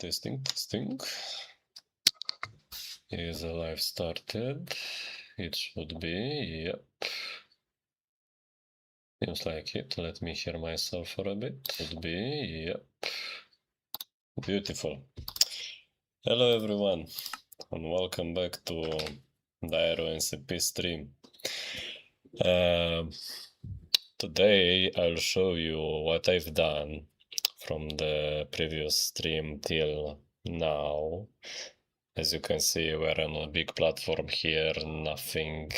Testing. Is live started? It should be, yep. Seems like it. Let me hear myself for a bit. Should be, yep. Beautiful. Hello everyone, and welcome back to the Aero SMP stream. Today I'll show you what I've done from the previous stream till now. As you can see, we're on a big platform here, nothing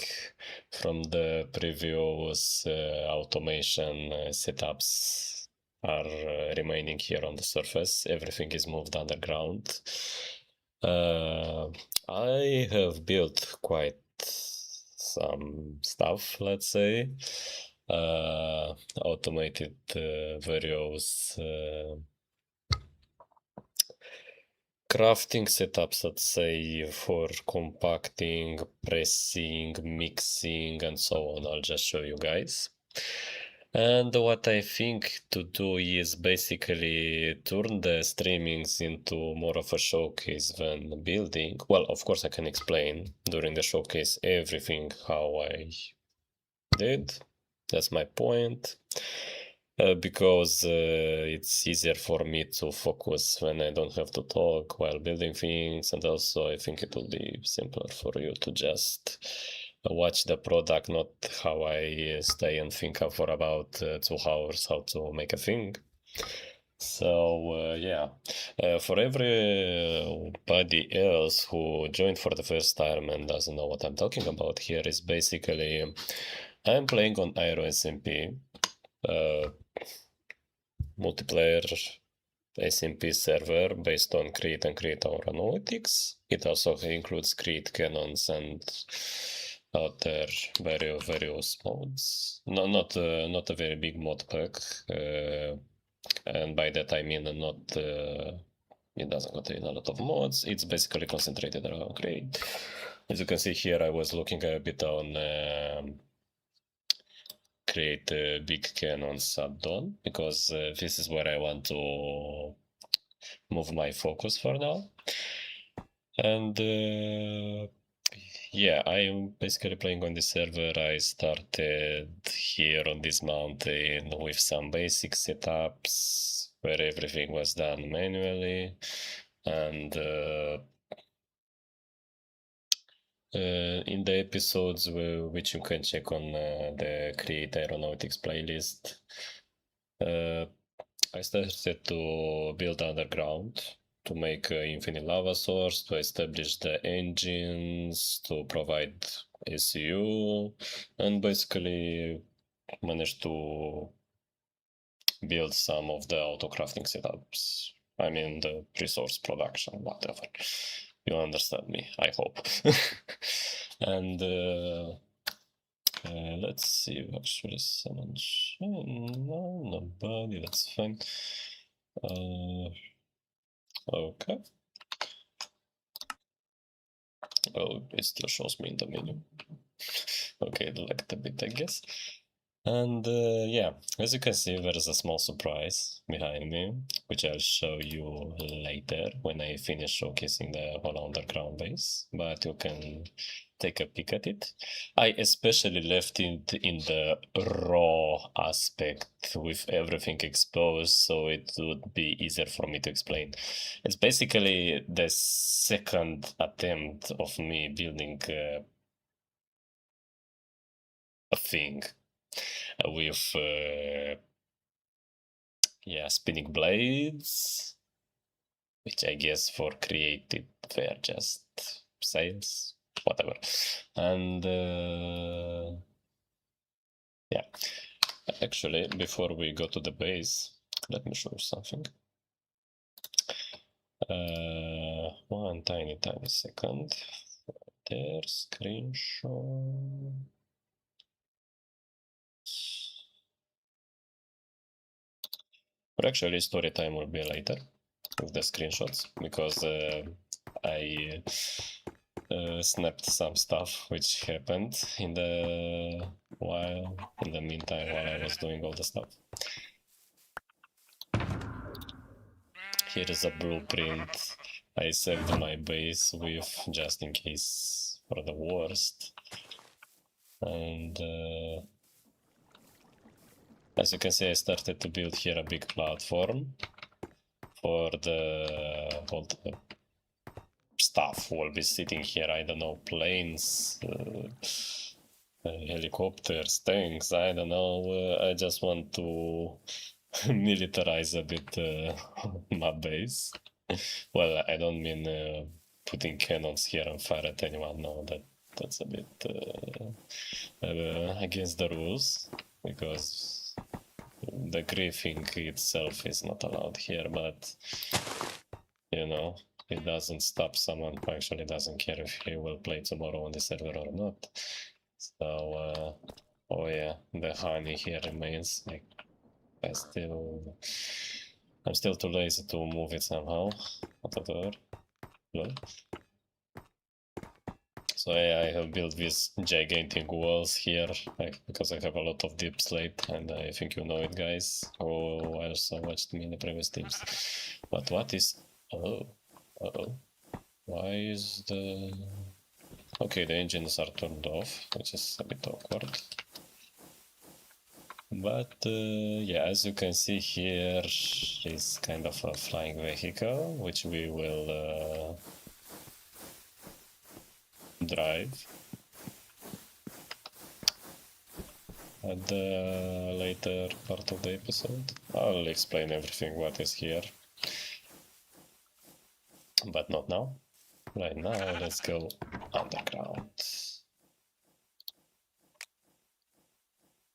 from the previous automation setups are remaining here on the surface. Everything is moved underground. I have built quite some stuff, let's say. Automated various crafting setups, let's say, for compacting, pressing, mixing, and so on. I'll just show you guys. And what I think to do is basically turn the streamings into more of a showcase than building. Well, of course I can explain during the showcase everything how I did. That's my point. Because it's easier for me to focus when I don't have to talk while building things, and also I think it will be simpler for you to just watch the product, not how I stay and think for about 2 hours how to make a thing. So yeah, for everybody else who joined for the first time and doesn't know what I'm talking about, here is basically I'm playing on Aero SMP. Multiplayer SMP server based on Crete and Crete Aeronautics. It also includes Crete cannons and other various modes. No, not a very big mod pack, and by that I mean not. It doesn't contain a lot of mods. It's basically concentrated around Crete. As you can see here, I was looking a bit on. Create a big cannons add-on because this is where I want to move my focus for now. And yeah, I'm basically playing on this server. I started here on this mountain with some basic setups where everything was done manually, and in the episodes which you can check on the Create Aeronautics playlist, I started to build underground to make an infinite lava source, to establish the engines, to provide SCU, and basically managed to build some of the autocrafting setups. I mean the resource production, whatever. You understand me, I hope. And let's see, actually someone... No, nobody, that's fine. Okay. Oh, it still shows me in the menu. Okay, it lagged a bit, I guess. And yeah, as you can see, there is a small surprise behind me, which I'll show you later when I finish showcasing the whole underground base, but you can take a peek at it. I especially left it in the raw aspect with everything exposed, so it would be easier for me to explain. It's basically the second attempt of me building a thing with yeah, spinning blades, which I guess for creative they're just sails, whatever. And yeah, actually before we go to the base, let me show you something. One tiny second. There, screenshot. Or actually, story time will be later with the screenshots because I snapped some stuff which happened in the meantime while I was doing all the stuff. here is a blueprint I saved my base with, just in case for the worst. And as you can see, I started to build here a big platform for all the stuff will be sitting here. I don't know, planes, helicopters, tanks, I don't know. I just want to militarize a bit my base. Well, I don't mean putting cannons here and fire at anyone. No, that's a bit against the rules, because the griefing itself is not allowed here, but you know, it doesn't stop someone who actually doesn't care if he will play tomorrow on the server or not. So, oh yeah, the honey here remains. Like, I'm still too lazy to move it somehow. Whatever. So yeah, I have built these gigantic walls here, like, because I have a lot of deep slate, and I think you know it, guys, who also watched me in the previous teams. But what is... oh, why is the... okay, the engines are turned off, which is a bit awkward. But yeah, as you can see here is kind of a flying vehicle, which we will drive at the later part of the episode. I'll explain everything what is here, but not now. Right now, let's go underground.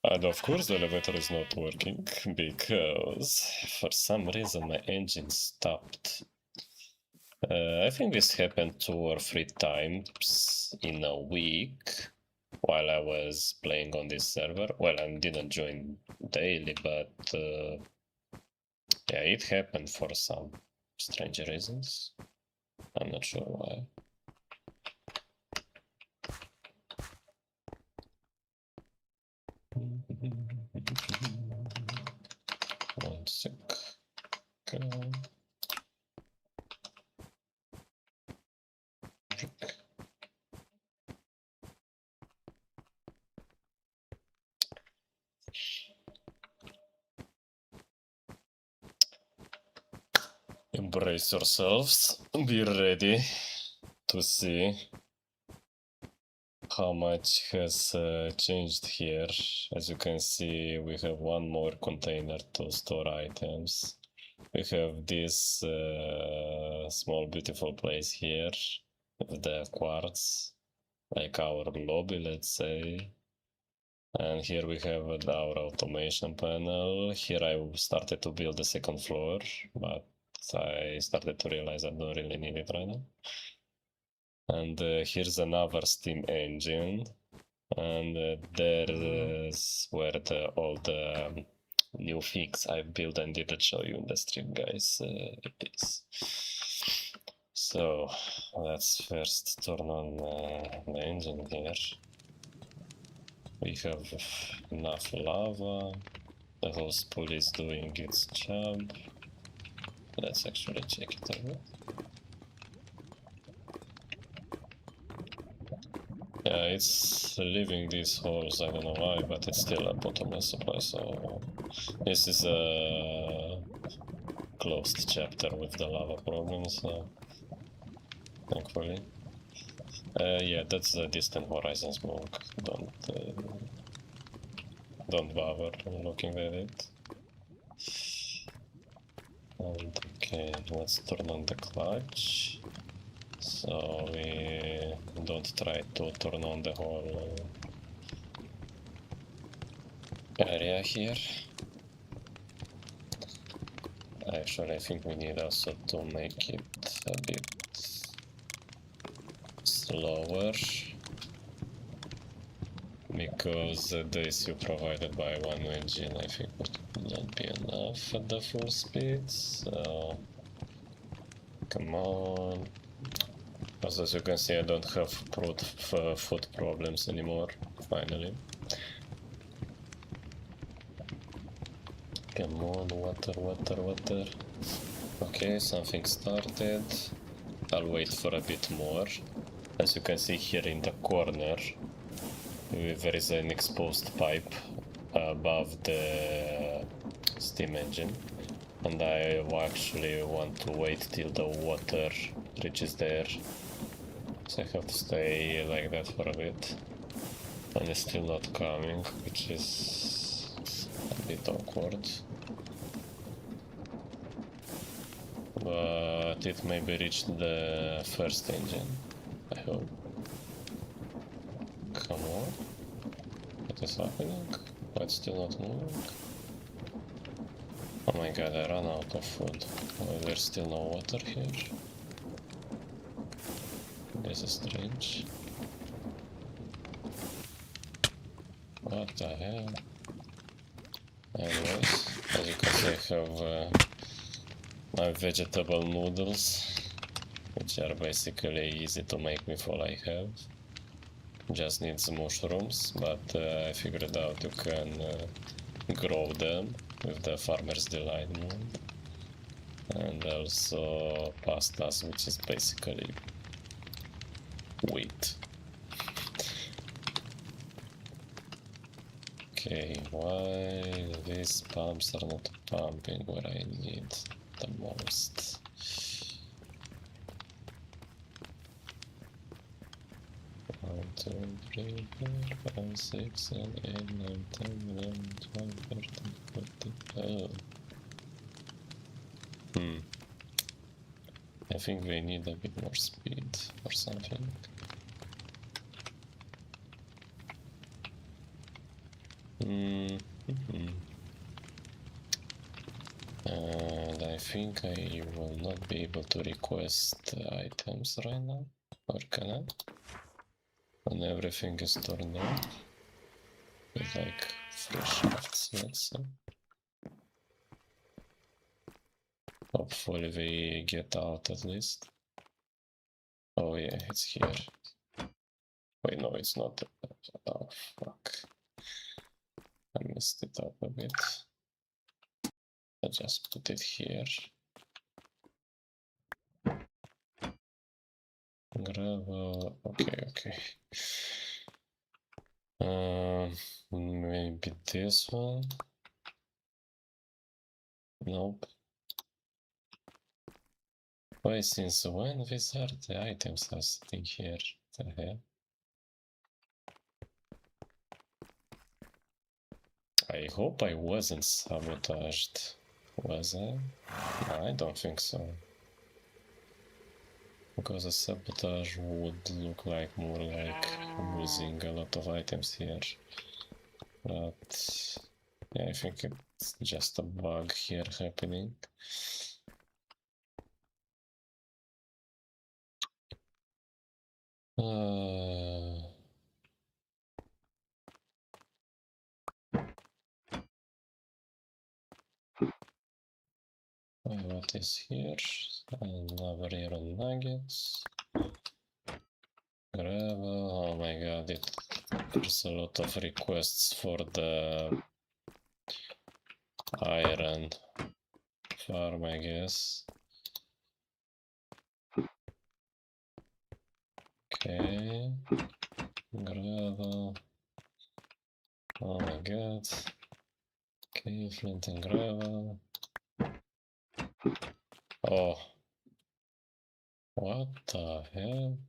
And of course the elevator is not working, because for some reason my engine stopped. I think this happened 2 or 3 times in a week while I was playing on this server. Well, I didn't join daily, but yeah, it happened for some strange reasons. I'm not sure why. One sec. Embrace yourselves, be ready to see how much has changed here. As you can see, we have one more container to store items. We have this small beautiful place here with the quartz, like our lobby, let's say. And here we have our automation panel. Here I started to build the second floor, but I started to realize I don't really need it right now. And here's another steam engine, and there's where all the new things I built and didn't show you in the stream, guys. It is. So let's first turn on the engine here. We have enough lava. The whole spool is doing its job. Let's actually check it out. Yeah, it's leaving these holes, I don't know why, but it's still a bottomless supply, so this is a closed chapter with the lava problem, so thankfully. Yeah, that's the distant horizon smoke. Don't bother looking at it. And okay, let's turn on the clutch, so we don't try to turn on the whole area here. Actually, I think we need also to make it a bit slower, because the issue provided by one engine I think would not be enough at the full speed, so come on. As you can see, I don't have foot problems anymore, finally. Come on, water. Okay, something started. I'll wait for a bit more. As you can see here in the corner, there is an exposed pipe above the steam engine. And I actually want to wait till the water reaches there. So I have to stay like that for a bit. And it's still not coming, which is a bit awkward. But it maybe reached the first engine, I hope. Come on. What is happening? Why it's still not moving? Oh my god, I ran out of food. Oh, there's still no water here. This is strange. What the hell? Anyways, as you can see, I have my vegetable noodles, which are basically easy to make with all I have. Just needs mushrooms, but I figured out you can grow them with the Farmer's Delight mod. And also pastas, which is basically wheat. Okay, why these pumps are not pumping where I need the most? One, two, three, 4, 5, 6, 7, 8, 9, 10, 11, 12, 13, 14. Oh. I think we need a bit more speed or something. And I think I will not be able to request items right now, or can I? And everything is turned on with like 3 shafts, let's say. Hopefully we get out at least. Oh yeah, it's here. Wait, no, it's not. Oh fuck. I messed it up a bit. I just put it here. Gravel, okay. Maybe this one? Nope. Why, since when these are the items are sitting here? The hell? I hope I wasn't sabotaged. Was I? No, I don't think so. Because a sabotage would look like more like losing a lot of items here. But yeah, I think it's just a bug here happening. What is here? Another iron nuggets. Gravel. Oh my god, there's a lot of requests for the iron farm, I guess. Okay. Gravel. Oh my god. Okay, flint and gravel. Oh. What the hell?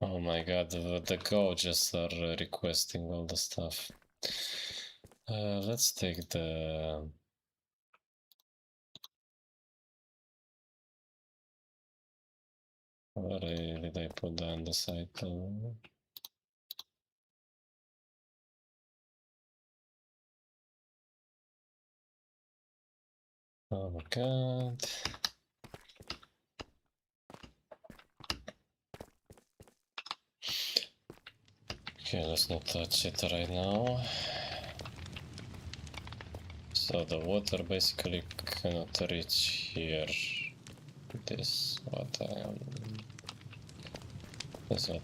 Oh my god, the gouges are requesting all the stuff. Let's take the... Where did I put the andesite? Oh my god. Okay, let's not touch it right now. So the water basically cannot reach here. This is what I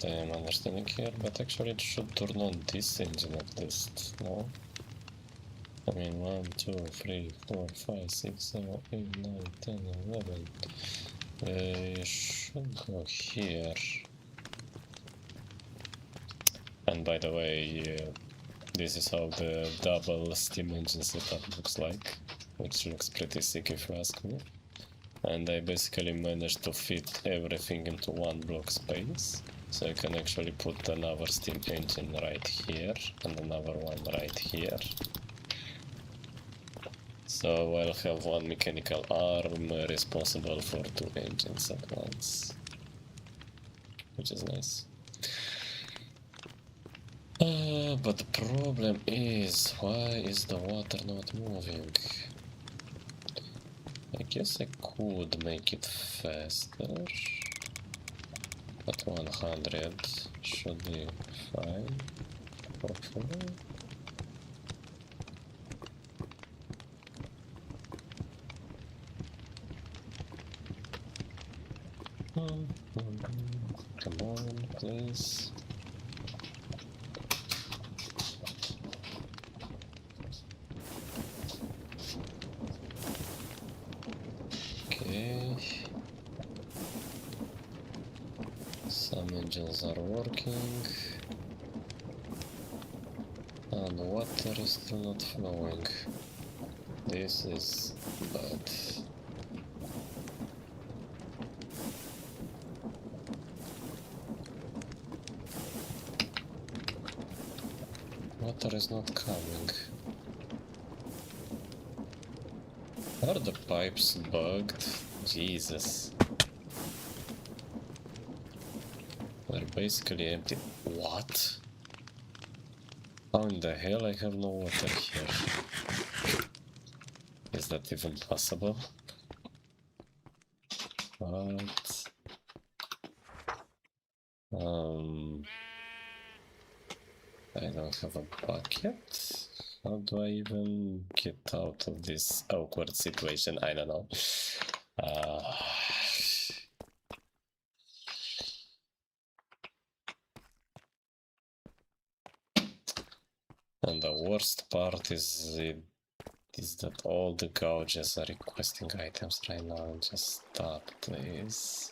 am understanding here, but actually it should turn on this engine at least, no? I mean 1, 2, 3, 4, 5, 6, 7, 8, 9, 10, 11. They should go here. And by the way, this is how the double steam engine setup looks like, which looks pretty sick if you ask me. And I basically managed to fit everything into one block space, so I can actually put another steam engine right here and another one right here. So I'll have one mechanical arm responsible for 2 engines at once, which is nice. But the problem is, why is the water not moving? I guess I could make it faster, but 100 should be fine, hopefully. Come on, please. Okay. Some engines are working. And water is still not flowing. This is bad. Water is not coming. Are the pipes bugged? Jesus. They're basically empty. What? How in the hell I have no water here? Is that even possible? What? I don't have a bucket. How do I even get out of this awkward situation? I don't know. And the worst part is that all the gouges are requesting items right now. Just stop, please.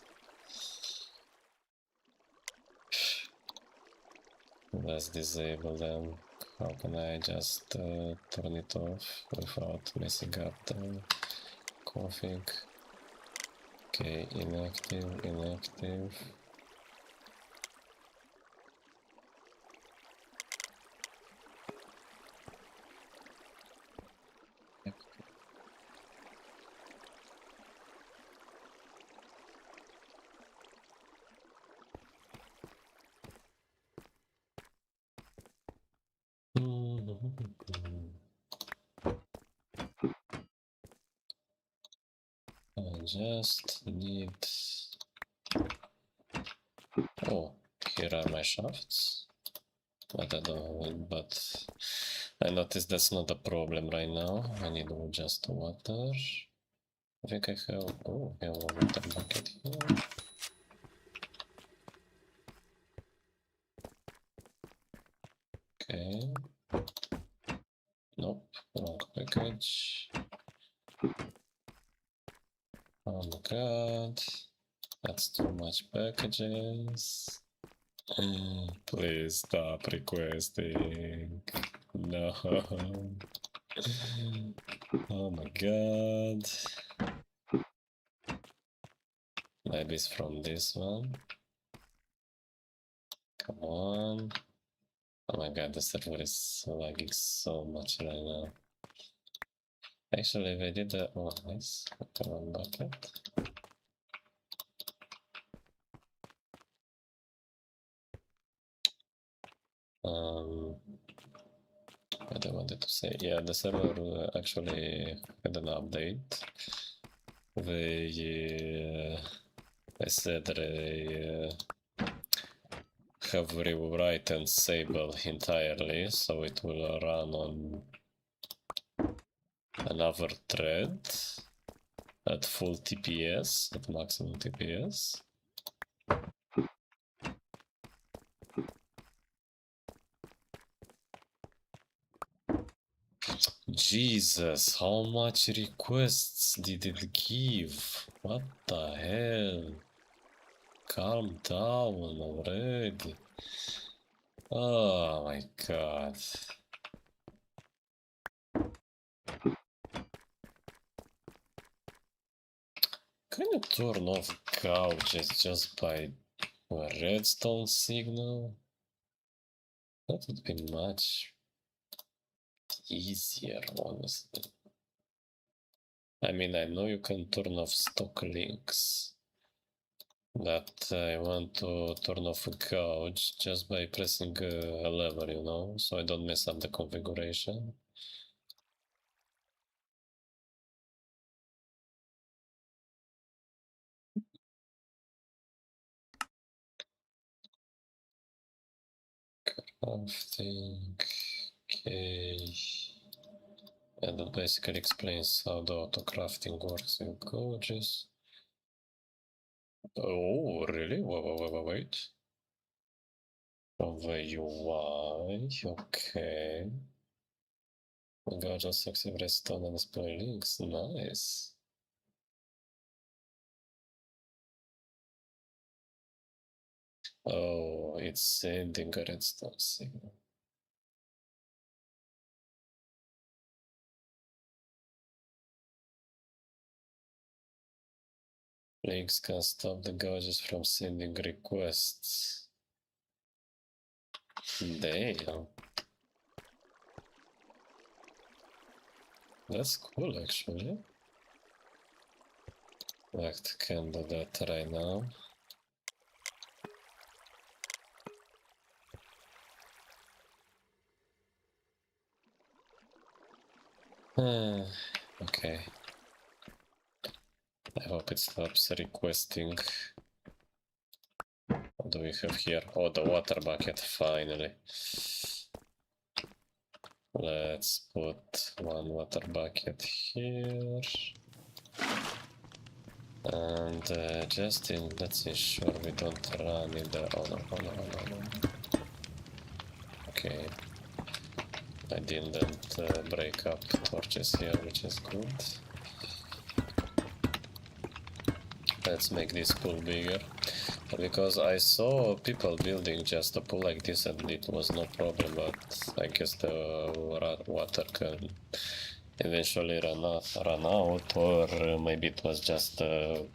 Let's disable them. How can I just turn it off without messing up the config? Okay, inactive, inactive. I just need... Oh, here are my shafts. But I don't... But I noticed that's not a problem right now. I need just water. I think I have... Oh, I have a water bucket here. Okay. Nope, wrong package. Oh my god, that's too much packages. Please stop requesting. No. Oh my god. Maybe it's from this one. Come on. Oh my god, the server is lagging so much right now. Actually, they did that. Oh, nice. Come on, bucket. What I wanted to say, yeah, the server actually had an update. They said they have rewritten Sable entirely, so it will run on another thread at full TPS, at maximum TPS. Jesus, how much requests did it give? What the hell? Calm down already. Oh my god. Can you turn off gouges just by a redstone signal? That would be much easier, honestly. I mean, I know you can turn off stock links, but I want to turn off a gouge just by pressing a lever, you know, so I don't mess up the configuration. Crafting, okay. And that basically explains how the autocrafting works with gouges. Oh, really? Wait. From the UI, okay. Gouges active redstone and display links, nice. Oh, it's sending a redstone signal. Links can stop the gouges from sending requests. Damn. That's cool, actually. Like, can do that right now. Okay. I hope it stops requesting. What do we have here? Oh, the water bucket, finally. Let's put one water bucket here. And let's ensure we don't run in the... Oh no. Okay. I didn't break up torches here, which is good. Let's make this pool bigger. Because I saw people building just a pool like this and it was no problem, but I guess the water can eventually run out, or maybe it was just a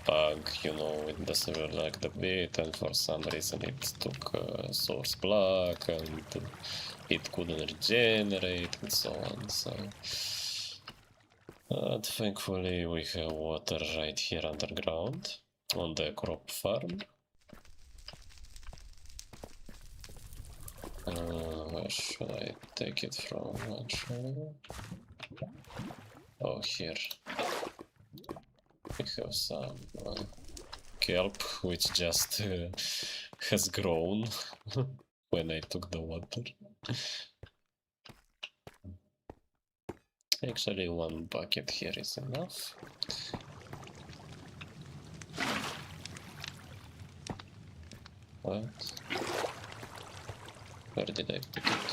bug, you know, it doesn't like the bit, and for some reason it took a source block and it couldn't regenerate and so on. So thankfully we have water right here underground on the crop farm. Where should I take it from actually? Oh, here. We have some kelp which just has grown when I took the water. Actually, one bucket here is enough. What? Where did I put it?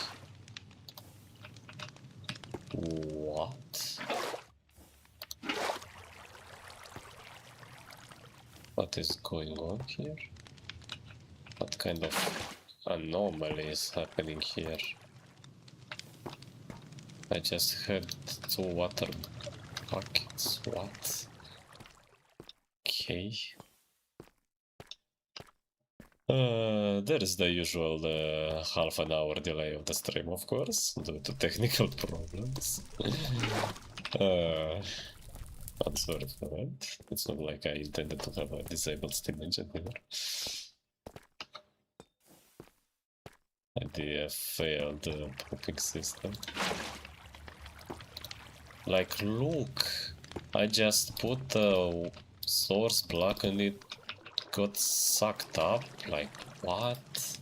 What? What is going on here? What kind of anomaly is happening here? I just had 2 water buckets. What? Okay. There is the usual half an hour delay of the stream, of course, due to technical problems. I'm sorry for that. It's not like I intended to have a disabled steam engine either. The failed pooping system. Like, look! I just put a source block and it got sucked up. Like, what?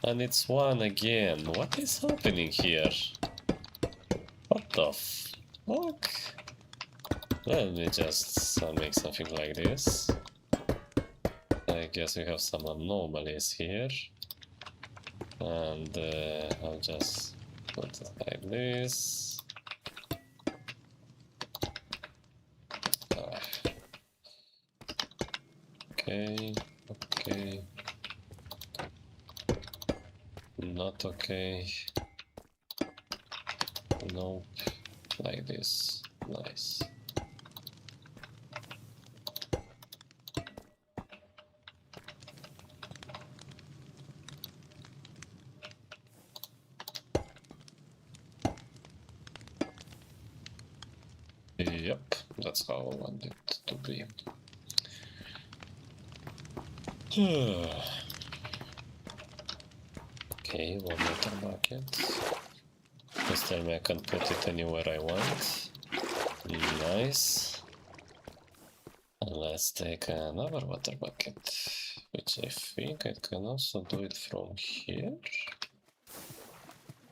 And it's one again. What is happening here? What the fuck? Let me just make something like this. I guess we have some anomalies here. And I'll I'll just put it like this. Okay, okay. Not okay. Nope. Like this. Nice. Yep, that's how I want it to be. Okay, one water bucket. This time I can put it anywhere I want. Nice. And let's take another water bucket, which I think I can also do it from here.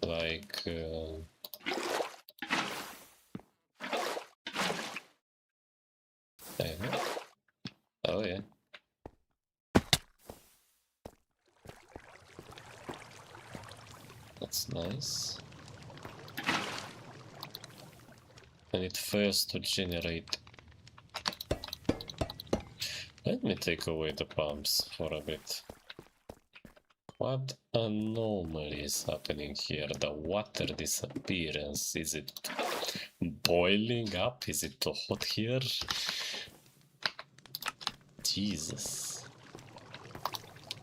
Like... oh yeah. That's nice. I need first to generate. Let me take away the pumps for a bit. What anomaly is happening here? The water disappearance. Is it boiling up? Is it too hot here? Jesus.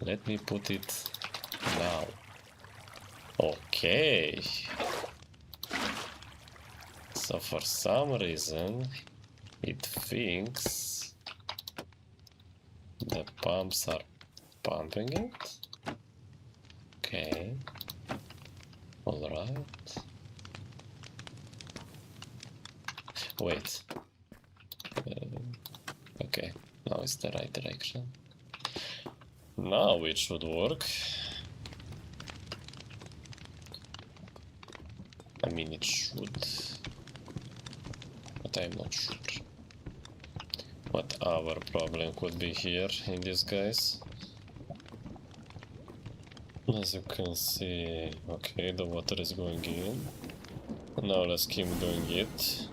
Let me put it now. Okay. So for some reason it thinks the pumps are pumping it. Okay. Alright. Wait. Okay. Now it's the right direction. Now it should work. I mean, it should. But I'm not sure. What our problem could be here in this, guys? As you can see, okay, the water is going in. Now let's keep doing it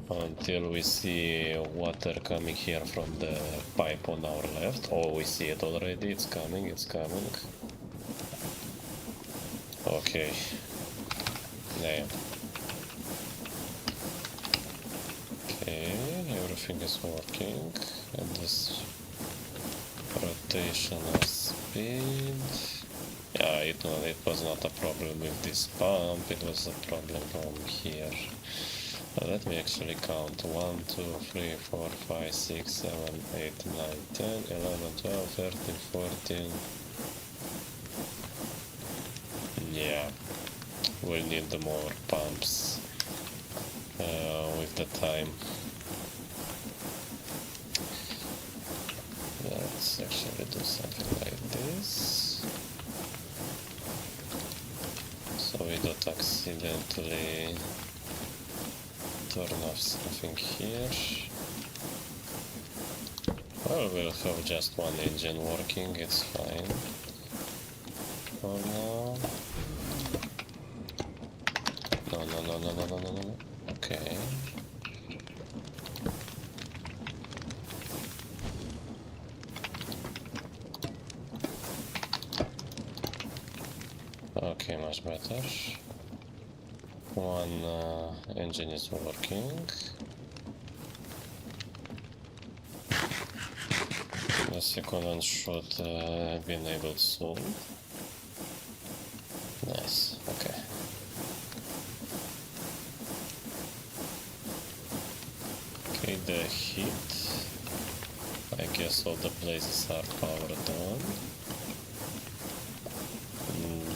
until we see water coming here from the pipe on our left. Oh, we see it already. It's coming, it's coming. Okay. Damn. Okay, everything is working. And this rotational speed. Yeah, it was not a problem with this pump, it was a problem from here. Let me actually count. 1, 2, 3, 4, 5, 6, 7, 8, 9, 10, 11, 12, 13, 14. Yeah, we'll need the more pumps with the time. Let's actually do something like this, so we don't accidentally turn off something here. Well, we'll have just one engine working, it's fine for now. No. Okay. Okay, much better. One engine is working. The second one should be enabled soon. Nice, okay. Okay, the heat. I guess all the places are powered on.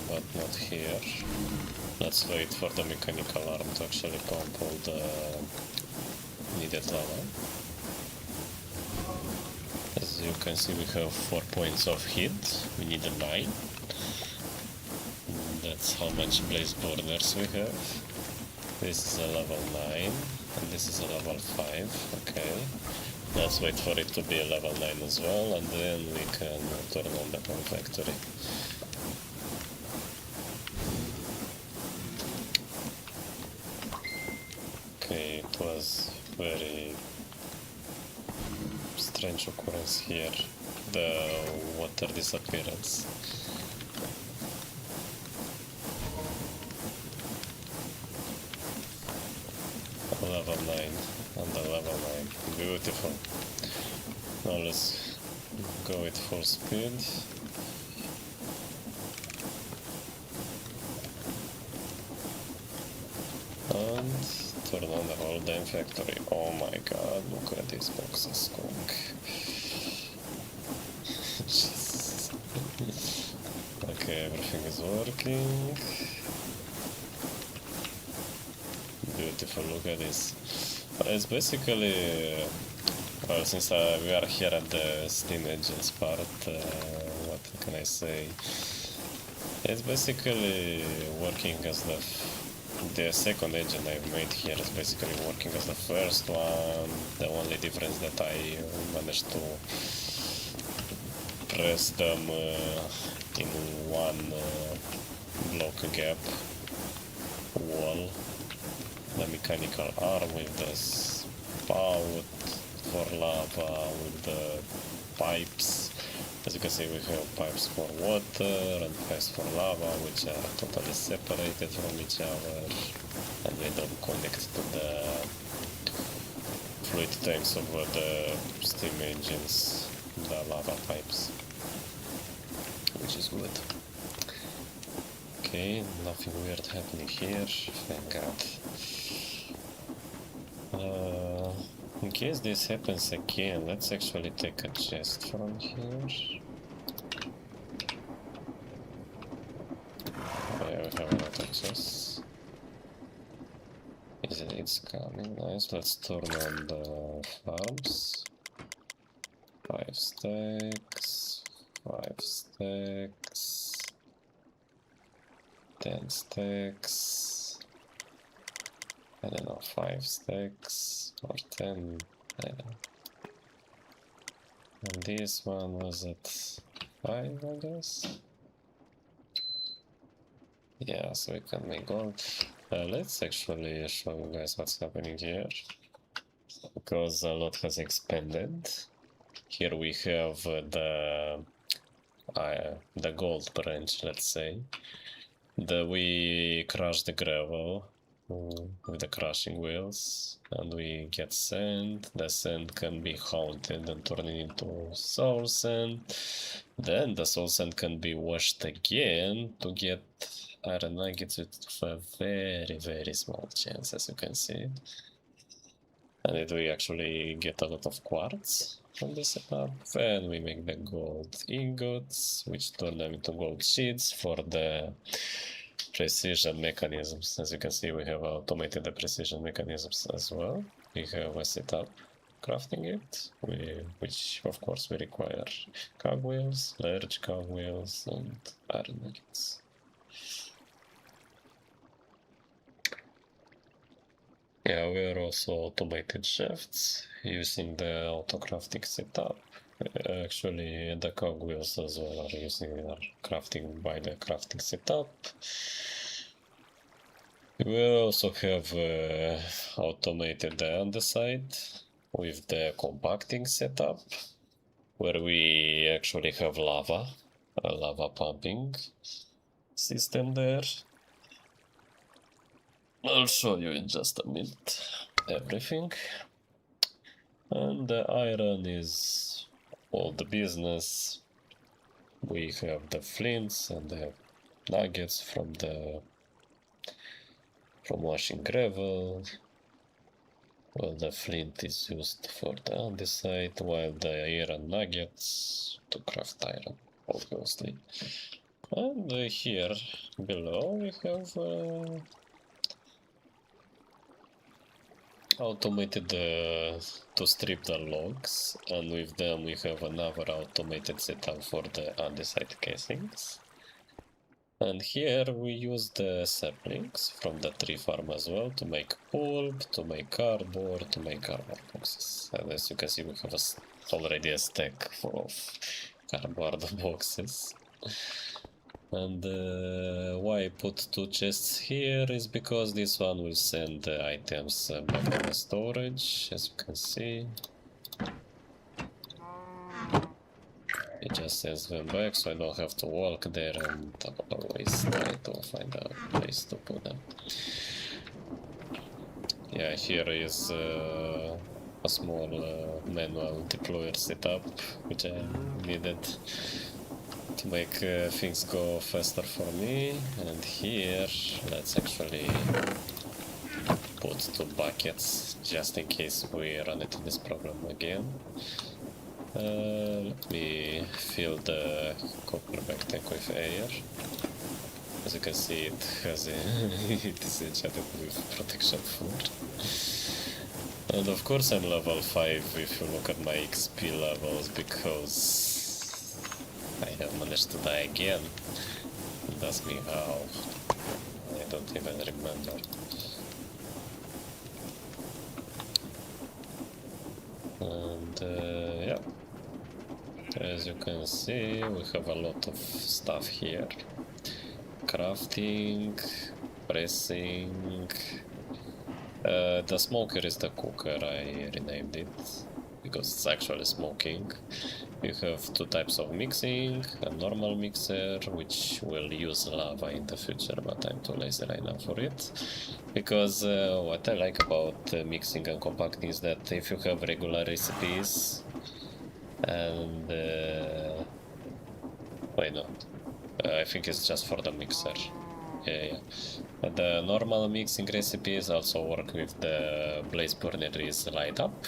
But not here. Let's wait for the mechanical arm to actually pump all the needed lava. As you can see, we have 4 points of heat. We need a 9. That's how much blaze burners we have. This is a level 9, and this is a level 5. Okay. Let's wait for it to be a level 9 as well, and then we can turn on the pump factory. it was very strange occurrence here, the water disappearance. Level 9, under level 9, beautiful. Now let's go with full speed. And turn on the whole damn factory. Oh my god, look at these boxes going. Jesus. Okay, everything is working. Beautiful, look at this. It's basically, well, since we are here at the steam engines part, what can I say? It's basically working as the second engine I've made here is basically working as the first one. The only difference that I managed to press them in one block gap wall. The mechanical arm with the spout for lava, with the pipes. As you can see, we have pipes for water and pipes for lava, which are totally separated from each other, and they don't connect to the fluid tanks of the steam engines, the lava pipes, which is good. Okay, nothing weird happening here, thank god. In case this happens again, let's actually take a chest from here. Yeah, we have a lot of chests. It's coming, nice. Let's turn on the farms. 5 stacks, 5 stacks, 10 stacks. I don't know, 5 stacks or 10, I don't know. And this one was at 5, I guess. Yeah, so we can make gold. Let's actually show you guys what's happening here, because a lot has expanded. Here we have the gold branch, let's say. We crush the gravel with the crushing wheels, and we get sand. The sand can be haunted and turned into soul sand. Then the soul sand can be washed again to get iron nuggets with a very, very small chance, as you can see. And we actually get a lot of quartz from this setup. Then we make the gold ingots, which turn them into gold sheets for the precision mechanisms. As you can see, we have automated the precision mechanisms as well. We have a setup crafting it, which of course we require cogwheels, large cogwheels, and iron nuggets. Yeah, we are also automated shafts using the autocrafting setup. Actually, the cogwheels as well are crafting by the crafting setup. We also have automated the andesite with the compacting setup, where we actually have a lava pumping system there. I'll show you in just a minute everything. And the iron is all the business. We have the flints and the nuggets from washing gravel. Well, the flint is used for the andesite, while the iron nuggets to craft iron, obviously. And here below we have automated to strip the logs, and with them we have another automated setup for the andesite casings. And here we use the saplings from the tree farm as well to make pulp, to make cardboard, to make cardboard boxes. And as you can see, we have already a stack full of cardboard boxes. And why I put 2 chests here is because this one will send the items back to the storage, as you can see. It just sends them back, so I don't have to walk there and always try to find a place to put them. Yeah, here is a small manual deployer setup, which I needed to make things go faster for me. And here, let's actually put 2 buckets, just in case we run into this problem again. Let me fill the copper back tank with air. As you can see, it has it is enchanted with protection 4. And of course I'm level 5 if you look at my XP levels, because I have managed to die again. And ask me how. I don't even remember. And yeah. As you can see, we have a lot of stuff here. Crafting, pressing. The smoker is the cooker, I renamed it, because it's actually smoking. You have 2 types of mixing, a normal mixer, which will use lava in the future, but I'm too lazy right now for it. Because what I like about mixing and compacting is that if you have regular recipes, and wait, no, I think it's just for the mixer. Yeah. But the normal mixing recipes also work with the blaze burnery's light up,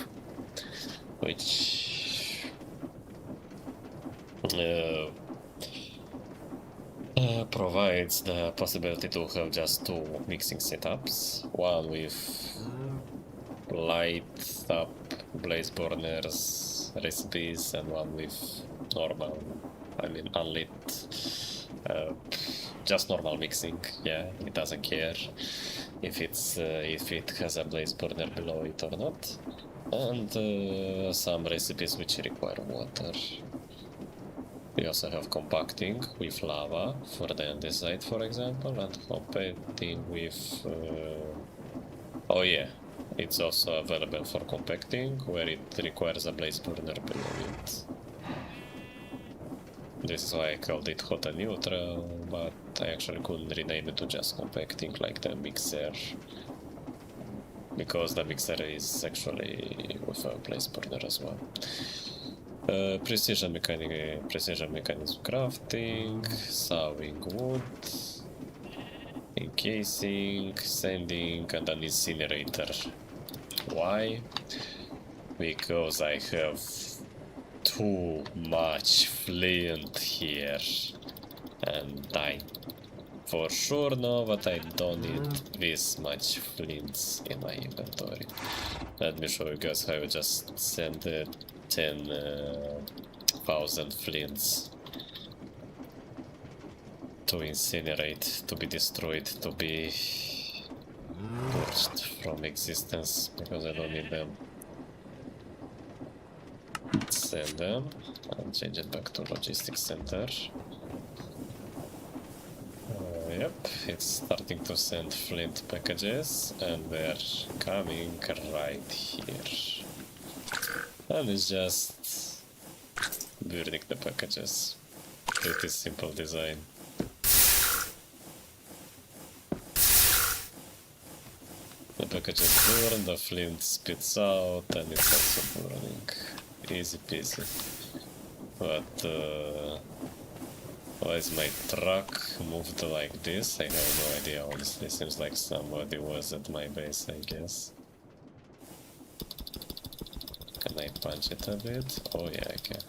which provides the possibility to have just 2 mixing setups, one with light up blaze burners recipes and one with normal, I mean unlit, just normal mixing. Yeah, it doesn't care if it has a blaze burner below it or not. And some recipes which require water. We also have compacting with lava for the andesite, for example, and compacting with oh yeah, it's also available for compacting, where it requires a blaze burner below it. This is why I called it hot and neutral, but I actually couldn't rename it to just compacting like the mixer, because the mixer is actually with a blaze burner as well. Precision mechanism crafting, sawing wood, encasing, sanding, and an incinerator. Why? Because I have too much flint here, and I for sure know that I don't need this much flints in my inventory. Let me show you guys how I just send 10,000 flints to incinerate, to be destroyed, to be purged from existence, because I don't need them. Send them and change it back to logistics center. Yep, it's starting to send flint packages, and they're coming right here. And it's just burning the packages. Pretty simple design. The packages burn, the flint spits out, and it's also burning. Easy peasy. But why is my truck moved like this? I have no idea, honestly. Seems like somebody was at my base, I guess. Can I punch it a bit? Oh yeah, I can.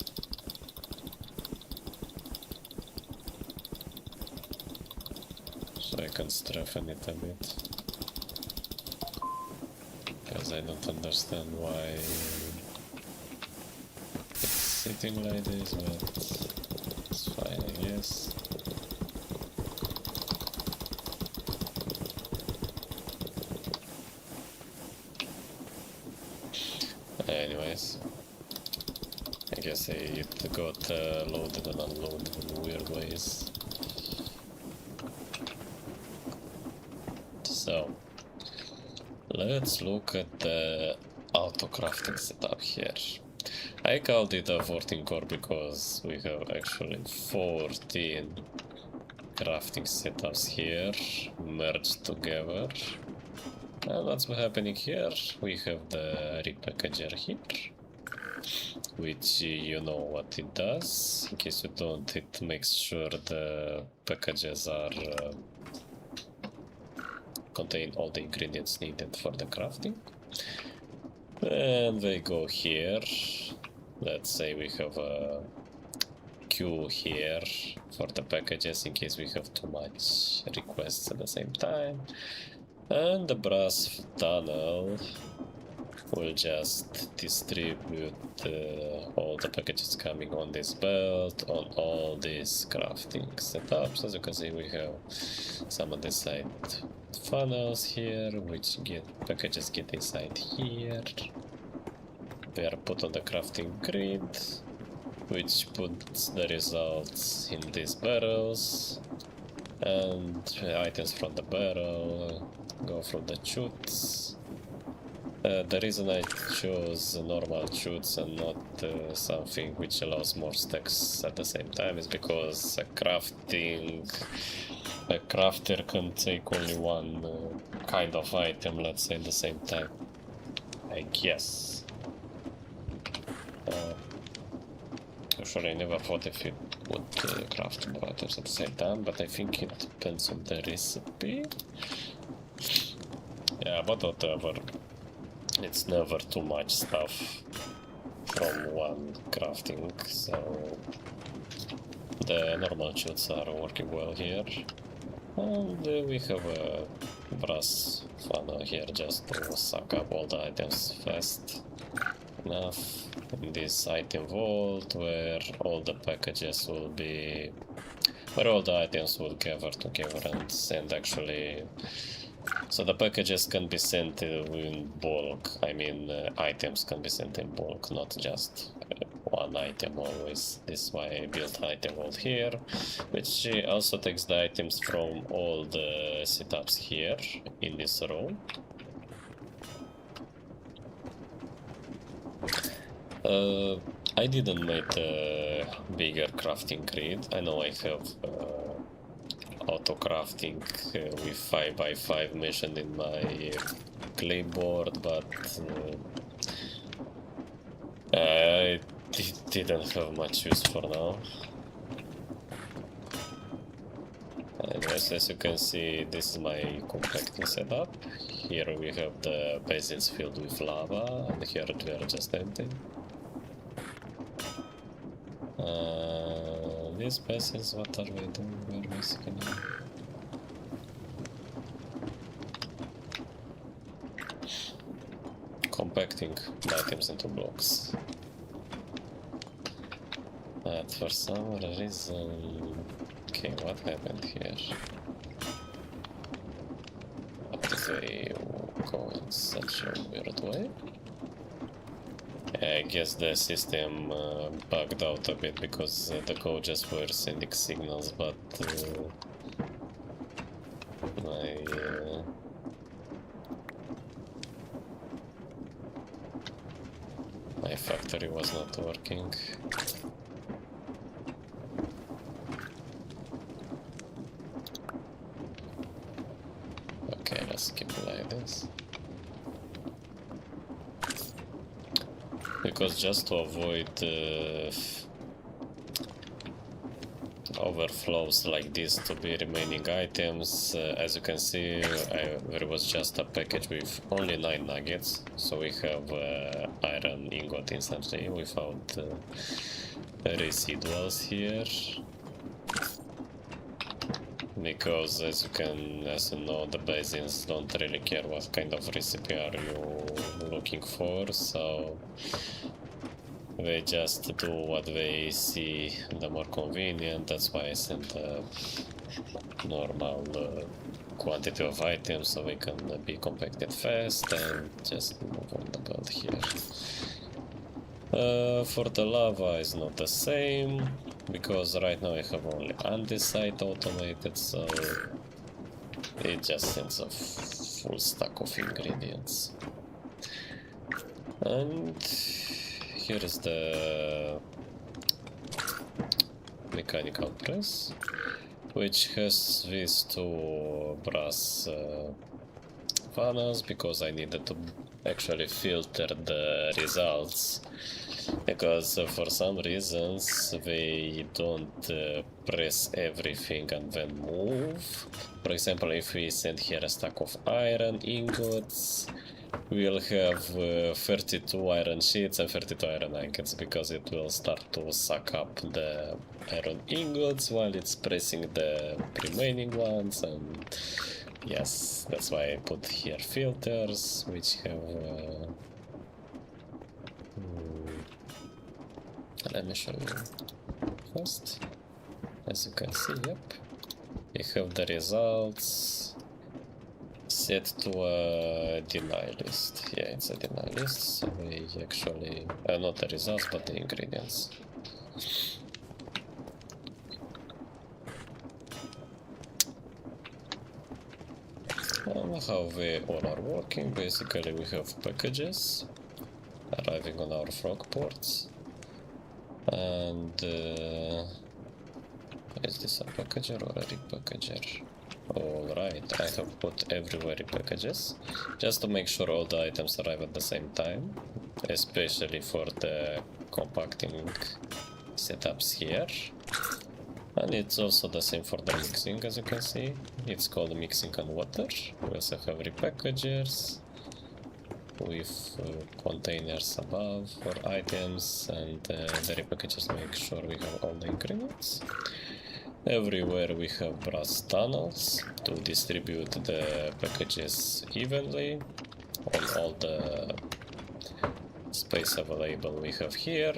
So I can strengthen it a bit. Because I don't understand why it's sitting like this, but it's fine, I guess. Anyways, I guess it got loaded and unloaded in weird ways. So let's look at the auto-crafting setup here. I called it a 14 core because we have actually 14 crafting setups here merged together. And what's happening here? We have the repackager here, which you know what it does. In case you don't, it makes sure the packages are contain all the ingredients needed for the crafting. And they go here. Let's say we have a queue here for the packages in case we have too much requests at the same time. And the brass tunnel will just distribute all the packages coming on this belt on all these crafting setups. As you can see, we have some andesite funnels here, which packages get inside here. They are put on the crafting grid, which puts the results in these barrels, and items from the barrel go from the chutes. The reason I chose normal chutes and not something which allows more stacks at the same time is because a crafter can take only one kind of item, let's say, at the same time, I guess. Usually I never thought if it would craft more items at the same time, but I think it depends on the recipe. Yeah, but whatever. It's never too much stuff from one crafting, so the normal chutes are working well here. And we have a brass funnel here just to suck up all the items fast enough in this item vault, where all the packages will be, where all the items will gather together and send actually. So the packages can be sent in bulk. I mean, items can be sent in bulk, not just one item always. This is why I built item vault here, which also takes the items from all the setups here in this row. I didn't make a bigger crafting grid. I know I have auto-crafting with 5x5 mentioned in my clipboard, but I didn't have much use for now. Anyways, as you can see, this is my compacting setup. Here we have the basins filled with lava, and here they are just empty. These basins, what are we doing? We're basically compacting items into blocks. But for some reason... Okay, what happened here? They go in such a weird way. I guess the system bugged out a bit because the code just were sending signals, but my factory was not working. Okay, let's keep it like this. Because just to avoid overflows like this to be remaining items, as you can see, there was just a package with only 9 nuggets, so we have iron ingot instantly without residuals here. Because as you know, the basins don't really care what kind of recipe are you looking for, so they just do what they see the more convenient. That's why I sent a normal quantity of items so they can be compacted fast and just move on the belt here. For the lava is not the same, because right now I have only andesite automated, so it just sends a full stack of ingredients. And here is the mechanical press, which has these two brass funnels, because I needed to actually filter the results, because for some reasons they don't press everything and then move. For example, if we send here a stack of iron ingots, we'll have 32 iron sheets and 32 iron ingots, because it will start to suck up the iron ingots while it's pressing the remaining ones. And yes, that's why I put here filters, which have let me show you first. As you can see, yep, we have the results set to a deny list. Yeah, it's a deny list, so we actually, not the results, but the ingredients. How they all are working, basically we have packages arriving on our frog ports, and is this a packager or a repackager? Alright, I have put everywhere repackages, just to make sure all the items arrive at the same time, especially for the compacting setups here. And it's also the same for the mixing, as you can see. It's called mixing and water. We also have repackagers with containers above for items, and the repackagers make sure we have all the ingredients. Everywhere we have brass tunnels to distribute the packages evenly on all the space available we have here.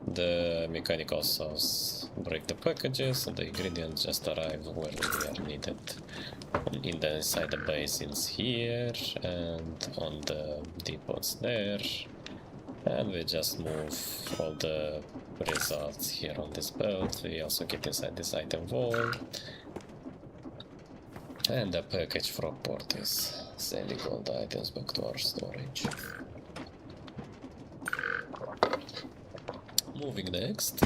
The mechanical saws break the packages, and the ingredients just arrive where they are needed. Inside the basins here, and on the depots there. And we just move all the results here on this belt. We also get inside this item wall. And the package frog port is sending all the items back to our storage. Moving next,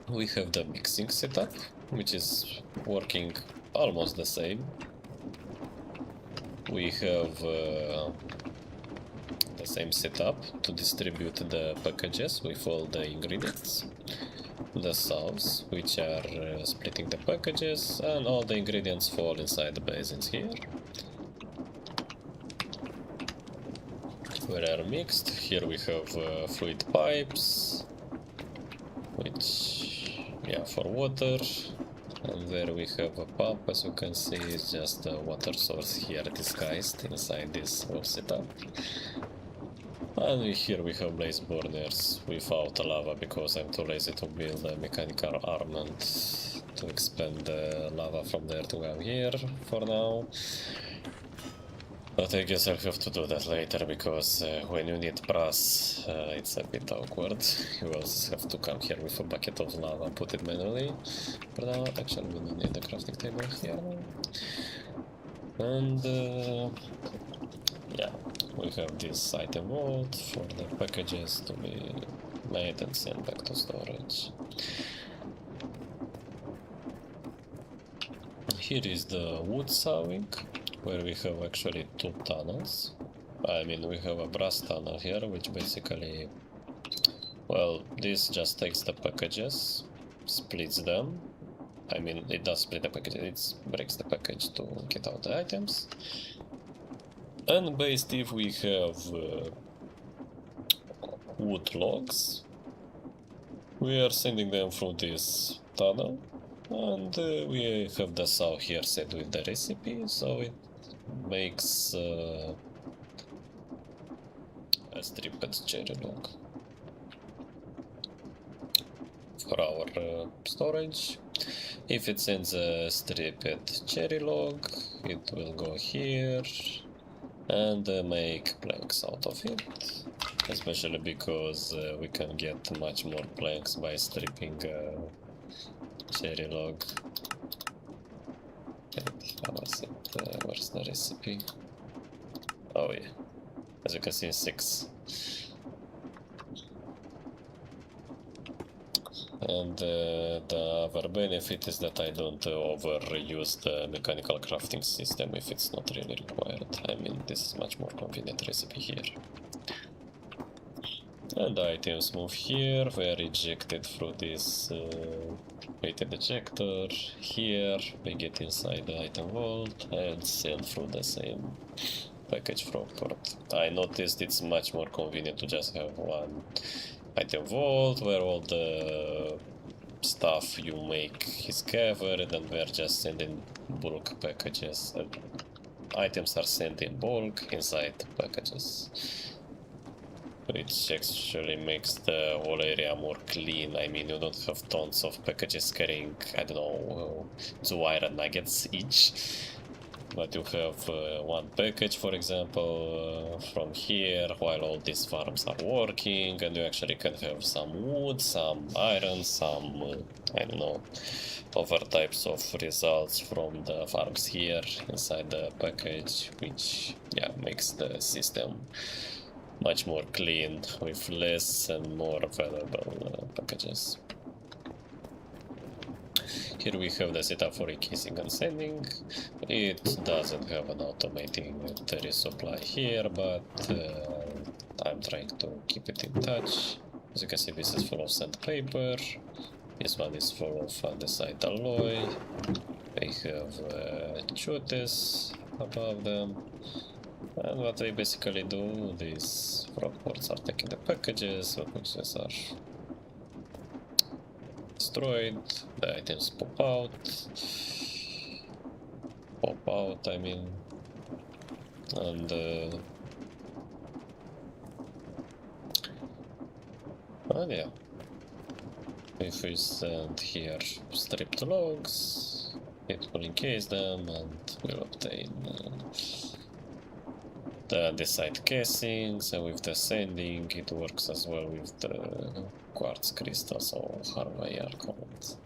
we have the mixing setup, which is working almost the same. We have the same setup to distribute the packages with all the ingredients. The saws, which are splitting the packages, and all the ingredients fall inside the basins here. Where are mixed, here we have fluid pipes, which, yeah, for water. And there we have a pump, as you can see, it's just a water source here disguised inside this whole setup. And here we have blaze burners without lava, because I'm too lazy to build a mechanical armament to expand the lava from there to come here for now. But I guess I'll have to do that later, because when you need brass, it's a bit awkward. You also have to come here with a bucket of lava and put it manually. For now, actually, we don't need the crafting table here now. And yeah, we have this item vault for the packages to be made and sent back to storage. Here is the wood sawing, where we have actually two tunnels. I mean, we have a brass tunnel here, which basically, well, this just takes the packages, splits them. I mean, it does split the package, it breaks the package to get out the items. And basically, if we have wood logs, we are sending them through this tunnel. And we have the saw here set with the recipe, so it makes a stripped cherry log for our storage. If it sends a stripped cherry log, it will go here and make planks out of it, especially because we can get much more planks by stripping cherry log. And how was it? Where's the recipe? Oh yeah, as you can see, 6. And the other benefit is that I don't overuse the mechanical crafting system if it's not really required. I mean, this is much more convenient recipe here. And the items move here, they are ejected through this weighted ejector. Here we get inside the item vault and send through the same package from port. I noticed it's much more convenient to just have one item vault where all the stuff you make is gathered and we're just sending bulk packages. Items are sent in bulk inside packages, which actually makes the whole area more clean. I mean, you don't have tons of packages carrying, I don't know, 2 iron nuggets each. But you have one package, for example, from here, while all these farms are working, and you actually can have some wood, some iron, some, I don't know, other types of results from the farms here inside the package, which, yeah, makes the system much more clean with less and more valuable packages. Here we have the setup for encasing and sending. It doesn't have an automating resupply here, but I'm trying to keep it in touch. As you can see, this is full of sandpaper. This one is full of andesite alloy. They have chutes above them. And what they basically do, these frog ports are taking the packages, the packages are destroyed, the items pop out, I mean, and yeah, if we send here stripped logs, it will encase them and will obtain the andesite casings, and with the sanding it works as well with the quartz crystals, or however they are called.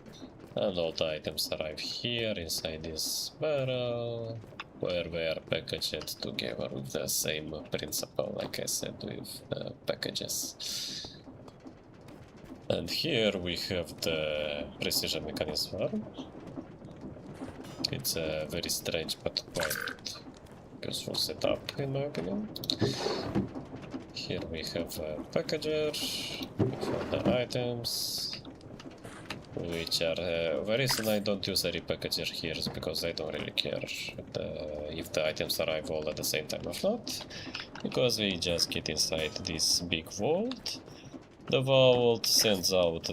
And all the items arrive here inside this barrel, where they are packaged together with the same principle, like I said, with packages. And here we have the precision mechanism farm. It's a very strange but quite useful setup, in my opinion. Here we have a packager for the items, which are the reason I don't use a repackager here is because I don't really care if the items arrive all at the same time or not, because we just get inside this big vault. The vault sends out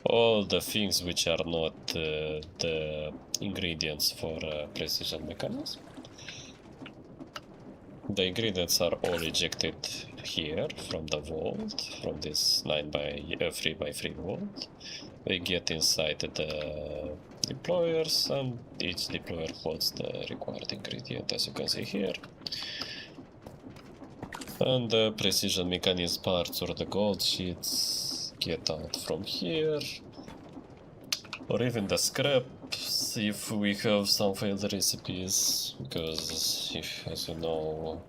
all the things which are not the ingredients for precision mechanism. The ingredients are all ejected here from the vault, from this 3x3 vault. They get inside the deployers, and each deployer holds the required ingredient, as you can see here. And the precision mechanism parts, or the gold sheets, get out from here, or even the scraps if we have some failed recipes, because if, as you know,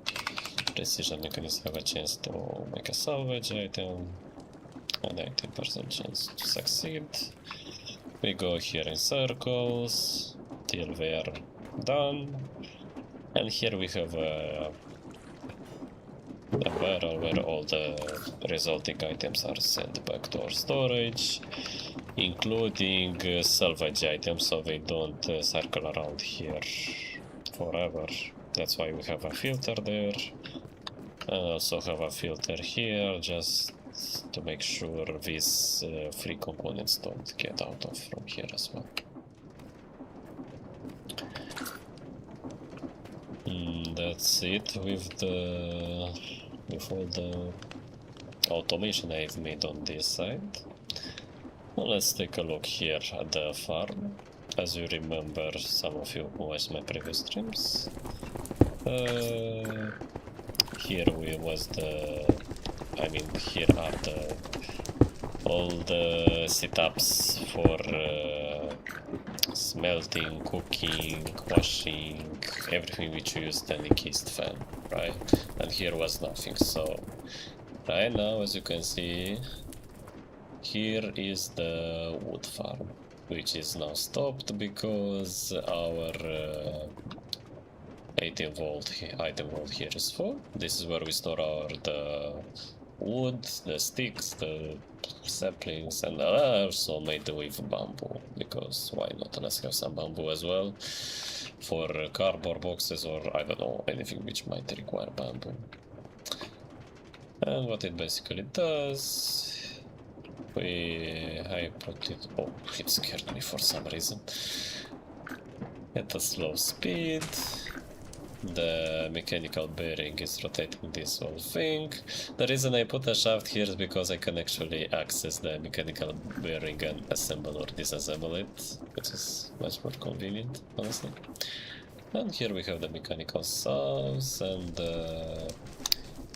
precision mechanics have a chance to make a salvage item, a 19% chance to succeed. We go here in circles till they are done, and here we have a barrel where all the resulting items are sent back to our storage, including salvage items, so they don't circle around here forever. That's why we have a filter there, and also have a filter here, just to make sure these free components don't get out of from here as well. That's it with all the automation I've made on this side. Well, let's take a look here at the farm. As you remember, some of you who watched my previous streams, here are the all the setups for smelting, cooking, washing, everything which you used an encased fan, right? And here was nothing, so right now, as you can see, here is the wood farm, which is now stopped because our 18 volt item vault here is full. This is where we store the wood, the sticks, the saplings, and I also made with bamboo, because why not? Let's have some bamboo as well for cardboard boxes, or I don't know, anything which might require bamboo. And what it basically does, I put it, oh, it scared me for some reason, at a slow speed. The mechanical bearing is rotating this whole thing. The reason I put a shaft here is because I can actually access the mechanical bearing and assemble or disassemble it, which is much more convenient, honestly. And here we have the mechanical saws, and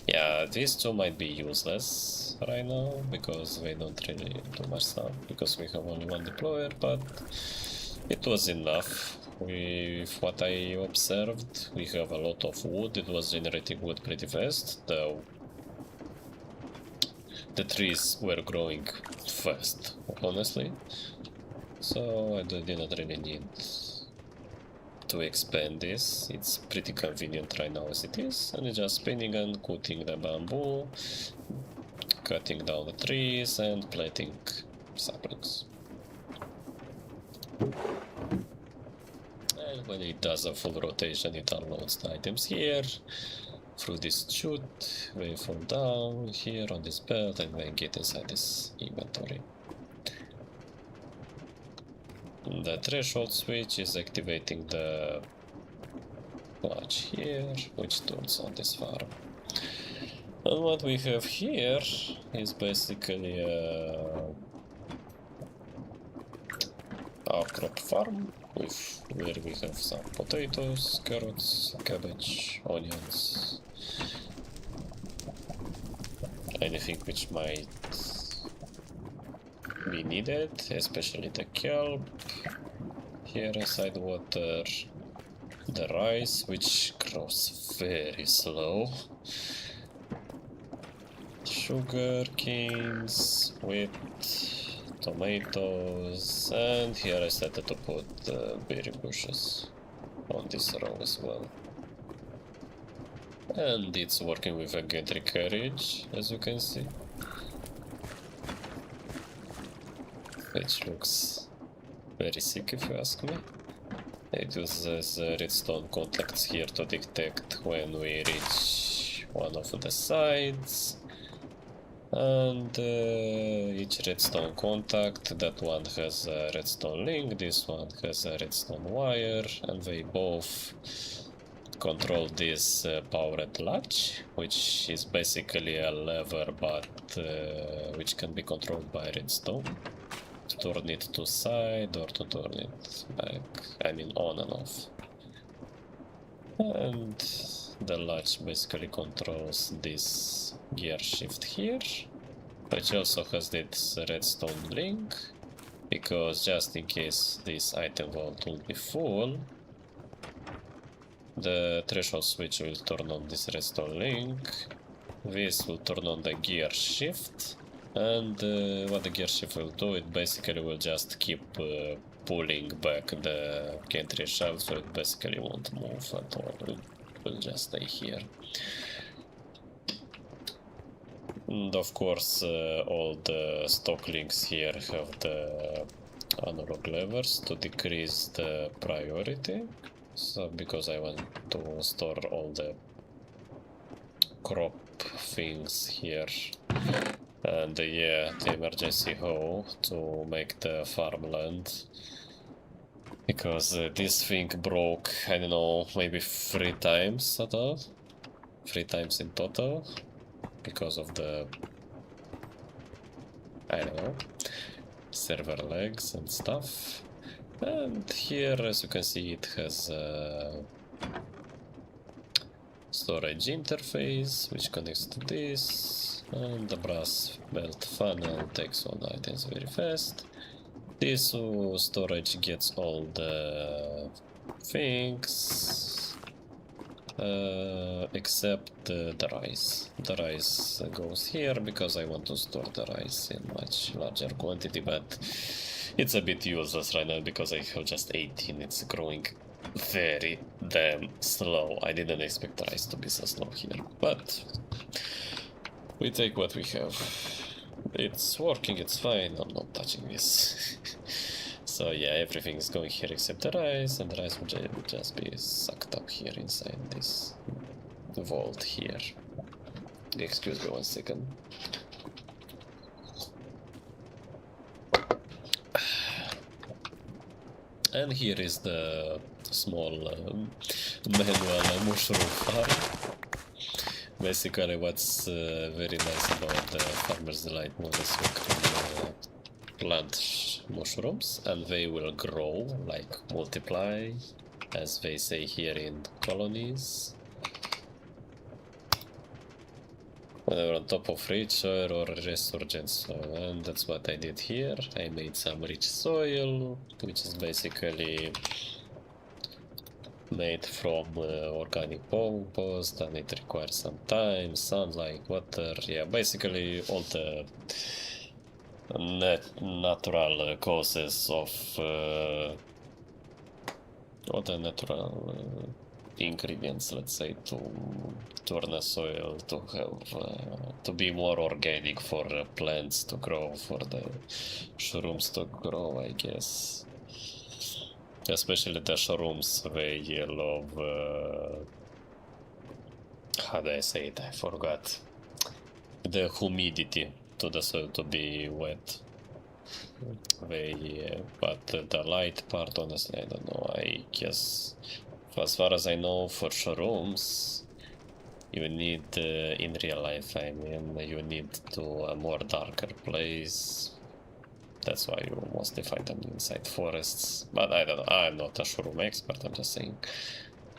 yeah, these two might be useless right now because they don't really do much stuff, because we have only one deployer, but it was enough. With what I observed, we have a lot of wood. It was generating wood pretty fast. The trees were growing fast, honestly. So I didn't really need to expand this. It's pretty convenient right now as it is. And it's just spinning and cutting the bamboo, cutting down the trees and planting saplings. And when it does a full rotation, it unloads the items here through this chute. They fall down here on this belt and then get inside this inventory. The threshold switch is activating the clutch here, which turns on this farm. And what we have here is basically our crop farm, where we have some potatoes, carrots, cabbage, onions, anything which might be needed, especially the kelp. Here inside water, the rice, which grows very slow, sugar canes, wheat, tomatoes, and here I started to put berry bushes on this row as well. And it's working with a gantry carriage, as you can see, which looks very sick if you ask me. It uses redstone contacts here to detect when we reach one of the sides. And each redstone contact, that one has a redstone link, this one has a redstone wire, and they both control this powered latch, which is basically a lever, but which can be controlled by redstone. To turn it to side or to turn it back, I mean on and off. And the latch basically controls this gear shift here, which also has this redstone link, because just in case this item vault will be full, the threshold switch will turn on this redstone link, this will turn on the gear shift, and what the gear shift will do, it basically will just keep pulling back the gantry shaft, so it basically won't move at all, it will just stay here. And of course, all the stock links here have the analog levers to decrease the priority. So because I want to store all the crop things here, and yeah, the emergency hoe to make the farmland, because this thing broke, I don't know, maybe 3 times at all, 3 times in total, because of the, I don't know, server lags and stuff. And here, as you can see, it has a storage interface which connects to this, And the brass belt funnel takes all the items very fast. This storage gets all the things except the rice. The rice goes here because I want to store the rice in much larger quantity, but it's a bit useless right now because I have just 18. It's growing very damn slow. I didn't expect the rice to be so slow here, but we take what we have. It's working, it's fine, I'm not touching this. So yeah, everything is going here except the rice, and the rice will just be sucked up here inside this vault here. Excuse me 1 second. And here is the small manual mushroom farm. Basically, what's very nice about the Farmer's Delight mode is you can plant mushrooms and they will grow, like multiply, as they say here in colonies. Whether on top of rich soil or resurgent soil, and that's what I did here. I made some rich soil, which is basically made from organic compost, and it requires some time, sunlight, water, yeah, basically all the natural causes of all the natural ingredients, let's say, to turn a soil to have to be more organic for plants to grow, for the shrooms to grow, I guess. Especially the shrooms, they love how do I say it? I forgot. The humidity to the soil to be wet. They but the light part, honestly, I don't know. I guess, as far as I know, for shrooms, you need in real life, I mean, you need to a more darker place. That's why you mostly find them inside forests. But I don't know, I'm not a shroom expert, I'm just saying.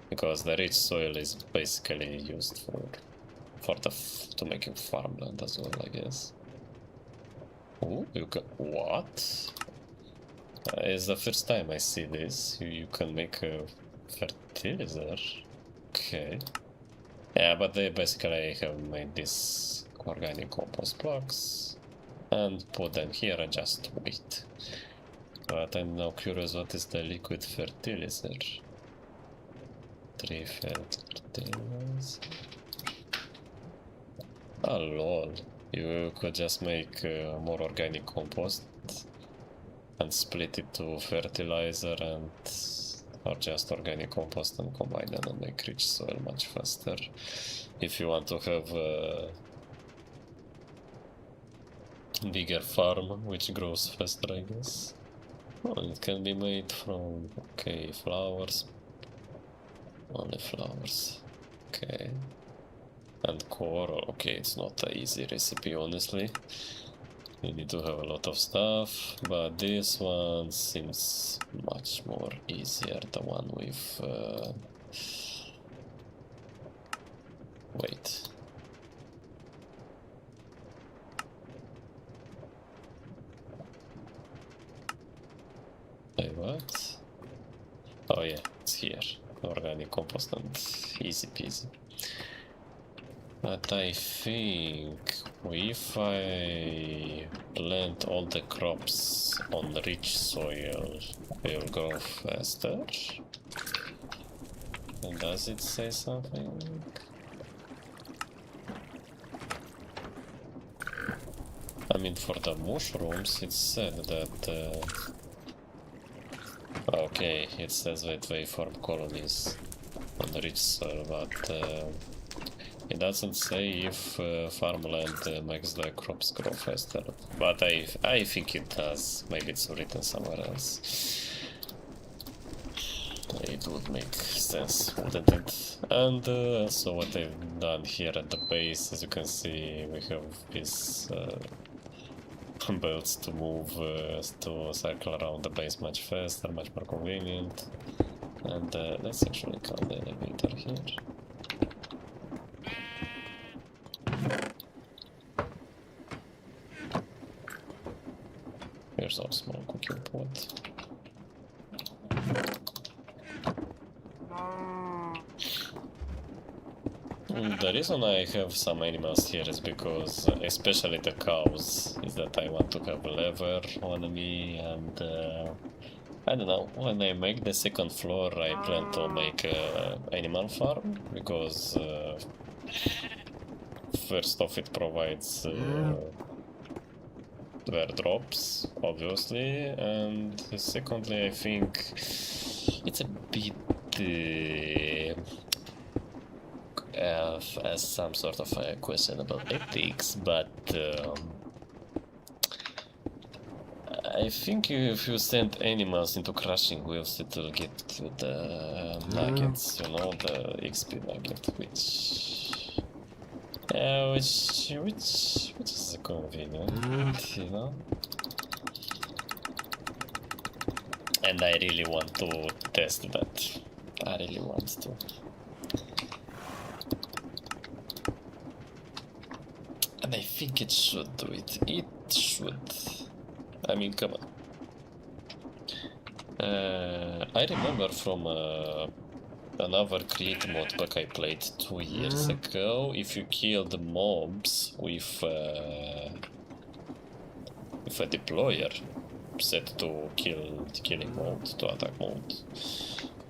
Because the rich soil is basically used to making farmland as well, I guess. Oh, you can, what? It's the first time I see this. You can make a fertilizer. Okay. Yeah, but they basically have made these organic compost blocks and put them here and just wait. But I'm now curious, what is the liquid fertilizer? 3 fertilizer. Oh lol. You could just make more organic compost and split it to fertilizer and or just organic compost and combine them and make rich soil much faster. If you want to have a bigger farm which grows faster, I guess. Oh, it can be made from, okay, flowers. Only flowers. Okay. And coral. Okay, it's not an easy recipe, honestly. You need to have a lot of stuff, but this one seems much more easier, the one with wait. Wait, what? Oh yeah, it's here. Organic compost and easy peasy. But I think if I plant all the crops on rich soil, they will grow faster. And does it say something? I mean, for the mushrooms, it said that. Okay, it says that they form colonies on rich soil, but. It doesn't say if farmland makes the crops grow faster, but I think it does. Maybe it's written somewhere else. It would make sense, wouldn't it? And so what I've done here at the base, as you can see, we have these belts to move, to cycle around the base much faster, much more convenient. And let's actually count the elevator here. Here's our small cooking pot. The reason I have some animals here is because, especially the cows, is that I want to have leather on me, and I don't know, when I make the second floor I plan to make an animal farm, because first off it provides airdrops, obviously, and secondly I think it's a bit as some sort of questionable ethics, but I think if you send animals into crushing wheels, it will get to the nuggets, you know, the XP nugget, which is convenient, you know. And I really want to test that. I really want to. And I think it should do it. It should. I mean, come on. I remember from another create mod pack I played 2 years ago, if you kill the mobs with a deployer set to killing mode, to attack mode,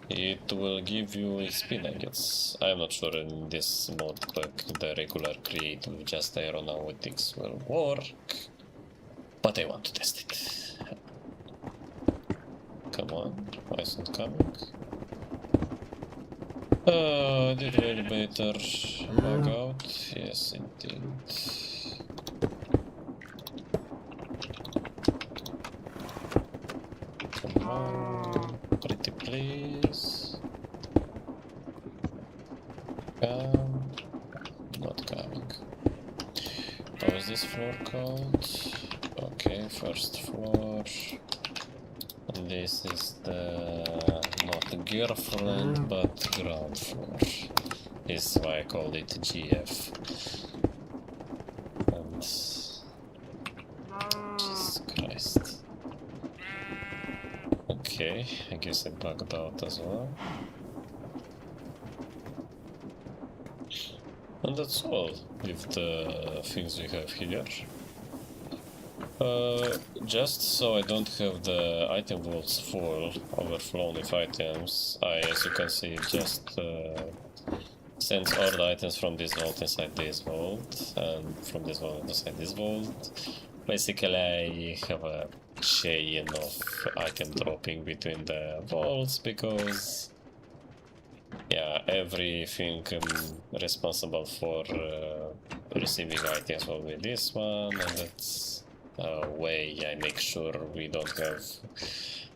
it will give you XP nuggets. I'm not sure in this mod pack the regular create with just Aeronautics will work, but I want to test it. Come on, why is it coming? Did the elevator bug out? Yes, it did. Come on, pretty please. Come. Not coming. How is this floor called? Okay, first floor. And this is the not girlfriend but ground floor. This is why I called it GF. And Jesus Christ. Okay, I guess it bugged out as well. And that's all with the things we have here. Just so I don't have the item vaults full, overflown with items, as you can see, just sends all the items from this vault inside this vault, and from this vault inside this vault. Basically, I have a chain of item dropping between the vaults, because yeah, everything responsible for receiving items will be this one, and that's way I make sure we don't have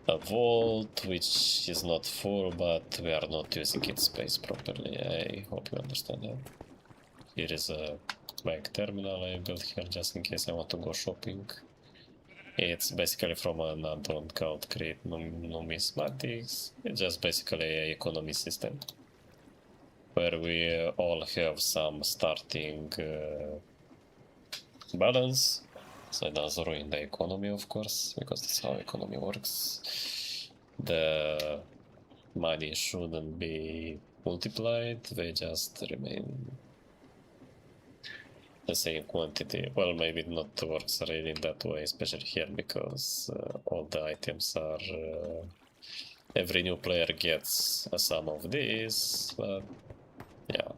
a vault which is not full, but we are not using its space properly. I hope you understand that. Here is a bank terminal I built here just in case I want to go shopping. It's basically from an add-on called Create Numismatics. It's just basically an economy system where we all have some starting balance. So it does ruin the economy, of course, because that's how economy works. The money shouldn't be multiplied, they just remain the same quantity. Well, maybe it not works really in that way, especially here, because all the items are... every new player gets a sum of this, but yeah.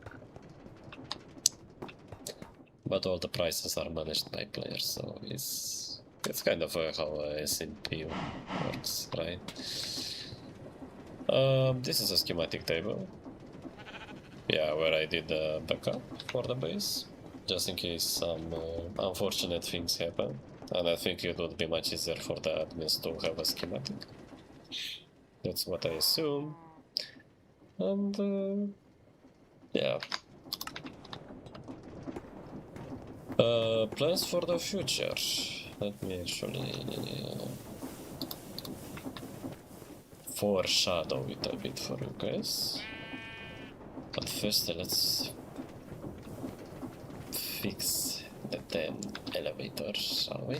But all the prices are managed by players, so it's kind of how SMP works, right? This is a schematic table. Yeah, where I did a backup for the base, just in case some unfortunate things happen. And I think it would be much easier for the admins to have a schematic. That's what I assume. And yeah. Plans for the future. Let me actually foreshadow it a bit for you guys. But first let's fix the damn elevator, shall we?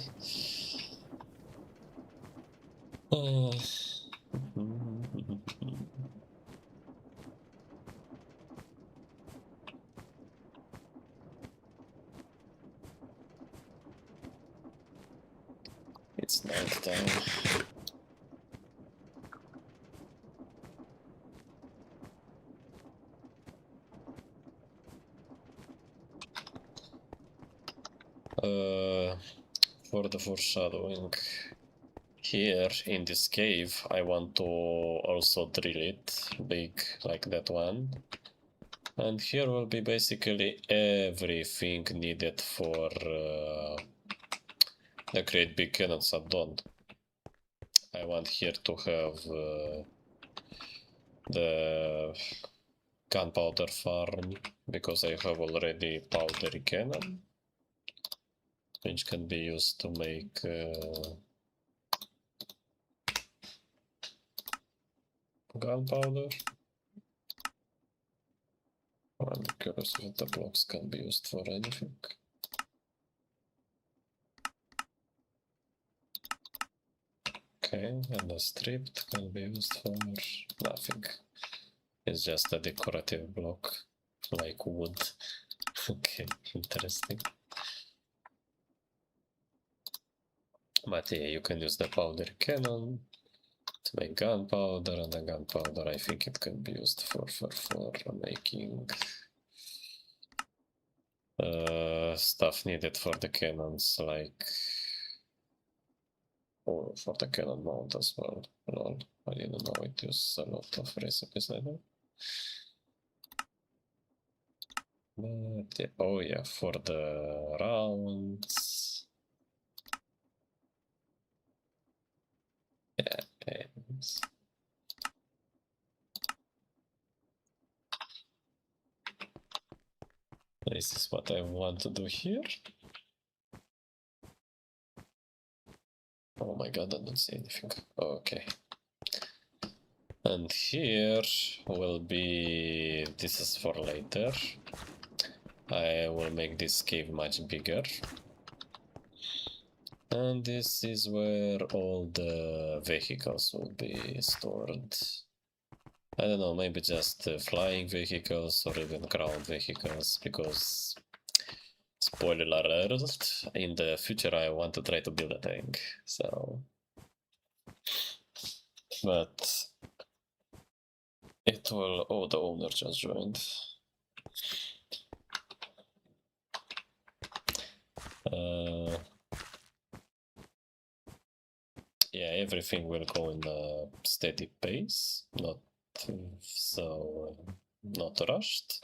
It's night time. For the foreshadowing, here in this cave I want to also drill it big like that one, and here will be basically everything needed for the great big cannons add-on. I want here to have the gunpowder farm, because I have already powdery cannon, which can be used to make gunpowder. I'm curious if the blocks can be used for anything. Okay, and the stripped can be used for nothing. It's just a decorative block, like wood. Okay, interesting. But yeah, you can use the powder cannon to make gunpowder, and the gunpowder I think it can be used for making stuff needed for the cannons, like for the cannon mount as well. Lol, I didn't know it uses a lot of recipes like that. But yeah, oh yeah, for the rounds. Yeah, yes. This is what I want to do here. Oh my god, I don't see anything. Okay. And here will be... this is for later. I will make this cave much bigger. And this is where all the vehicles will be stored. I don't know, maybe just flying vehicles or even ground vehicles, because... spoiler alert, in the future I want to try to build a tank, so... But... it will... oh, the owner just joined. Yeah, everything will go in a steady pace, not so... not rushed.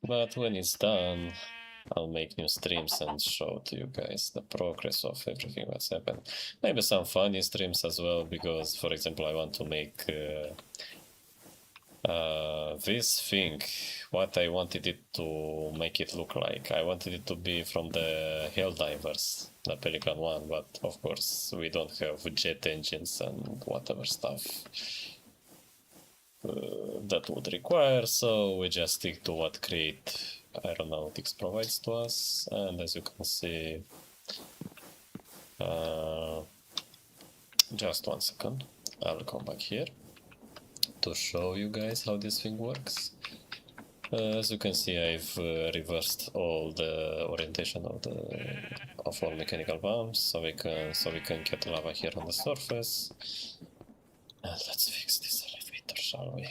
But when it's done, I'll make new streams and show to you guys the progress of everything that's happened. Maybe some funny streams as well, because, for example, I want to make this thing, what I wanted it to make it look like. I wanted it to be from the Helldivers, the Pelican One, but of course we don't have jet engines and whatever stuff that would require, so we just stick to what Create Aeronautics provides to us. And as you can see, just 1 second, I'll come back here to show you guys how this thing works. As you can see, I've reversed all the orientation of all mechanical pumps, so we can get lava here on the surface. And let's fix this elevator, shall we?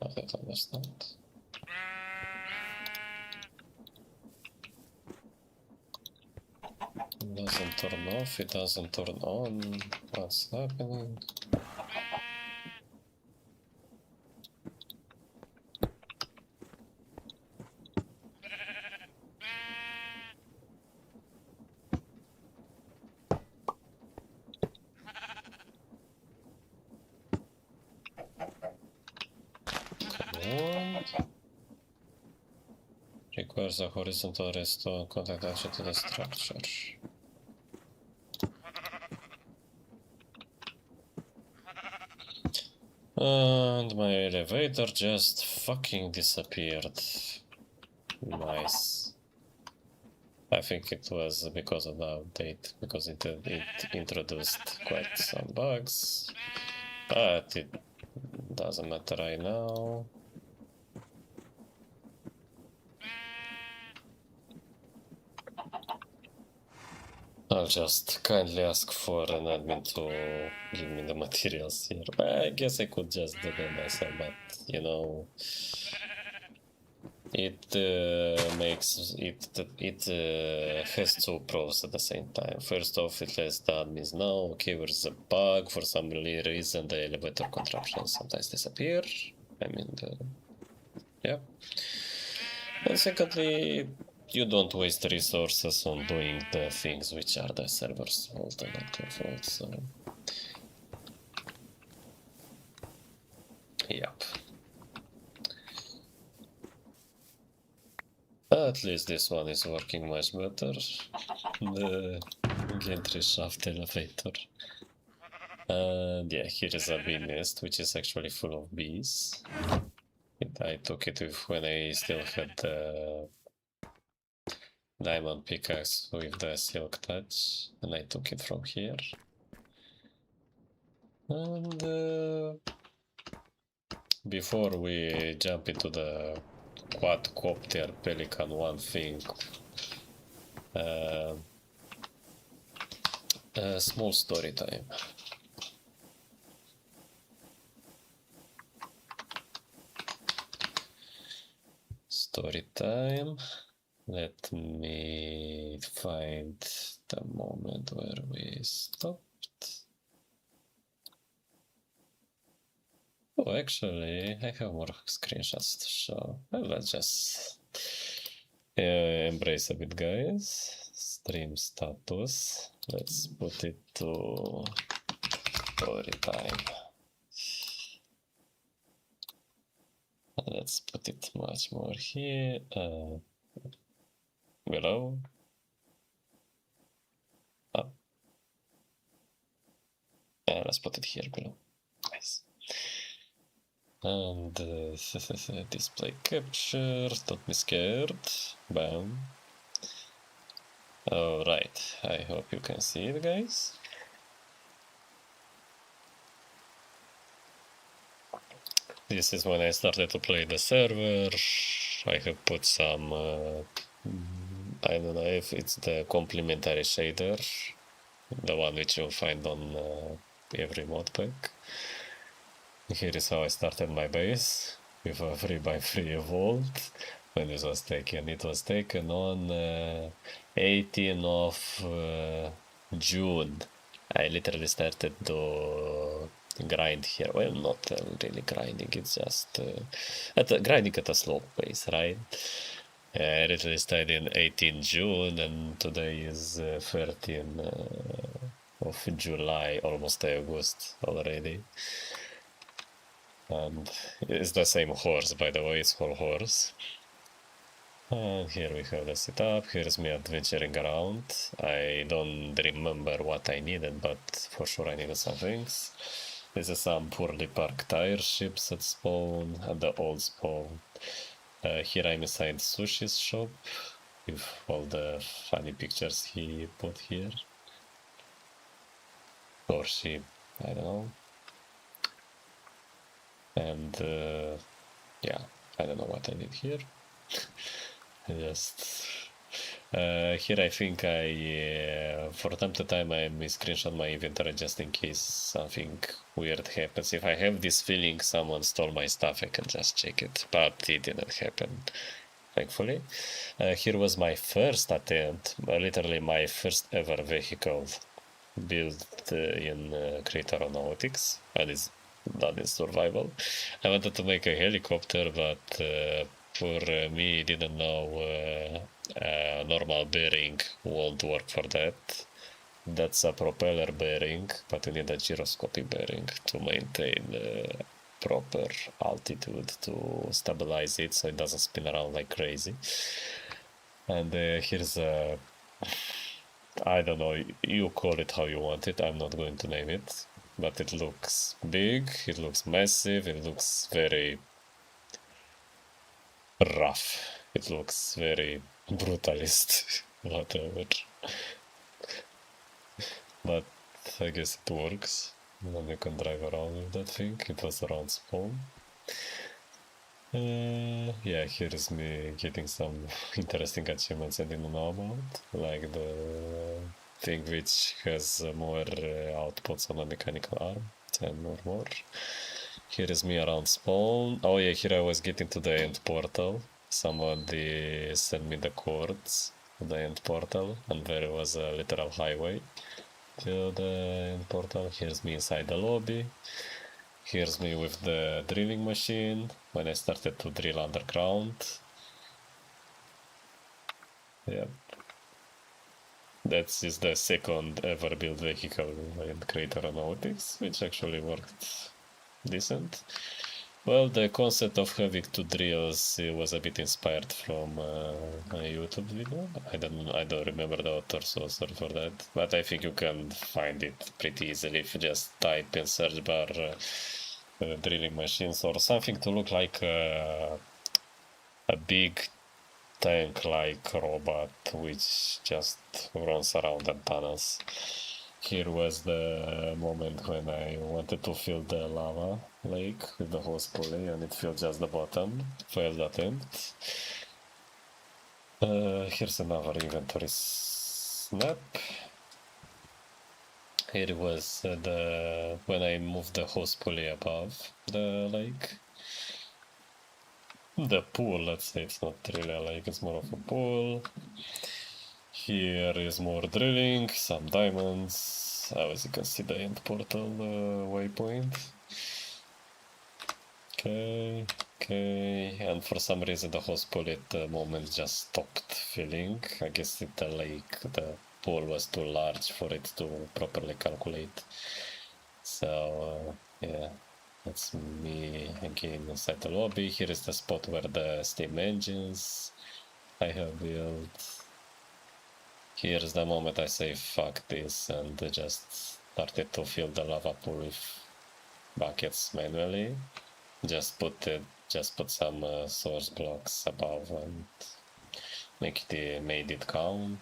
I don't understand. It doesn't turn off, it doesn't turn on. What's happening? Requires a horizontal redstone contact action to the structure. And my elevator just fucking disappeared. Nice. I think it was because of the update, because it introduced quite some bugs, but it doesn't matter right now. I'll just kindly ask for an admin to give me the materials here. I guess I could just do them myself, but you know, it makes it has two pros at the same time. First off, it lets the admins know, okay, there's a bug, for some reason the elevator contraptions sometimes disappear. I mean, yeah. And secondly, you don't waste resources on doing the things which are the server's fault and not your fault, so... Yep. At least this one is working much better. The gantry shaft elevator. And yeah, here is a bee nest, which is actually full of bees. I took it when I still had the diamond pickaxe with the silk touch, and I took it from here. And before we jump into the quadcopter Pelican One thing, a small story time. Story time. Let me find the moment where we stopped. Oh, actually, I have more screenshots to show. Well, let's just embrace a bit, guys. Stream status. Let's put it to story time. Let's put it much more here. Below. Up. Let's put it here below. Nice. And display capture, don't be scared. Bam. Alright, I hope you can see it, guys. This is when I started to play the server. I have put some, I don't know if it's the complementary shader, the one which you'll find on every mod pack. Here is how I started my base, with a 3x3 vault. When this was taken, it was taken on 18th of June. I literally started to grind here. Well, not really grinding, it's just grinding at a slow pace, right? I literally started in 18 June, and today is 13 of July, almost August already. And it's the same horse, by the way, it's whole horse. And here we have the setup. Here's me adventuring around. I don't remember what I needed, but for sure I needed some things. This is some poorly parked tire ships at spawn, at the old spawn. Here I'm inside Sushi's shop, with all the funny pictures he put here. Or she, I don't know. And yeah, I don't know what I did here. Just here I think I from time to time I screenshot my inventory just in case something weird happens. If I have this feeling someone stole my stuff, I can just check it, but it didn't happen, thankfully. Here was my first attempt, literally my first ever vehicle built in Aeronautics, and it's done in survival. I wanted to make a helicopter, but for me, didn't know normal bearing won't work for that. That's a propeller bearing, but you need a gyroscopic bearing to maintain proper altitude to stabilize it so it doesn't spin around like crazy. And here's I don't know, you call it how you want it, I'm not going to name it. but it looks big, it looks massive, it looks very rough, it looks very brutalist, whatever. But I guess it works, and you can drive around with that thing. It was around spawn. Yeah, here is me getting some interesting achievements I didn't know about, like the thing which has more outputs on a mechanical arm, 10 or more. Here is me around spawn. Oh yeah, here I was getting to the end portal. Somebody sent me the coordinates to the end portal, and there was a literal highway to the end portal. Here's me inside the lobby. Here's me with the drilling machine when I started to drill underground. Yeah. That is the second ever built vehicle in Create Aeronautics, which actually worked decent. Well, the concept of having two drills was a bit inspired from a YouTube video. I don't remember the author, so sorry for that. But I think you can find it pretty easily if you just type in search bar drilling machines or something to look like a big tank-like robot which just runs around and tunnels. Here was the moment when I wanted to fill the lava lake with the hose pulley and it filled just the bottom, failed attempt. Here's another inventory snap. Here was when I moved the hose pulley above the lake. The pool, let's say, it's not really a lake, it's more of a pool. Here is more drilling, some diamonds. As you can see, the end portal waypoint. Okay, and for some reason the hose pulley at the moment just stopped filling. I guess the lake, the pool was too large for it to properly calculate. So, yeah. That's me again inside the lobby. Here is the spot where the steam engines I have built. Here's the moment I say fuck this and just started to fill the lava pool with buckets manually. Just put some source blocks above and made it count.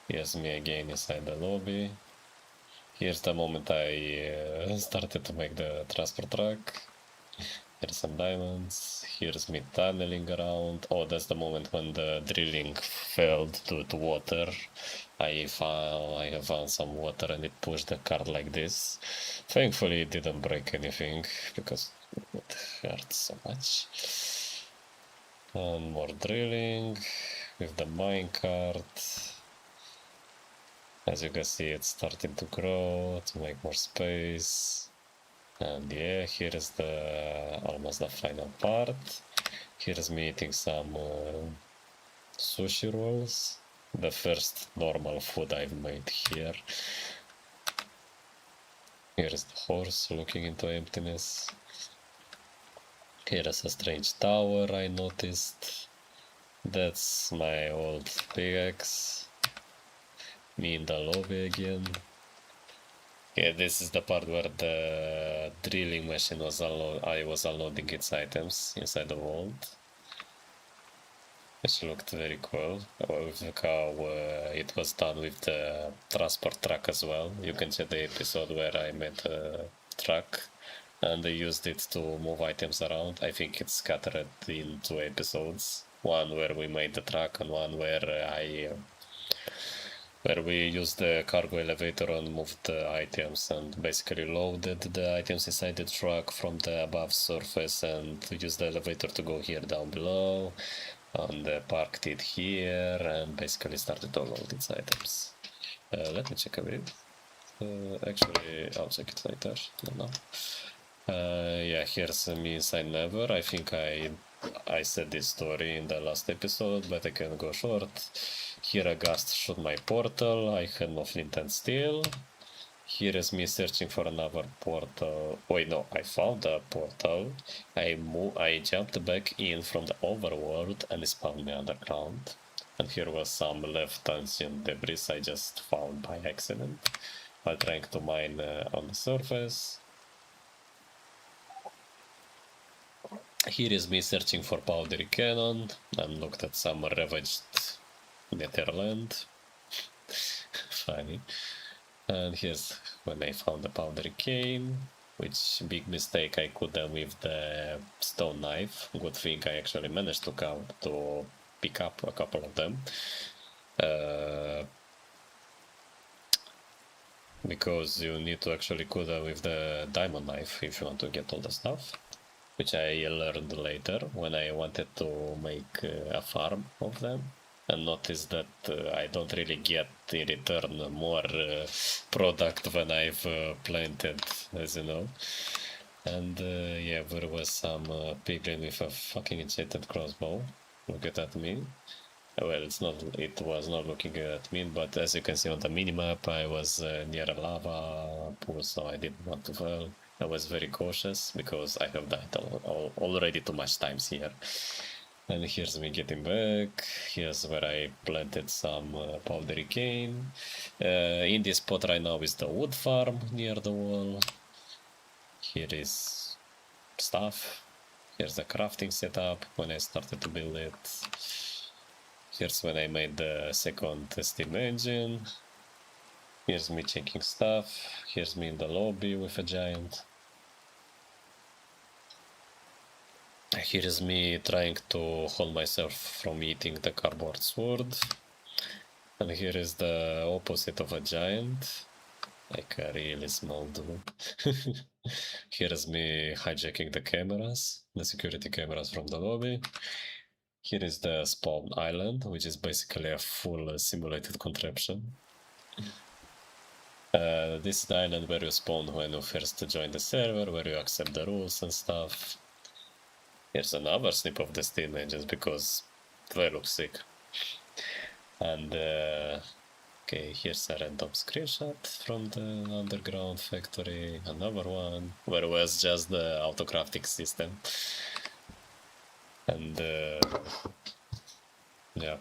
Here's me again inside the lobby. Here's the moment I started to make the transport truck. Here's some diamonds. Here's me tunneling around. Oh, that's the moment when the drilling failed due to water. I have found some water and it pushed the cart like this. Thankfully it didn't break anything because it hurt so much. And more drilling with the minecart. As you can see, it's starting to grow to make more space. And yeah, here is almost the final part. Here's me eating some sushi rolls. The first normal food I've made here. Here is the horse looking into emptiness. Here is a strange tower I noticed. That's my old pickaxe. Me in the lobby again. Yeah, this is the part where the drilling machine was I was unloading its items inside the vault. Which looked very cool. With how it was done with the transport truck as well. You can check the episode where I made a truck and I used it to move items around. I think it's scattered in 2 episodes. One where we made the truck and one where we used the cargo elevator and moved the items and basically loaded the items inside the truck from the above surface and used the elevator to go here down below and parked it here and basically started to load its items. Let me check a bit. Actually, I'll check it later. No. Yeah, here's me inside Nether. I think I said this story in the last episode, but I can go short. Here a ghast shot my portal. I had no flint and steel. Here is me searching for another portal. Wait, no, I found a portal. I jumped back in from the overworld and it spawned me underground. And here was some left ancient debris I just found by accident. while trying to mine on the surface. Here is me searching for powdery cannon and looked at some ravaged Netherland. Funny. And here's when I found the powdery cane, which big mistake I could have with the stone knife. Good thing I actually managed to pick up a couple of them. Because you need to actually cut with the diamond knife if you want to get all the stuff, which I learned later when I wanted to make a farm of them and noticed that I don't really get in return more product when I've planted, as you know. And yeah, there was some piglin with a fucking enchanted crossbow. Look at me. Well, it was not looking at me, but as you can see on the minimap, I was near a lava pool, so I didn't want to fall. I was very cautious because I have died already too much times here. And here's me getting back. Here's where I planted some powdery cane. In this spot right now is the wood farm near the wall. Here is stuff. Here's the crafting setup when I started to build it. Here's when I made the second steam engine. Here's me checking stuff. Here's me in the lobby with a giant. Here is me trying to hold myself from eating the cardboard sword. And here is the opposite of a giant. Like a really small dude. Here is me hijacking the cameras, the security cameras from the lobby. Here is the spawn island, which is basically a full simulated contraption. This is the island where you spawn when you first join the server, where you accept the rules and stuff. Here's another snip of the steam engines because they look sick. And okay, here's a random screenshot from the underground factory. Another one where it was just the autocrafting system. And yeah,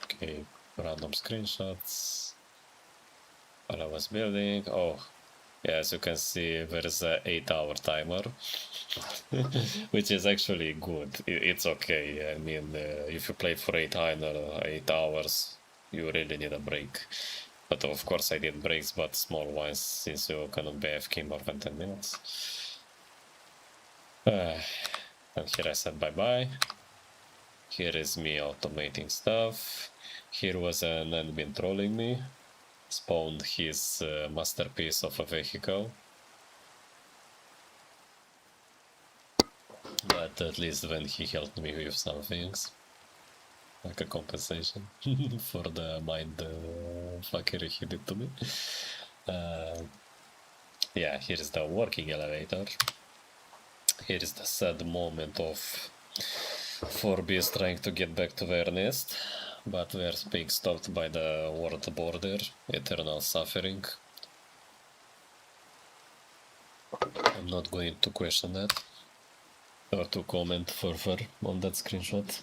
okay, random screenshots while I was building. Oh, yeah, as you can see, there's a 8-hour timer, which is actually good. It's okay. I mean, if you play for 8 hours, you really need a break. But of course, I did breaks, but small ones, since you cannot be AFK more than 10 minutes. And here I said bye-bye. Here is me automating stuff. Here was an admin trolling me. Spawned his masterpiece of a vehicle. But at least when he helped me with some things. Like a compensation for the mind fuckery he did to me. Yeah, here is the working elevator. Here is the sad moment of 4Bs trying to get back to their nest, but they're being stopped by the world border, eternal suffering. I'm not going to question that, or to comment further on that screenshot.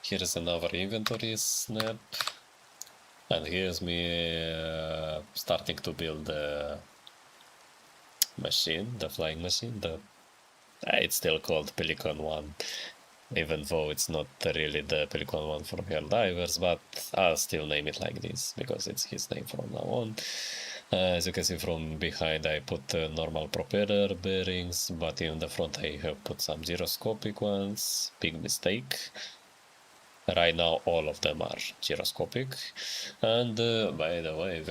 Here is another inventory snap, and here's me starting to build the machine, the flying machine. It's still called Pelican One, even though it's not really the Pelican One for Helldivers, but I'll still name it like this, because it's his name from now on. As you can see from behind, I put normal propeller bearings, but in the front I have put some gyroscopic ones. Big mistake. Right now all of them are gyroscopic. And by the way,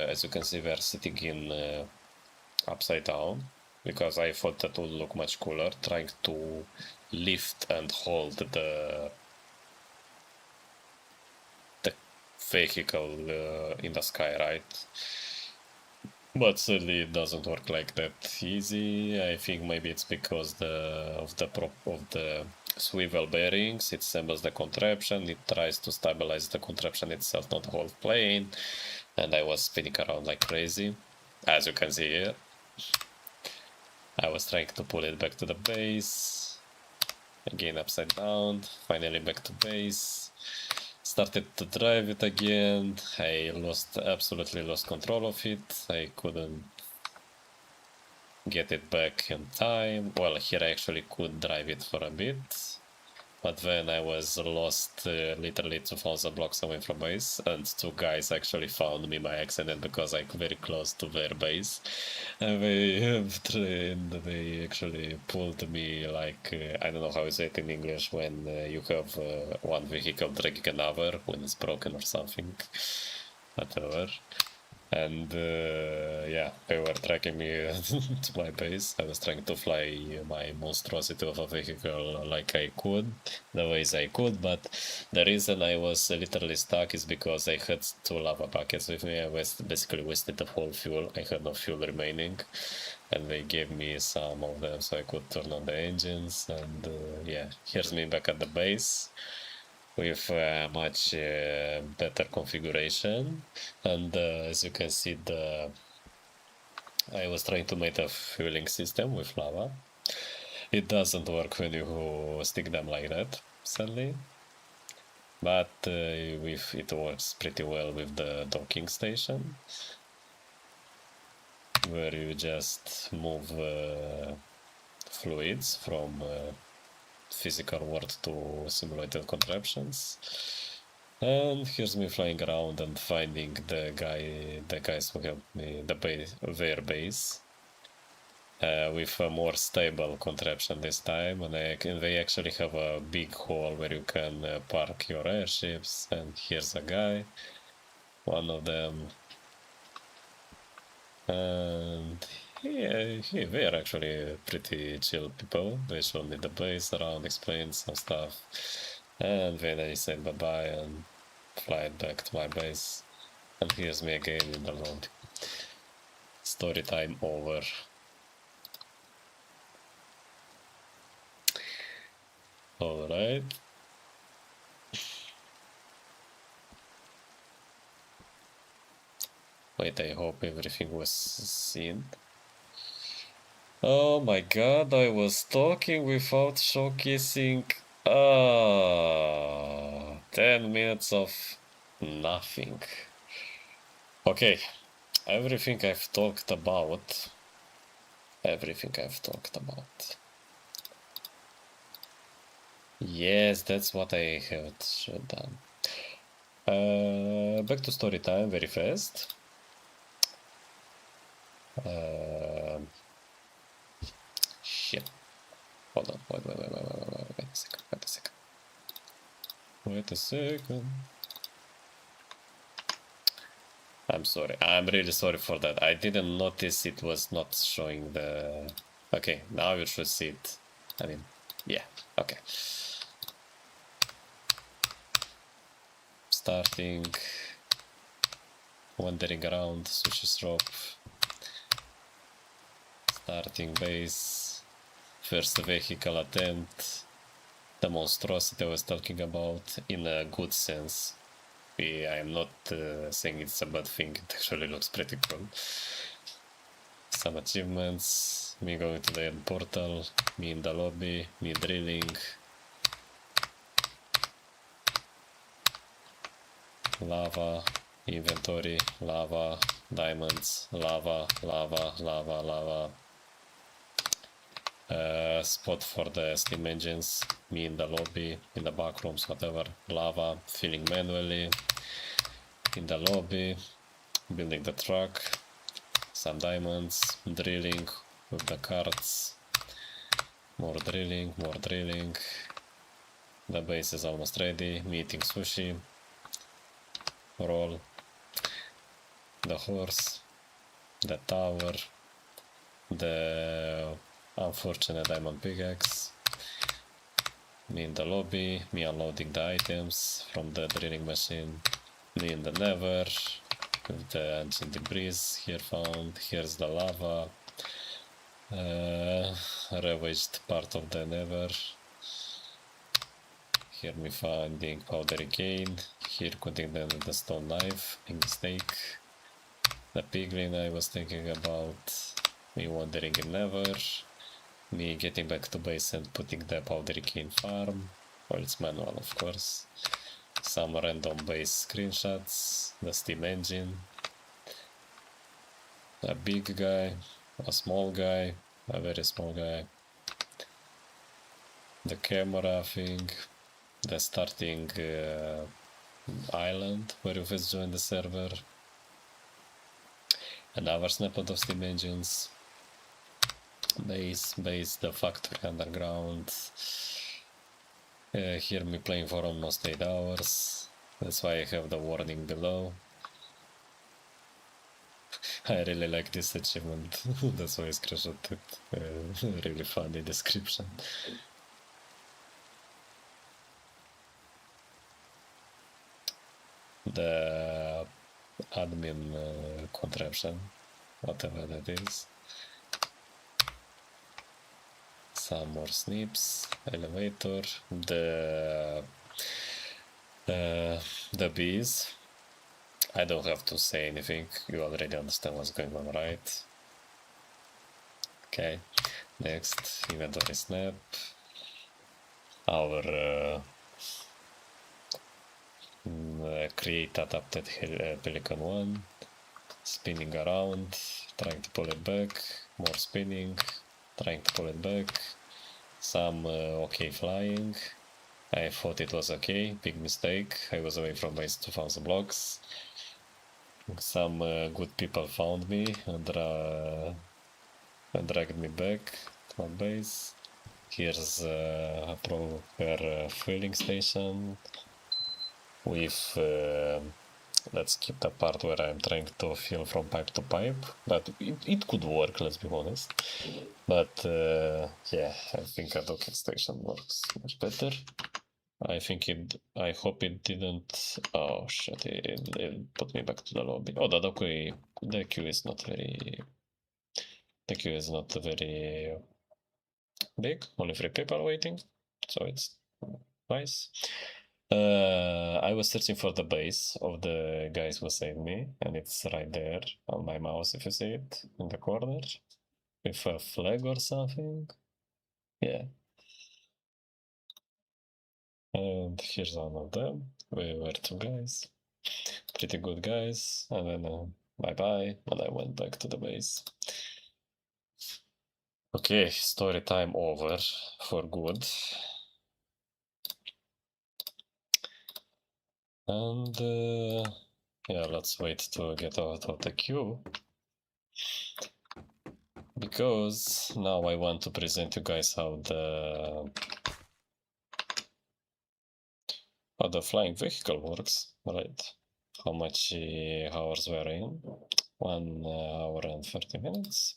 as you can see, they're sitting in upside down, because I thought that would look much cooler, trying to lift and hold the vehicle in the sky, right? But sadly it doesn't work like that easy. I think maybe it's because of the swivel bearings. It assembles the contraption, it tries to stabilize the contraption itself, not the whole plane, and I was spinning around like crazy, as you can see here. I was trying to pull it back to the base, again upside down, finally back to base. Started to drive it again. I absolutely lost control of it. I couldn't get it back in time. Well, here I actually could drive it for a bit, but then I was lost literally 2000 blocks away from base, and two guys actually found me by accident because I'm very close to their base, and they actually pulled me like, I don't know how you say it in English, when you have one vehicle dragging another when it's broken or something, whatever. And yeah, they were tracking me to my base. I was trying to fly my monstrosity of a vehicle like I could, the ways I could, but the reason I was literally stuck is because I had two lava buckets with me. I basically wasted the whole fuel. I had no fuel remaining, and they gave me some of them so I could turn on the engines. And yeah, here's me back at the base with much better configuration, and as you can see, I was trying to make a fueling system with lava. It doesn't work when you stick them like that, sadly, but it works pretty well with the docking station, where you just move fluids from physical world to simulated contraptions. And here's me flying around and finding the guys who helped me, their base, with a more stable contraption this time, and they actually have a big hall where you can park your airships. And here's a guy, one of them, and yeah, they are actually pretty chill people. They showed me the base around, explained some stuff, and then I said bye-bye and fly back to my base. And here's me again in the load. Story time over. Alright. Wait, I hope everything was seen. Oh my god, I was talking without showcasing 10 minutes of nothing. Okay, everything I've talked about. Yes, that's what I should done. Back to story time very fast. Shit. Hold on. Wait a second. I'm sorry. I'm really sorry for that. I didn't notice it was not showing the... Okay, now you should see it. I mean, yeah, okay. Starting, wandering around, sushi shop. Starting base, first vehicle attempt, the monstrosity I was talking about, in a good sense. I'm not saying it's a bad thing, it actually looks pretty cool. Some achievements, me going to the end portal, me in the lobby, me drilling. Lava, inventory, lava, diamonds, lava. Spot for the steam engines, me in the lobby, in the back rooms, whatever, lava, filling manually, in the lobby, building the truck, some diamonds, drilling with the carts, more drilling, the base is almost ready, me eating sushi, roll, the horse, the tower, the unfortunate diamond pickaxe, me in the lobby, me unloading the items from the drilling machine, me in the Nether with the ancient debris here found. Here's the lava, ravaged part of the Nether. Here me finding powdery cane, here cutting them with the stone knife, big mistake. The piglin I was thinking about, me wandering in Nether, me getting back to base and putting the powdery cane farm, well, it's manual of course. some random base screenshots, the steam engine, a big guy, a small guy, a very small guy, the camera thing, the starting island where you first join the server, another snapshot of steam engines, base, the factory underground. Hear me playing for almost 8 hours, that's why I have the warning below. I really like this achievement, that's why I screenshot it. Really funny description. The admin contraption, whatever that is. Some more snips, elevator, the bees. I don't have to say anything, you already understand what's going on, right? Okay, next, inventory snap. Our create adapted Pelican One, spinning around, trying to pull it back, more spinning, trying to pull it back, some okay flying. I thought it was okay, big mistake, I was away from base 2000 blocks. Some good people found me and dragged me back to my base. Here's a proper fueling station with, let's skip the part where I'm trying to fill from pipe to pipe, but it could work, let's be honest. But yeah, I think a docking station works much better. I hope it didn't, oh shit, it put me back to the lobby. Oh, the queue is not very big, only 3 people waiting, so it's nice. I was searching for the base of the guys who saved me, and it's right there on my mouse if you see it, in the corner, with a flag or something. Yeah. And here's one of them. We were 2 guys, pretty good guys, and then bye-bye, and I went back to the base. Okay, story time over for good. And yeah, let's wait to get out of the queue, because now I want to present you guys how the flying vehicle works, right? How much hours we're in? 1 hour and 30 minutes.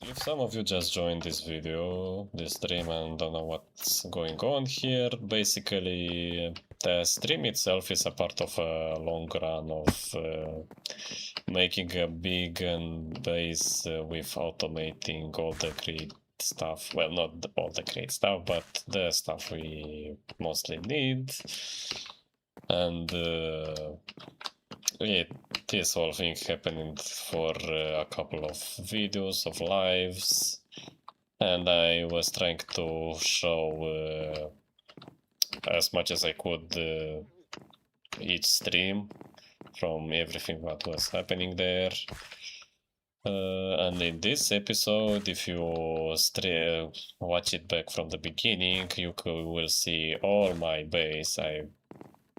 If some of you just joined this stream and don't know what's going on here, basically the stream itself is a part of a long run of making a big base with automating all the great stuff. Well, not all the great stuff, but the stuff we mostly need. And this whole thing happening for a couple of videos of lives, and I was trying to show as much as I could each stream from everything what was happening there. And in this episode, if you watch it back from the beginning, you will see all my base. I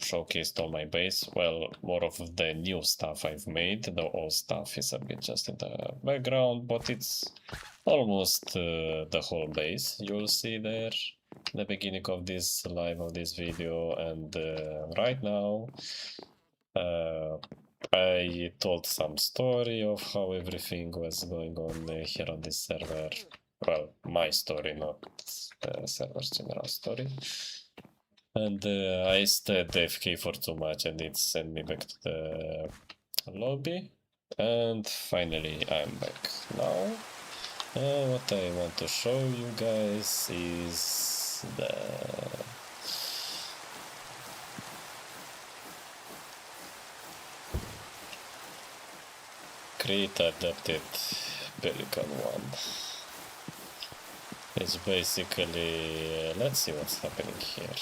showcased all my base. Well, more of the new stuff I've made. The old stuff is a bit just in the background, but it's almost the whole base you'll see there the beginning of this live, of this video. And right now I told some story of how everything was going on here on this server. Well, my story, not the server's general story. And I stayed AFK for too much and it sent me back to the lobby. And finally I'm back now. What I want to show you guys is the create adapted Pelican One. It's basically, let's see what's happening here.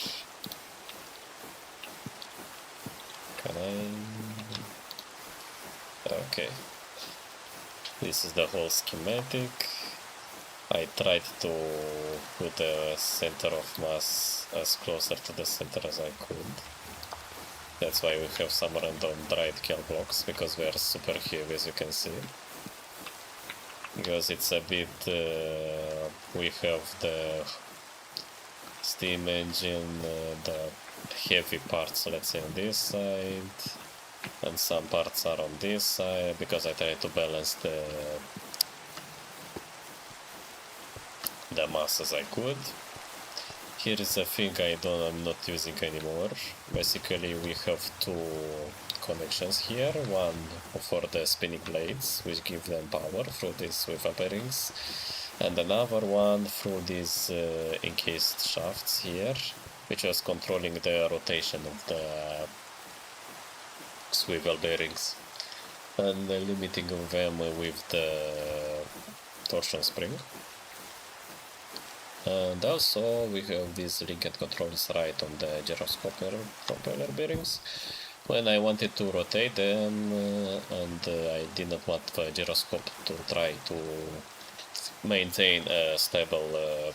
Can I? Okay. This is the whole schematic. I tried to put the center of mass as closer to the center as I could. That's why we have some random dried cal blocks, because they are super heavy, as you can see. Because it's a bit, we have the steam engine, the heavy parts, let's say, on this side, and some parts are on this side, because I try to balance the mass as I could. Here is a thing I'm not using anymore. Basically we have two connections here, one for the spinning blades, which give them power through these swivel bearings, and another one through these encased shafts here, which was controlling the rotation of the swivel bearings and limiting them with the torsion spring. And also we have these linked controls right on the gyroscopic propeller bearings. When I wanted to rotate them and I did not want the gyroscope to try to maintain a stable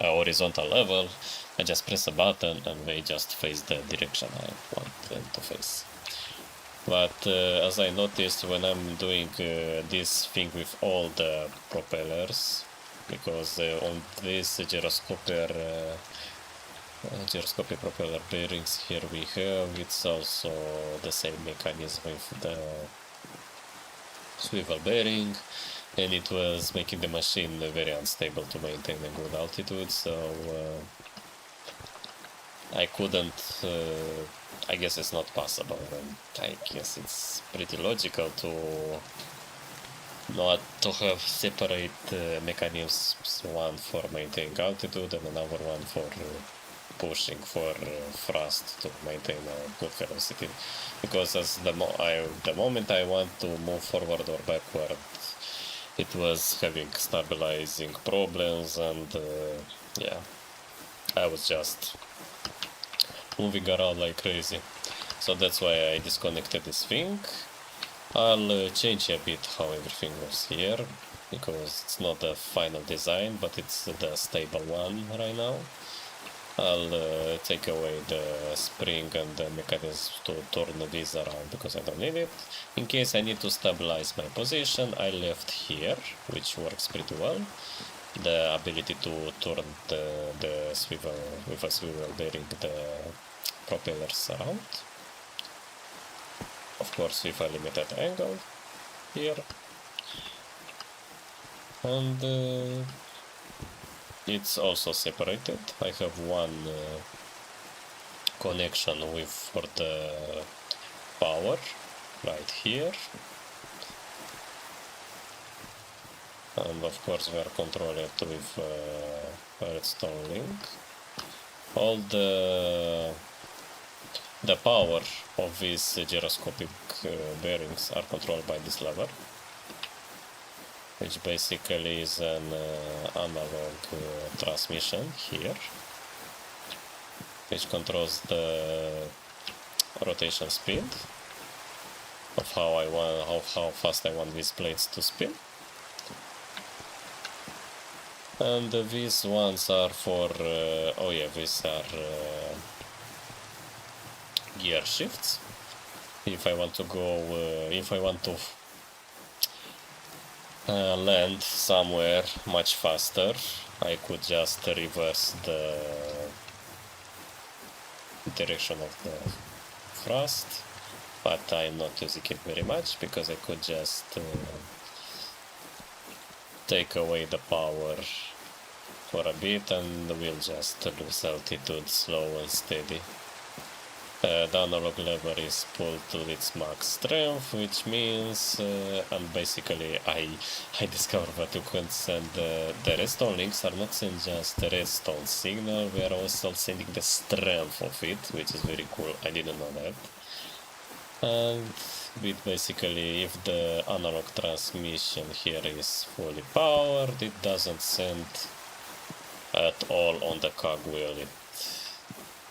horizontal level, I just press a button and they just face the direction I want them to face. But as I noticed when I'm doing this thing with all the propellers, because on this gyroscopic propeller bearings here we have, it's also the same mechanism with the swivel bearing, and it was making the machine very unstable to maintain a good altitude, so I couldn't, I guess it's not possible, and I guess it's pretty logical to not to have separate mechanisms, one for maintaining altitude and another one for pushing for thrust to maintain a good velocity, because as the moment I want to move forward or backward, it was having stabilizing problems, and yeah, I was just moving around like crazy. So that's why I disconnected this thing. I'll change a bit how everything was here, because it's not the final design, but it's the stable one right now. I'll take away the spring and the mechanism to turn these around, because I don't need it. In case I need to stabilize my position, I left here, which works pretty well, the ability to turn the swivel, with a swivel bearing, the propellers around. Of course with a limited angle here, and it's also separated. I have one connection for the power right here, and of course we are controlled with redstone link. All the power of these gyroscopic bearings are controlled by this lever, which basically is an analog transmission here, which controls the rotation speed of how fast I want these blades to spin. And these ones are for these are gear shifts. If I want to go, if I want to land somewhere much faster, I could just reverse the direction of the thrust, but I'm not using it very much, because I could just take away the power for a bit and we'll just lose altitude slow and steady. The analog lever is pulled to its max strength, which means, and basically I discovered that you can send the redstone links are not sending just the redstone signal, we are also sending the strength of it, which is very cool, I didn't know that. And with basically, if the analog transmission here is fully powered, it doesn't send at all on the cogwheel it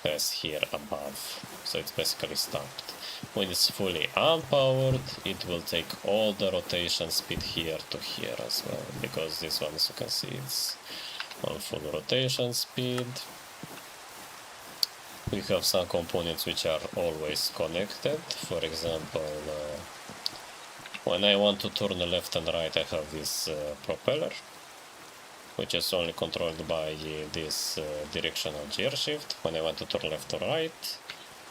has here above, so it's basically stopped. When it's fully unpowered, it will take all the rotation speed here to here as well, because this one, as you can see, it's on full rotation speed. We have some components which are always connected. For example, when I want to turn left and right, I have this propeller, which is only controlled by this directional gear shift. When I want to turn left or right,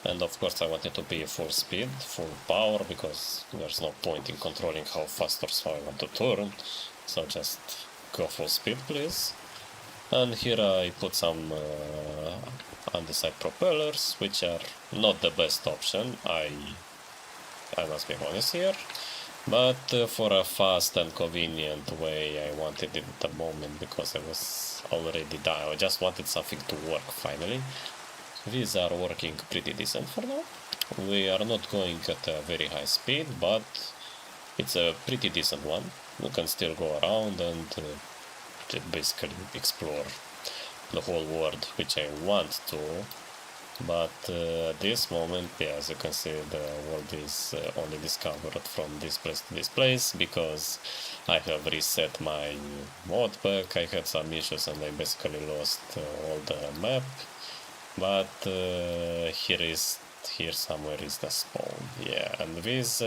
and of course I want it to be full speed, full power, because there's no point in controlling how fast or slow I want to turn, so just go full speed please. And here I put some andesite propellers, which are not the best option, I must be honest here, but for a fast and convenient way I wanted it at the moment, because I was already done. I just wanted something to work finally. These are working pretty decent for now. We are not going at a very high speed, but it's a pretty decent one. We can still go around and basically explore the whole world, which I want to. But at this moment, yeah, as you can see, the world is only discovered from this place to this place, because I have reset my mod pack. I had some issues and I basically lost all the map. But here somewhere is the spawn, yeah, and these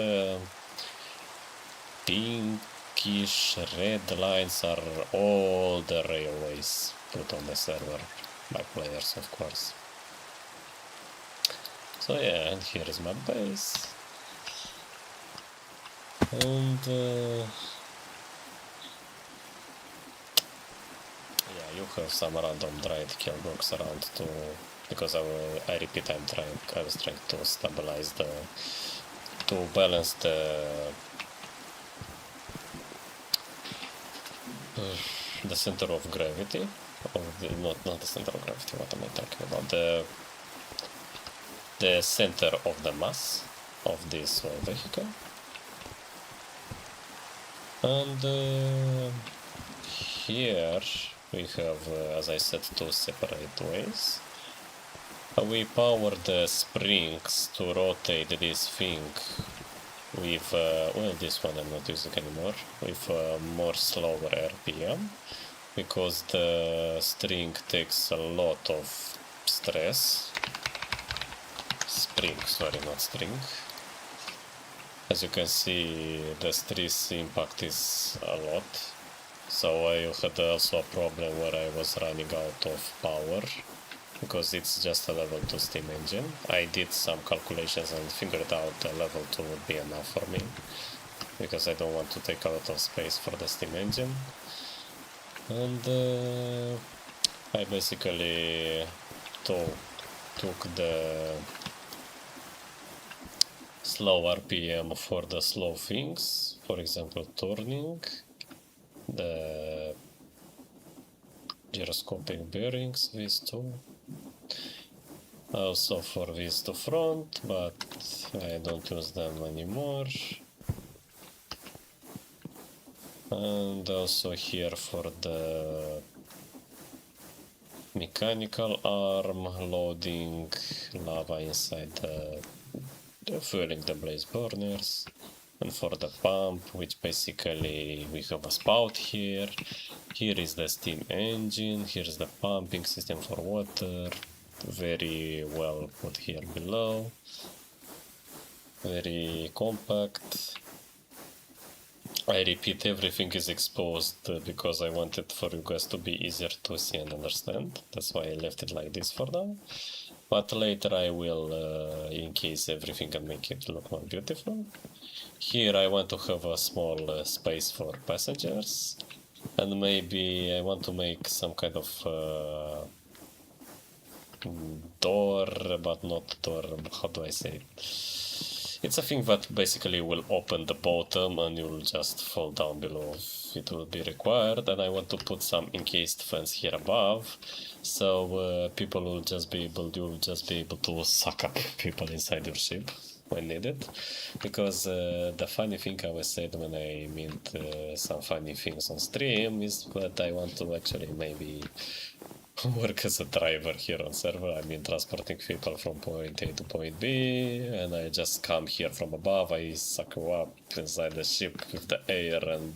pinkish red lines are all the railways put on the server by players, of course. So yeah, and here is my base, and yeah, you have some random dried kill blocks around too. Because I repeat, I was trying to stabilize to balance the center of gravity, not the center of gravity, what am I talking about, the center of the mass of this vehicle. And here we have, as I said, two separate ways. We power the springs to rotate this thing with, well, this one I'm not using anymore, with more slower RPM, because the string takes a lot of stress. Spring, sorry, not string. As you can see, the stress impact is a lot. So I had also a problem where I was running out of power, because it's just a level 2 steam engine. I did some calculations and figured out a level 2 would be enough for me, because I don't want to take a lot of space for the steam engine. And I basically took the slow RPM for the slow things, for example turning, the gyroscopic bearings, these two. Also for these to front, but I don't use them anymore. And also here for the mechanical arm, loading lava inside the fueling the blaze burners. And for the pump, which basically we have a spout here. Here is the steam engine, here's the pumping system for water, very well put here below, very compact. I repeat, everything is exposed because I wanted for you guys to be easier to see and understand. That's why I left it like this for now. But later I will encase everything and make it look more beautiful. Here I want to have a small space for passengers. And maybe I want to make some kind of door, but not door, how do I say it? It's a thing that basically will open the bottom and you'll just fall down below if it will be required. And I want to put some encased fence here above, so people will just be able, you'll just be able to suck up people inside your ship when needed. Because the funny thing I was said when I meant some funny things on stream is that I want to actually maybe work as a driver here on server. I mean, transporting people from point A to point B, and I just come here from above, I suck you up inside the ship with the air, and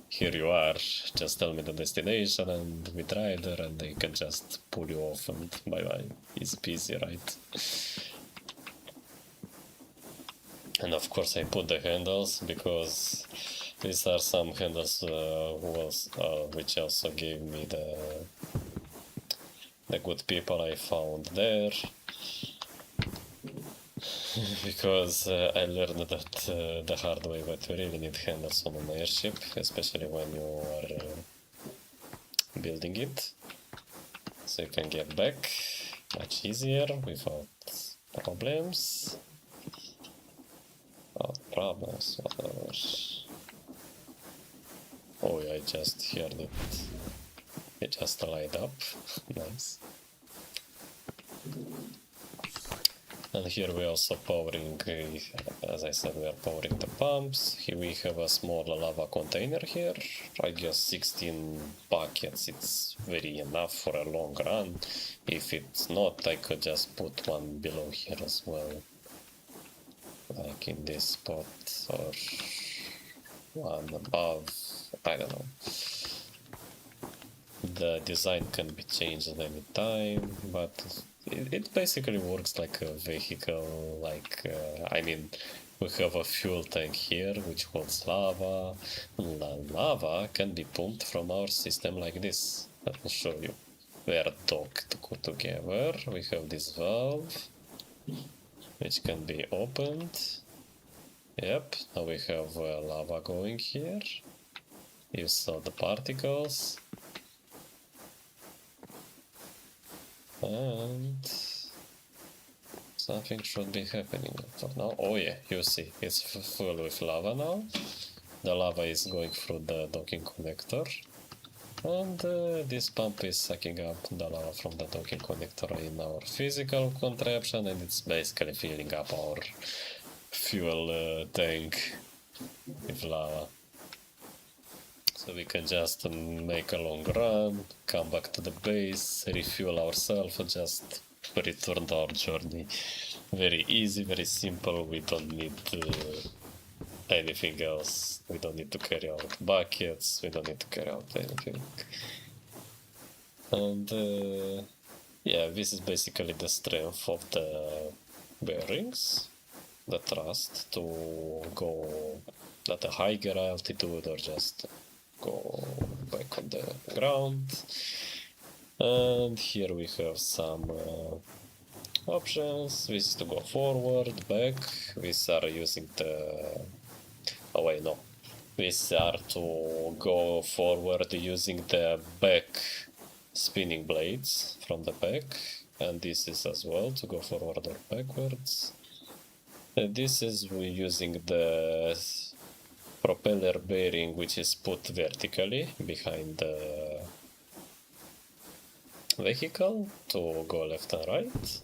here you are. Just tell me the destination, and we drive there, and they can just pull you off, and bye-bye. Easy peasy, right? And of course I put the handles, because these are some handles which also gave me the good people I found there. Because I learned that the hard way, but you really need handles on an airship, especially when you are building it, so you can get back much easier without problems. Whatever. Oh, I just heard it. It just light up. Nice. And here we are also powering, as I said, we are powering the pumps. Here we have a small lava container here. I guess 16 buckets, it's very enough for a long run. If it's not, I could just put one below here as well. Like in this spot, or one above, I don't know. The design can be changed at any time, but it basically works like a vehicle, I mean, we have a fuel tank here which holds lava. The lava can be pumped from our system like this. Let me show you. We are docked together. We have this valve which can be opened. Yep, now we have lava going here. You saw the particles. And something should be happening for now. Oh yeah, you see, it's full with lava now. The lava is going through the docking connector. And this pump is sucking up the lava from the docking connector in our physical contraption, and it's basically filling up our fuel tank with lava. So we can just make a long run, come back to the base, refuel ourselves, and just return to our journey. Very easy, very simple. We don't need anything else. We don't need to carry out buckets, we don't need to carry out anything. And yeah, this is basically the strength of the bearings, the thrust to go at a higher altitude or just go back on the ground. And here we have some options. This is to go forward, back. These are using the... oh wait, no. These are to go forward using the back spinning blades from the back. And this is as well to go forward or backwards. And this is we using the propeller bearing, which is put vertically behind the vehicle to go left and right.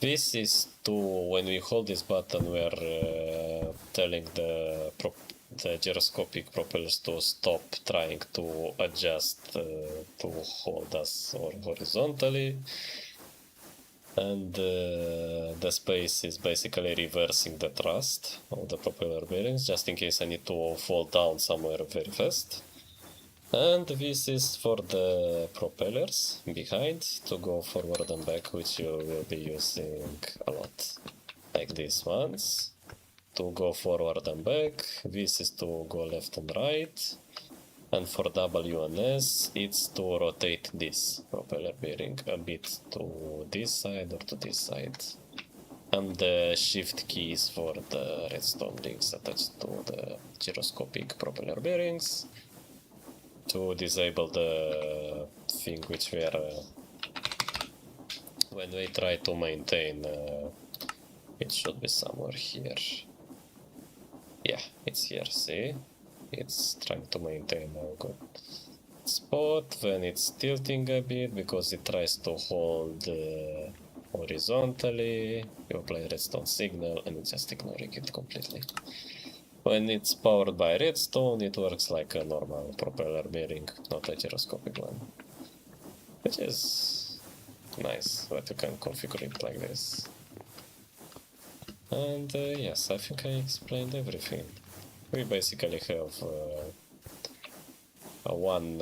This is to, when we hold this button, we're telling the gyroscopic propellers to stop trying to adjust to hold us horizontally. And the space is basically reversing the thrust of the propeller bearings, just in case I need to fall down somewhere very fast. And this is for the propellers behind to go forward and back, which you will be using a lot. Like these ones, to go forward and back. This is to go left and right. And for W and S, it's to rotate this propeller bearing a bit to this side or to this side. And the shift keys for the redstone links attached to the gyroscopic propeller bearings. To disable the thing which we are... when we try to maintain, it should be somewhere here. Yeah, it's here, see? It's trying to maintain a good spot when it's tilting a bit, because it tries to hold horizontally. You apply redstone signal and it's just ignoring it completely. When it's powered by redstone, it works like a normal propeller bearing, not a gyroscopic one. which is nice that you can configure it like this. And yes, I think I explained everything. We basically have one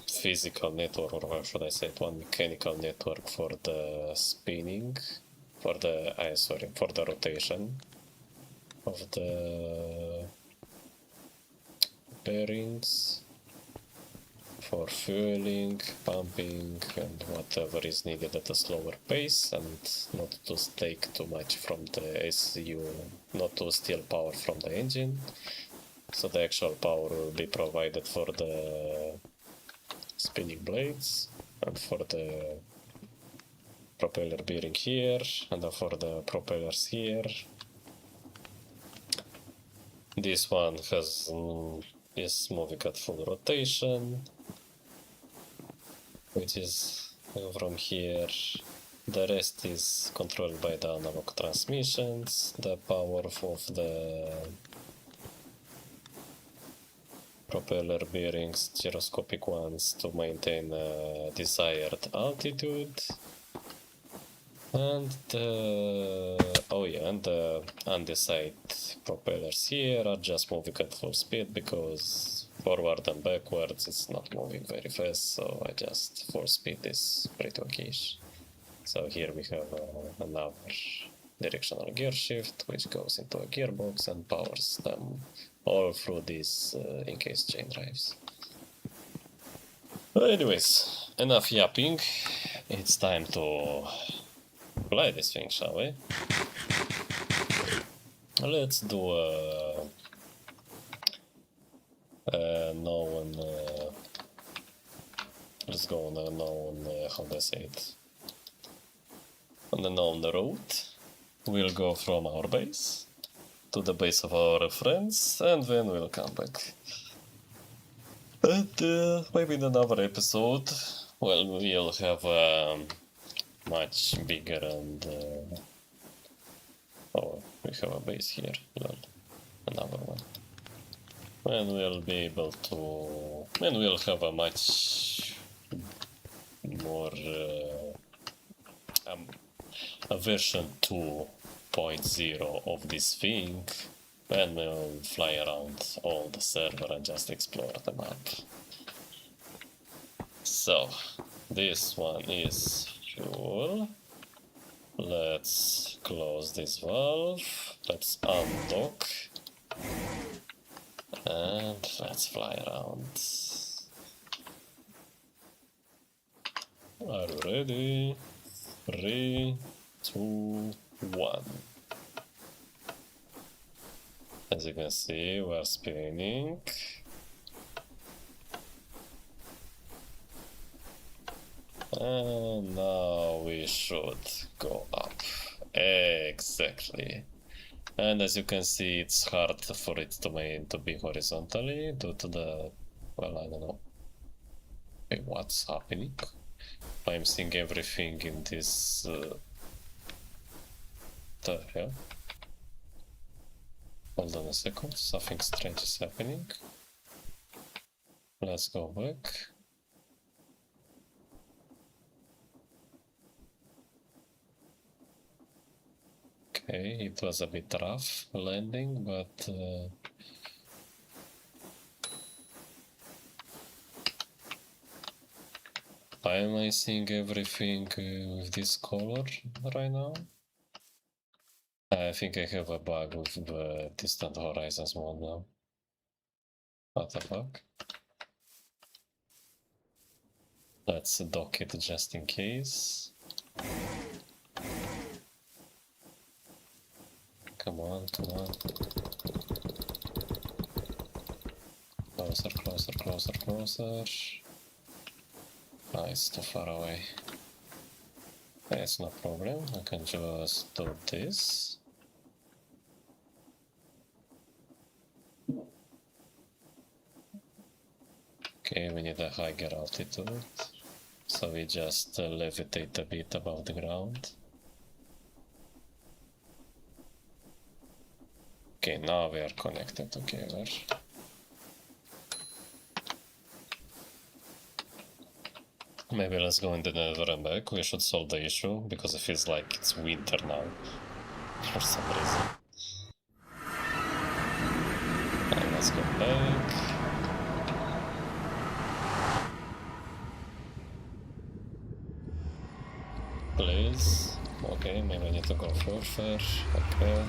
physical network, or how should I say it, one mechanical network for the spinning, for the for the rotation of the bearings, for fueling, pumping, and whatever is needed at a slower pace, and not to take too much from the SU, not to steal power from the engine. So the actual power will be provided for the spinning blades, and for the propeller bearing here, and for the propellers here. This one is moving at full rotation, which is from here. The rest is controlled by the analog transmissions. The power of the propeller bearings, gyroscopic ones, to maintain a desired altitude. And the andesite propellers here are just moving at full speed, because forward and backwards it's not moving very fast, so I just full speed is pretty okay-ish. So here we have another directional gear shift, which goes into a gearbox and powers them all through these encased chain drives. Anyways, enough yapping. It's time to fly this thing, shall we? Let's do a known. Let's go on a known. How do I say it? On the known route. We'll go from our base to the base of our friends, and then we'll come back. And maybe in another episode, well, we'll have much bigger and oh, we have a base here. Well, another one. And we'll be able to, and we'll have a much more a version 2.0 of this thing, and we'll fly around all the server and just explore the map. So this one is fuel. Let's close this valve, let's undock, and let's fly around. Are you ready? 3, 2, 1. As you can see, we're spinning. And now we should go up. Exactly. And as you can see, it's hard for it to be horizontally due to the, well, I don't know. Hey, what's happening? I'm seeing everything in this... the hell? Hold on a second, something strange is happening. Let's go back. Okay, it was a bit rough landing, but am I seeing everything with this color right now? I think I have a bug with the distant horizons mode now. What the fuck? Let's dock it just in case. Come on, come on. Closer, closer, closer, closer. Ah, it's too far away. That's no problem, I can just do this. Okay, we need a higher altitude, so we just levitate a bit above the ground. Okay, now we are connected together. Maybe let's go in the Nether and back. We should solve the issue because it feels like it's winter now for some reason. And let's go back. Please. Okay, maybe I need to go further. Okay.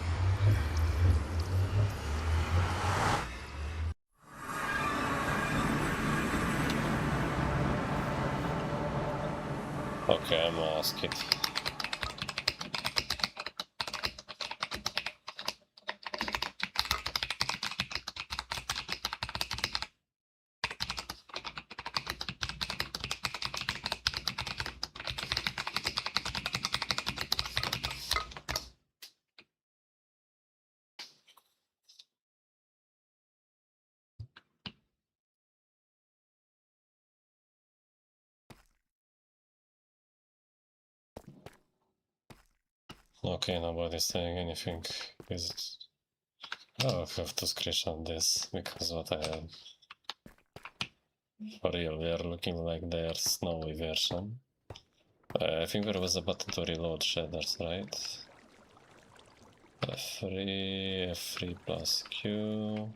Okay, I'm gonna ask it. Okay, nobody's saying anything. Is it? Oh, I have to screenshot this because what I have. For real, we are looking like their snowy version. I think there was a button to reload shaders, right? F3 plus Q.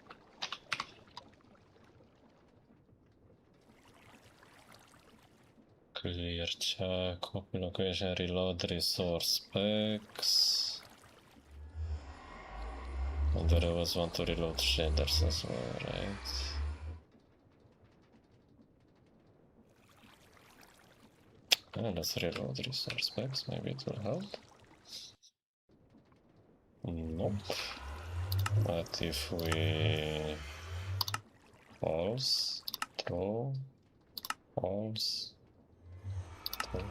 Clear check, copy location, reload resource specs. And there was one to reload shaders as well, right? Let's reload resource specs, maybe it will help. Nope. But if we false, true, false, true.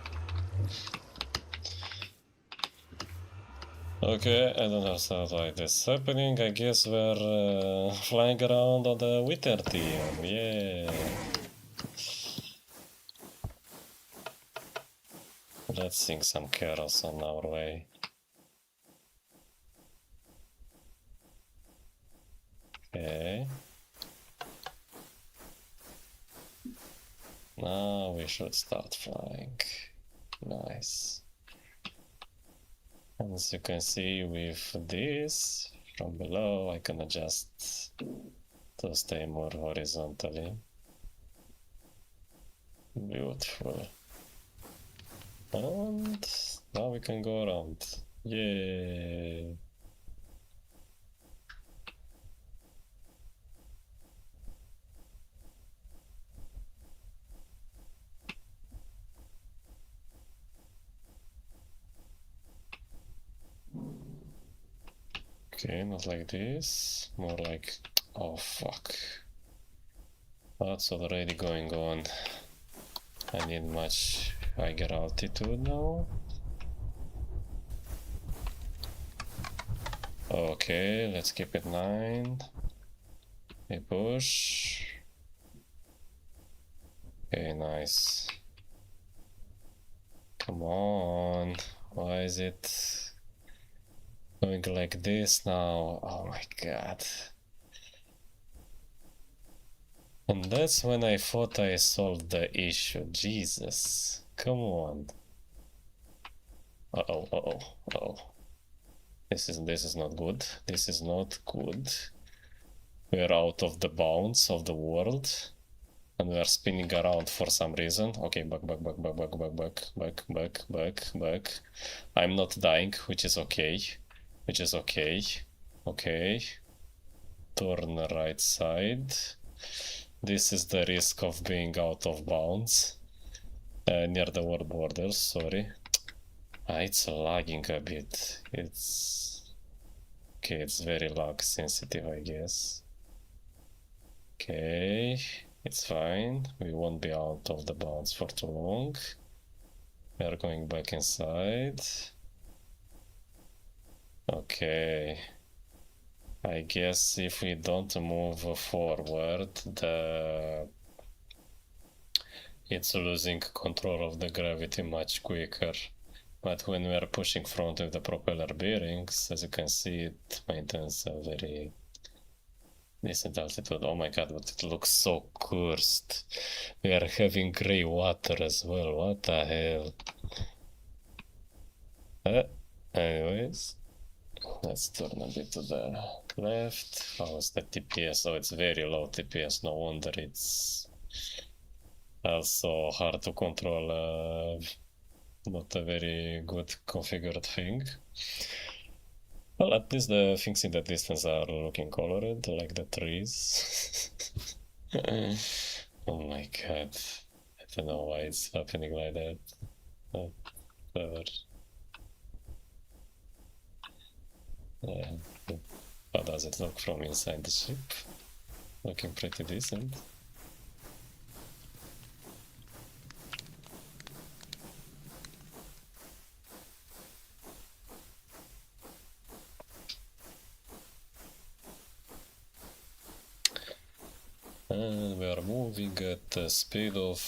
Okay, I don't understand why this is happening. I guess we're flying around on the Wither team. Yeah. Let's sing some carols on our way. Okay. Now we should start flying. Nice. As you can see with this from below, I can adjust to stay more horizontally. Beautiful. And now we can go around. Yay! Okay, not like this, more like, oh fuck. That's already going on. I need much higher altitude now. Okay, let's keep it 9. We push. Okay, nice. Come on, why is it going like this now? Oh my god. And that's when I thought I solved the issue. Jesus. Come on. Uh-oh, uh-oh, uh-oh. This is not good. This is not good. We're out of the bounds of the world. And we are spinning around for some reason. Okay, back. I'm not dying, which is okay. Okay. Turn right side. This is the risk of being out of bounds. Near the world borders, sorry. It's lagging a bit. It's... Okay, it's very lag sensitive, I guess. Okay, it's fine. We won't be out of the bounds for too long. We are going back inside. Okay. I guess if we don't move forward, it's losing control of the gravity much quicker. But when we are pushing front with the propeller bearings, as you can see, it maintains a very Decent altitude. Oh my god, but it looks so cursed. We are having grey water as well. What the hell? Anyways, let's turn a bit to the left. How is the TPS? Oh, it's very low TPS. No wonder it's also hard to control. Not a very good configured thing. Well, at least the things in the distance are looking colored, like the trees. Oh my god. I don't know why it's happening like that. Clever. Yeah. How does it look from inside the ship? Looking pretty decent. And we are moving at the speed of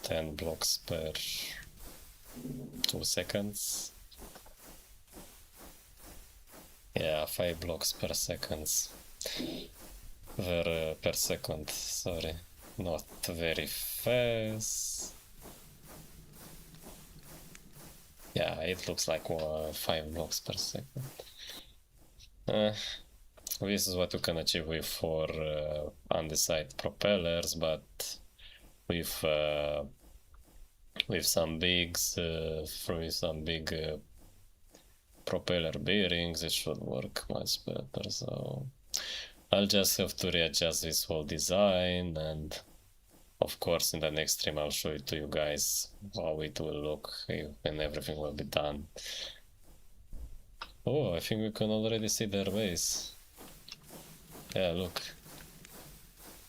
10 blocks per 2 seconds. Yeah, 5 blocks per seconds. Per second, sorry. Not very fast. Yeah, it looks like 5 blocks per second. This is what you can achieve with for andesite propellers, but with some big propeller bearings, it should work much better. So I'll just have to readjust this whole design, and of course in the next stream I'll show it to you guys how it will look when everything will be done. Oh, I think we can already see their base. Yeah, look.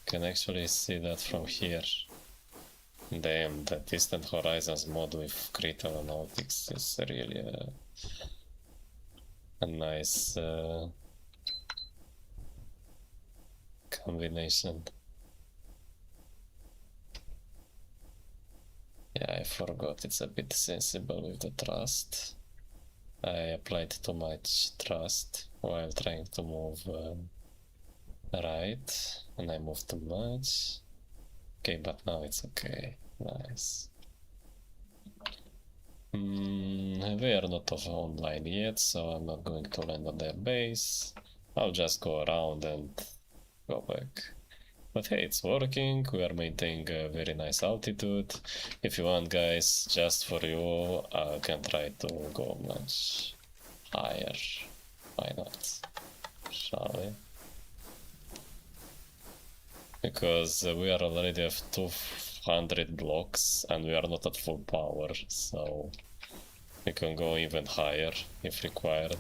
Can actually see that from here. Damn, the Distant Horizons mod with Crit Aeronautics is really a nice combination. Yeah, I forgot it's a bit sensible with the thrust. I applied too much thrust while trying to move right, and I moved too much. Okay, but now it's okay. Nice. We are not online yet, so I'm not going to land on their base. I'll just go around and go back. But hey, it's working. We are maintaining a very nice altitude. If you want, guys, just for you, I can try to go much higher. Why not? Shall we? Because we are already at 200 blocks and we are not at full power, so we can go even higher if required.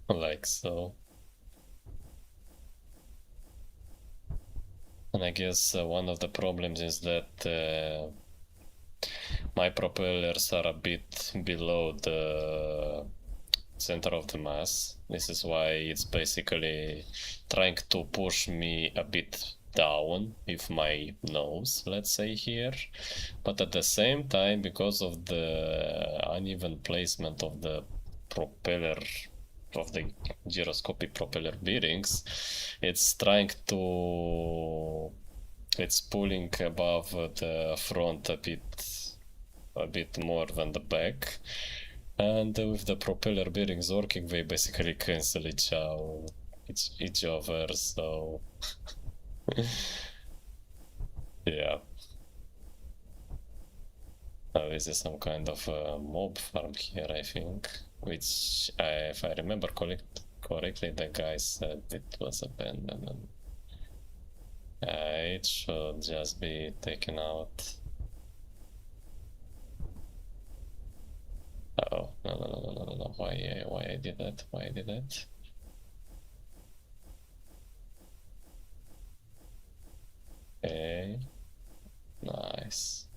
Like so. And I guess one of the problems is that my propellers are a bit below the center of the mass. This is why it's basically trying to push me a bit down with my nose, let's say here. But at the same time, because of the uneven placement of the propeller, of the gyroscopic propeller bearings, it's trying to... it's pulling above the front a bit more than the back. And with the propeller bearings working, they basically cancel each other, so... yeah. This is some kind of mob farm here, I think, which, if I remember correctly, the guy said it was abandoned. It should just be taken out. Oh, no, why I did that? Why I did that? Okay. Nice.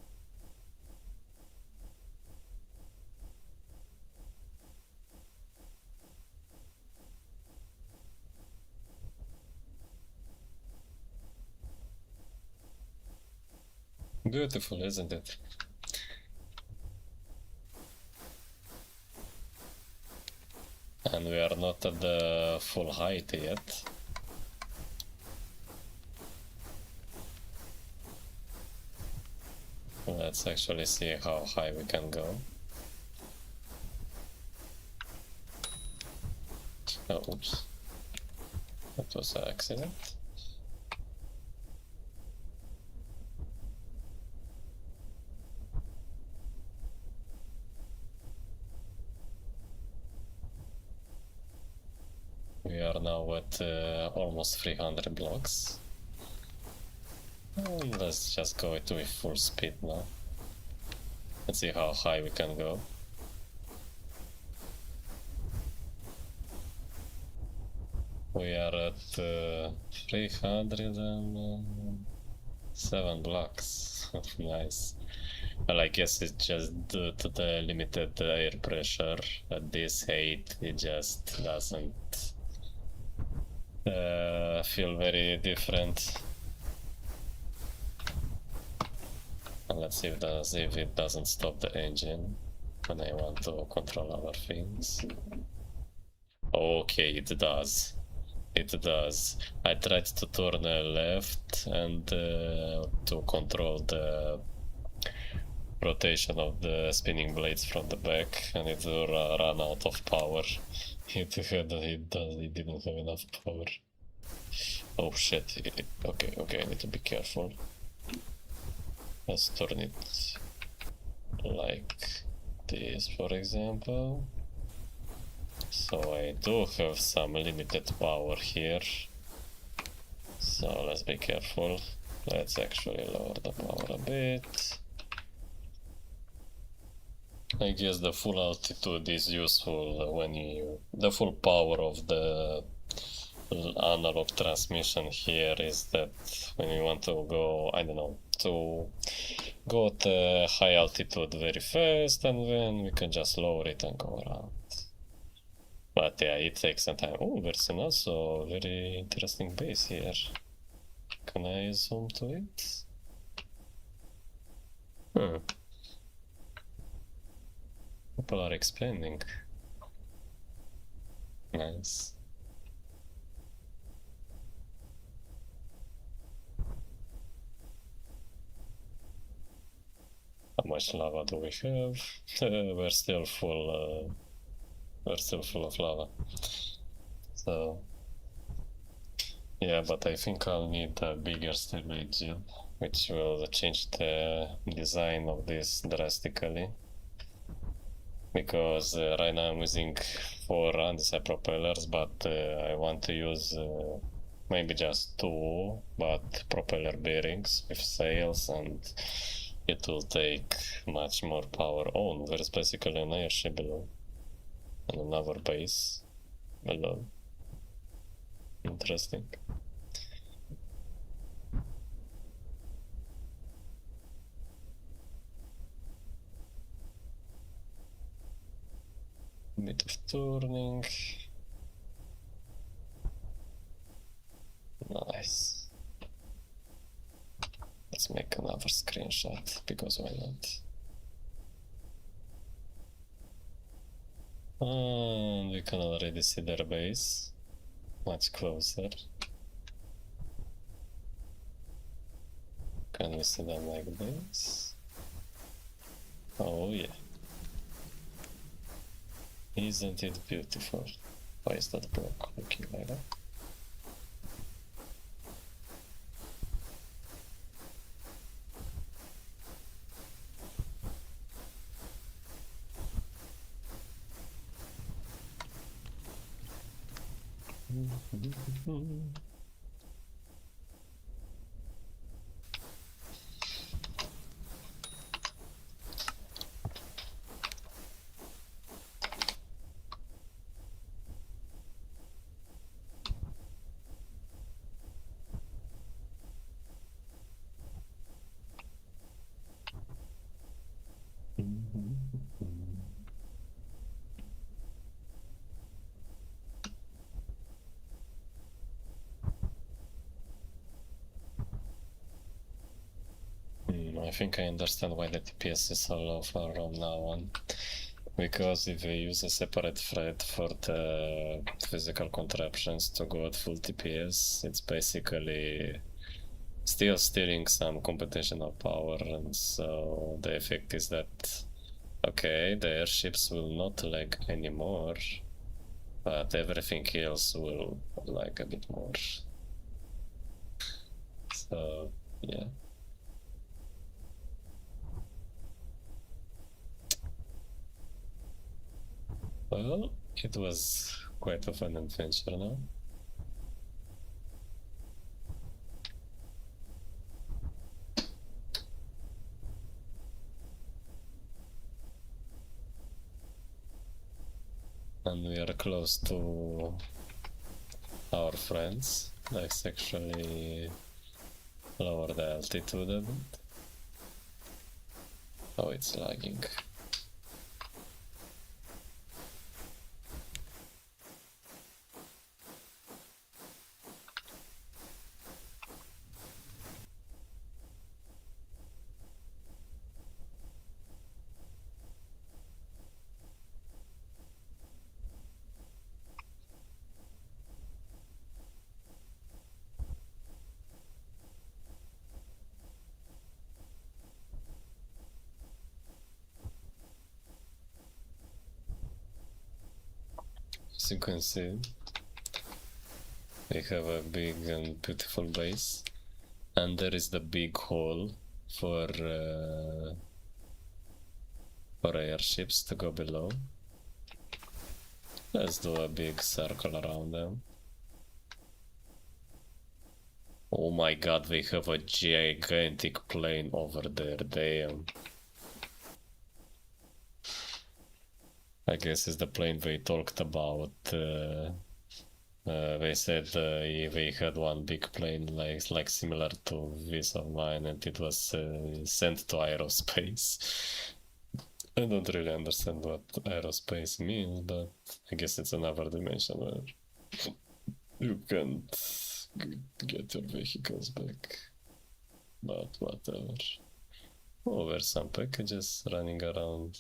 Beautiful, isn't it? And we are not at the full height yet. Let's actually see how high we can go. Oh, oops. That was an accident. We are now at almost 300 blocks. And let's just go it with full speed now. Let's see how high we can go. We are at 307 blocks. Nice. Well, I guess it's just due to the limited air pressure. At this height, it just doesn't feel very different. And let's see if it doesn't stop the engine when I want to control other things. Okay, it does. It does. I tried to turn left and to control the rotation of the spinning blades from the back, and it ran out of power. It didn't have enough power. Oh shit. Okay, I need to be careful. Let's turn it like this, for example. So I do have some limited power here. So let's be careful. Let's actually lower the power a bit. I guess the full altitude is useful when the full power of the analog transmission here is that when you want to go, I don't know, to go at a high altitude very fast, and then we can just lower it and go around. But yeah, it takes some time. Oh, there's also very interesting base here. Can I zoom to it? People are expanding. Nice. How much lava do we have? We're still full of lava. So yeah, but I think I'll need a bigger storage, which will change the design of this drastically. Because right now I'm using 4 andesite propellers, but I want to use maybe just 2, but propeller bearings with sails, and it will take much more power. Oh, there's basically an airship below and another base below. Interesting. Bit of turning. Nice. Let's make another screenshot, because why not? And we can already see their base much closer. Can we see them like this? Oh yeah. Isn't it beautiful? Why is that block looking like that? I think I understand why the TPS is so low from now on. Because if we use a separate thread for the physical contraptions to go at full TPS, it's basically still stealing some computational power, and so the effect is that, okay, the airships will not lag anymore, but everything else will lag a bit more. So, yeah. Well, it was quite of an adventure now. And we are close to our friends. Let's actually lower the altitude a bit. Oh, it's lagging. As you can see, we have a big and beautiful base, and there is the big hole for airships to go below. Let's do a big circle around them. Oh my god, we have a gigantic plane over there, damn. I guess it's the plane we talked about. They said we had one big plane like similar to this of mine, and it was sent to aerospace. I don't really understand what aerospace means, but I guess it's another dimension where you can't get your vehicles back. But whatever. Oh, there's some packages running around.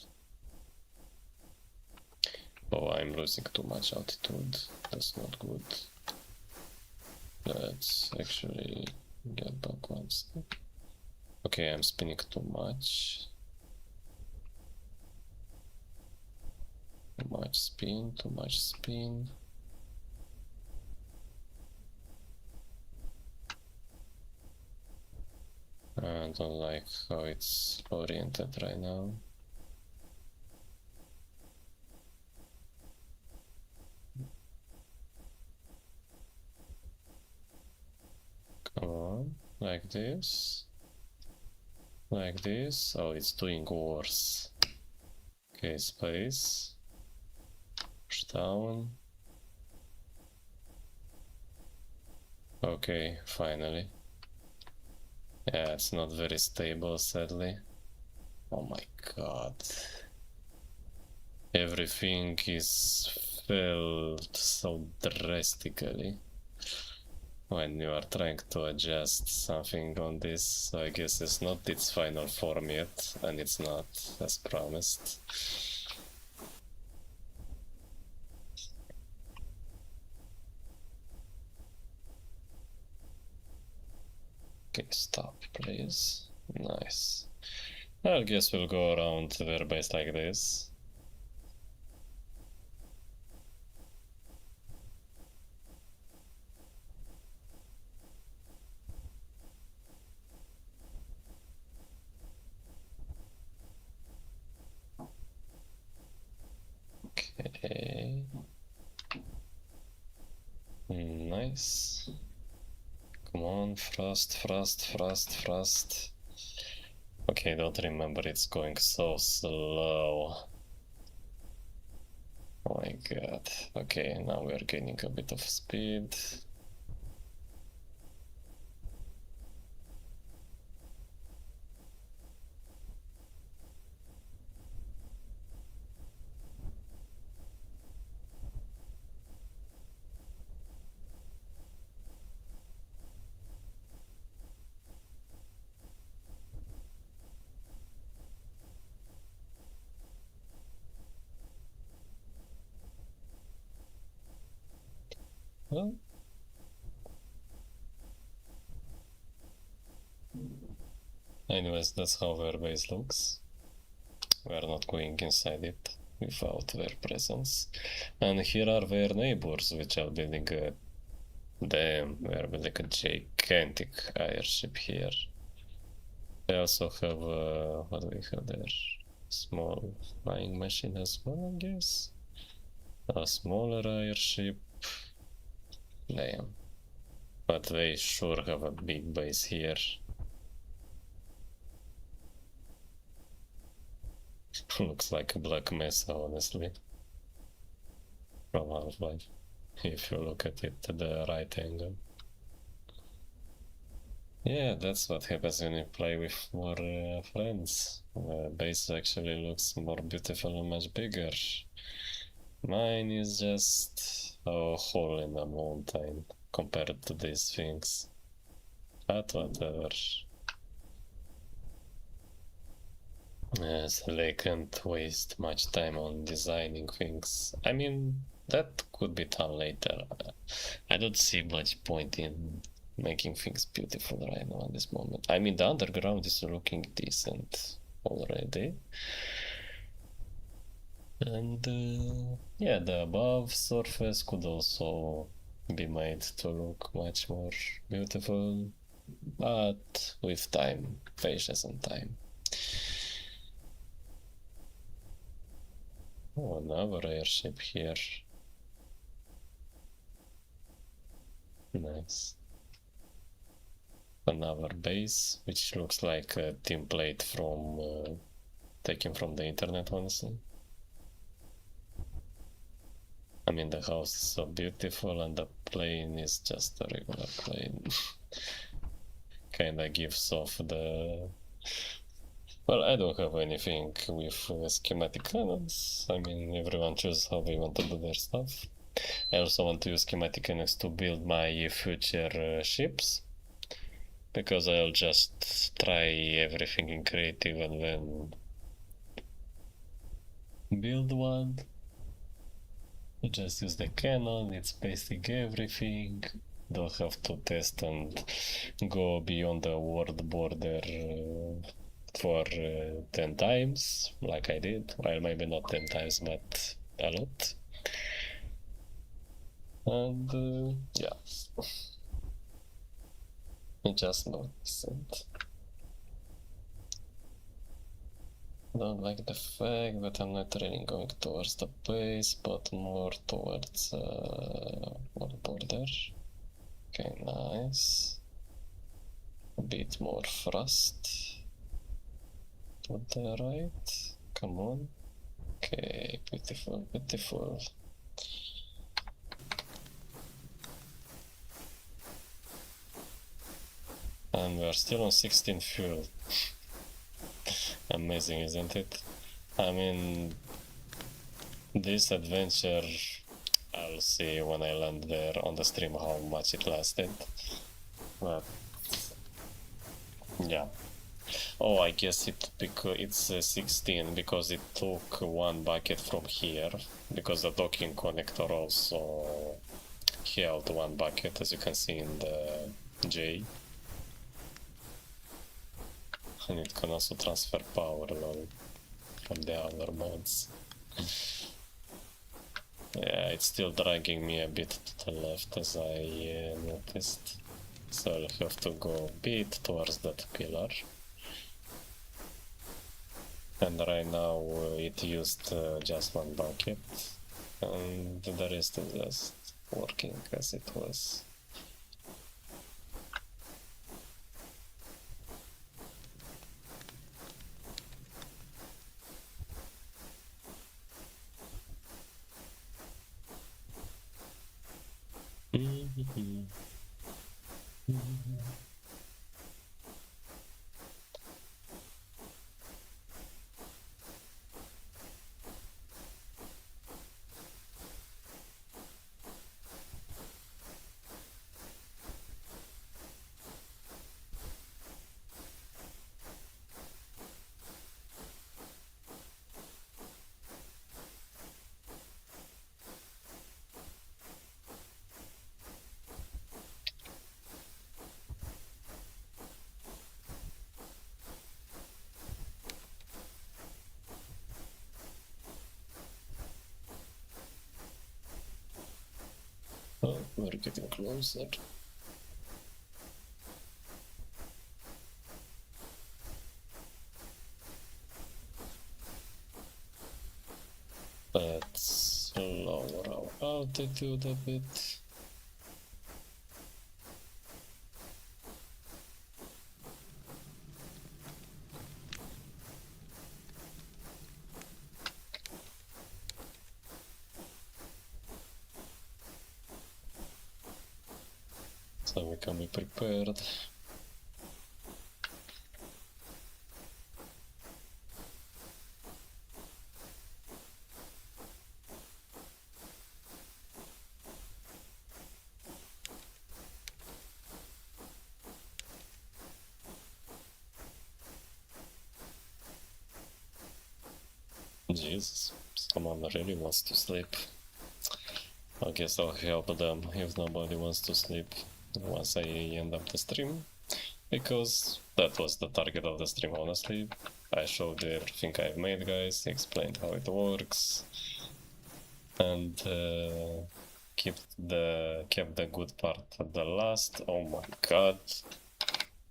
Oh, I'm losing too much altitude. That's not good. Let's actually get back one step. Okay, I'm spinning too much. Too much spin, too much spin. I don't like how it's oriented right now. Come on, like this. Like this. Oh, it's doing worse. Okay, space. Push down. Okay, finally. Yeah, it's not very stable, sadly. Oh my god. Everything is felt so drastically when you are trying to adjust something on this, so I guess it's not its final form yet, and it's not as promised. Okay, stop please. Nice. I guess we'll go around their base like this. Okay. Nice. Come on, frost, frost, frost, frost. Okay, don't remember, it's going so slow. Oh my god. Okay, now we are gaining a bit of speed. Well, anyways, that's how their base looks. We're not going inside it without their presence. And here are their neighbors, which are building a dam. We're building a gigantic airship here. They also have, what do we have there? Small flying machine as well, I guess. A smaller airship. Damn. But they sure have a big base here. Looks like a black mesa, honestly. From Half-Life. If you look at it at the right angle. Yeah, that's what happens when you play with more friends. The base actually looks more beautiful and much bigger. Mine is just a hole in a mountain compared to these things. But whatever. Yes, they can't waste much time on designing things. I mean, that could be done later. I don't see much point in making things beautiful right now at this moment. I mean, the underground is looking decent already. And yeah, the above surface could also be made to look much more beautiful, but with time, patience and time. Oh, another airship here. Nice. Another base, which looks like a template from taken from the internet, honestly. I mean, the house is so beautiful and the plane is just a regular plane. Kinda gives off the... Well, I don't have anything with schematic cannons. I mean, everyone chooses how they want to do their stuff. I also want to use schematic cannons to build my future ships. Because I'll just try everything in creative and then build one. I just use the cannon, it's basic everything. Don't have to test and go beyond the world border for 10 times, like I did. Well, maybe not 10 times, but a lot. And yeah. Just notice it. Don't like the fact that I'm not really going towards the base, but more towards border. Okay, nice. A bit more thrust to the right. Come on. Okay, beautiful, beautiful. And we're still on 16 fuel. Amazing, isn't it? I mean, this adventure, I'll see when I land there on the stream how much it lasted. But yeah. Oh, I guess it's 16 because it took one bucket from here, because the docking connector also held one bucket, as you can see in the J. And it can also transfer power from the other mods. Yeah, it's still dragging me a bit to the left, as I noticed. So I'll have to go a bit towards that pillar. And right now it used just one bucket, and the rest is just working as it was. We're getting closer. Let's lower our altitude a bit. So we can be prepared. Jesus, someone really wants to sleep. I guess I'll help them if nobody wants to sleep once I end up the stream, because that was the target of the stream, honestly. I showed you everything I've made, guys, explained how it works, and kept the good part at the last. Oh my god,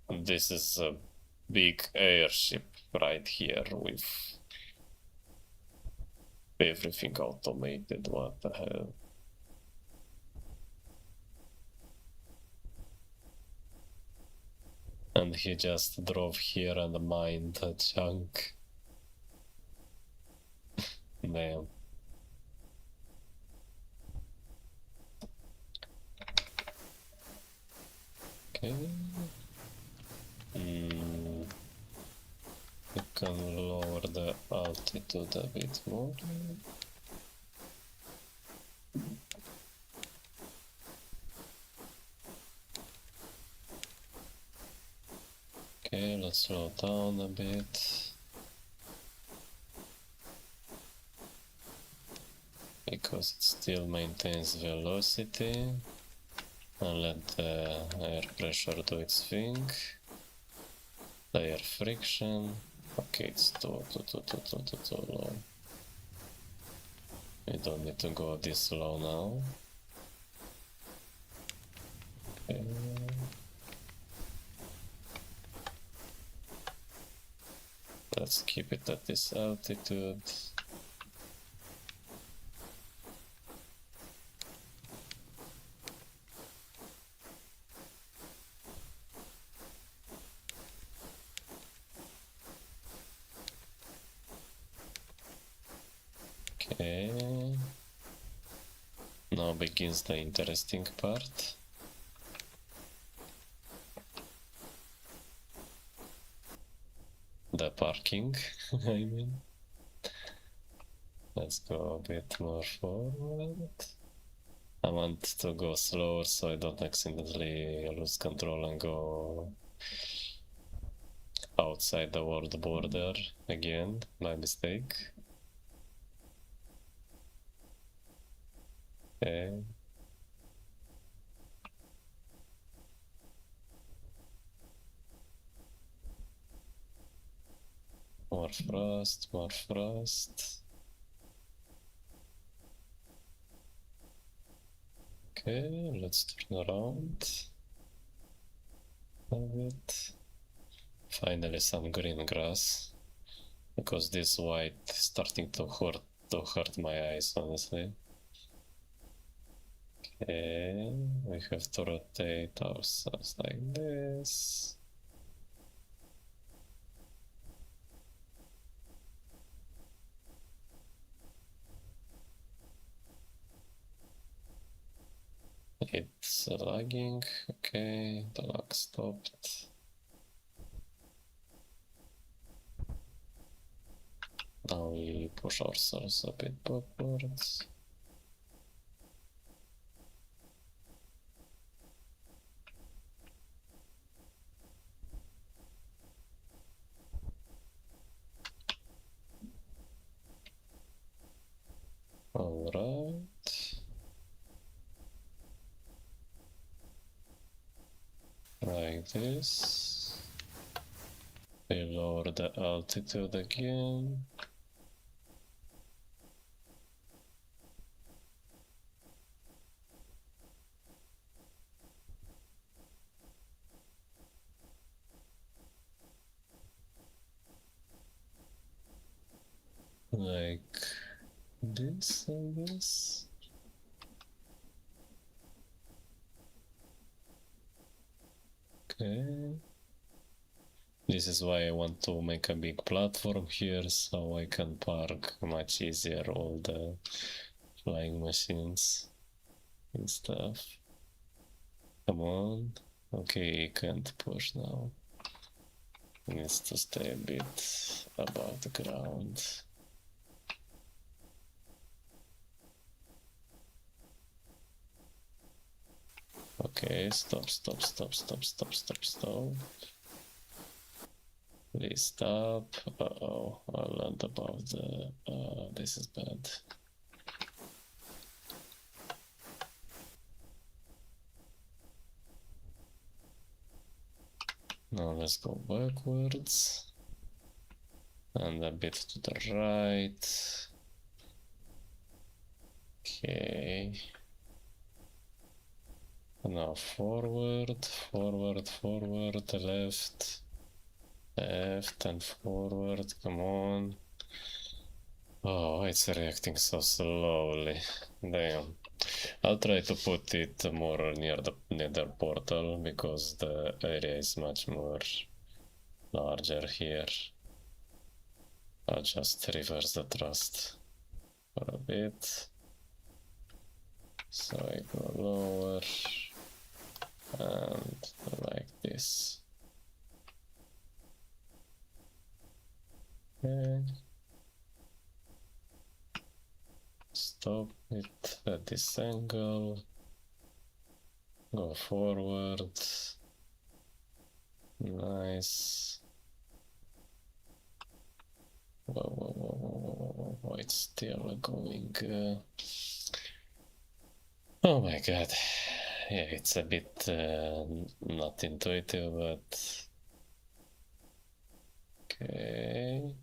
this is a big airship right here with everything automated. What the hell? And he just drove here and mined the chunk. Damn. Okay. We can lower the altitude a bit more. Okay, let's slow down a bit. Because it still maintains velocity. And let the air pressure do its thing. The air friction. Okay, it's too low. We don't need to go this low now. Okay. Let's keep it at this altitude. Okay. Now begins the interesting part. The parking, I mean. Let's go a bit more forward. I want to go slower so I don't accidentally lose control and go outside the world border again by mistake. Okay. More frost, more frost. Okay, let's turn around a bit. Finally some green grass, because this white is starting to hurt my eyes, honestly. Okay, we have to rotate ourselves like this. It's lagging. Okay, the lag stopped. Now we push ourselves a bit backwards. Alright. Like this. We lower the altitude again. this, I guess. Okay. This is why I want to make a big platform here, so I can park much easier all the flying machines and stuff. Come on. Okay, can't push now. Needs to stay a bit above the ground. Okay, stop. Please stop. Uh-oh, I land above the... this is bad. Now let's go backwards. And a bit to the right. Okay. Now forward, left, and forward, come on. Oh, it's reacting so slowly. Damn. I'll try to put it more near the Nether portal, because the area is much more larger here. I'll just reverse the thrust for a bit. So I go lower. And like this. Okay. Stop it at this angle. Go forward. Nice. Whoa, it's still going. Oh my god. Yeah, it's a bit not intuitive, but okay.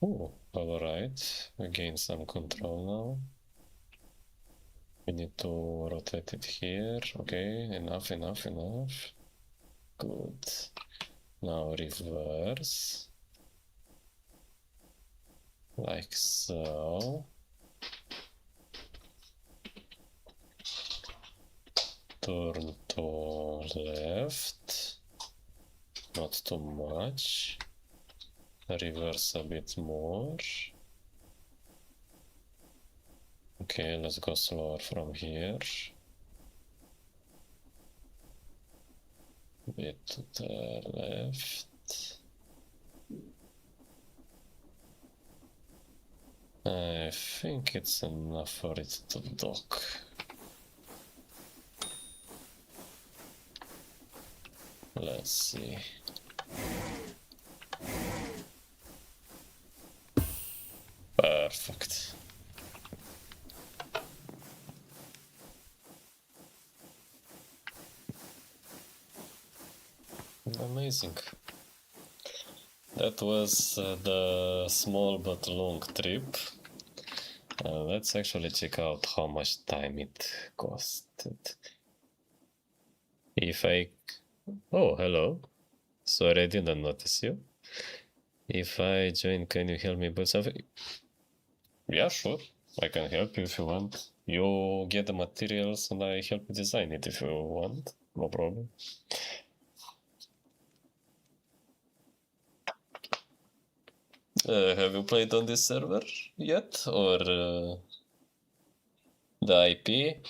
Oh, alright. We gain some control now. We need to rotate it here. Okay, enough. Good. Now reverse. Like so. Turn to left, not too much, reverse a bit more. Okay, let's go slower from here. A bit to the left. I think it's enough for it to dock. Let's see. Perfect. Amazing. That was the small but long trip. Let's actually check out how much time it costed. If I... Oh, hello. Sorry, I didn't notice you. If I join, can you help me build something? Yeah, sure. I can help you if you want. You get the materials and I help you design it if you want. No problem. Have you played on this server yet? Or the IP?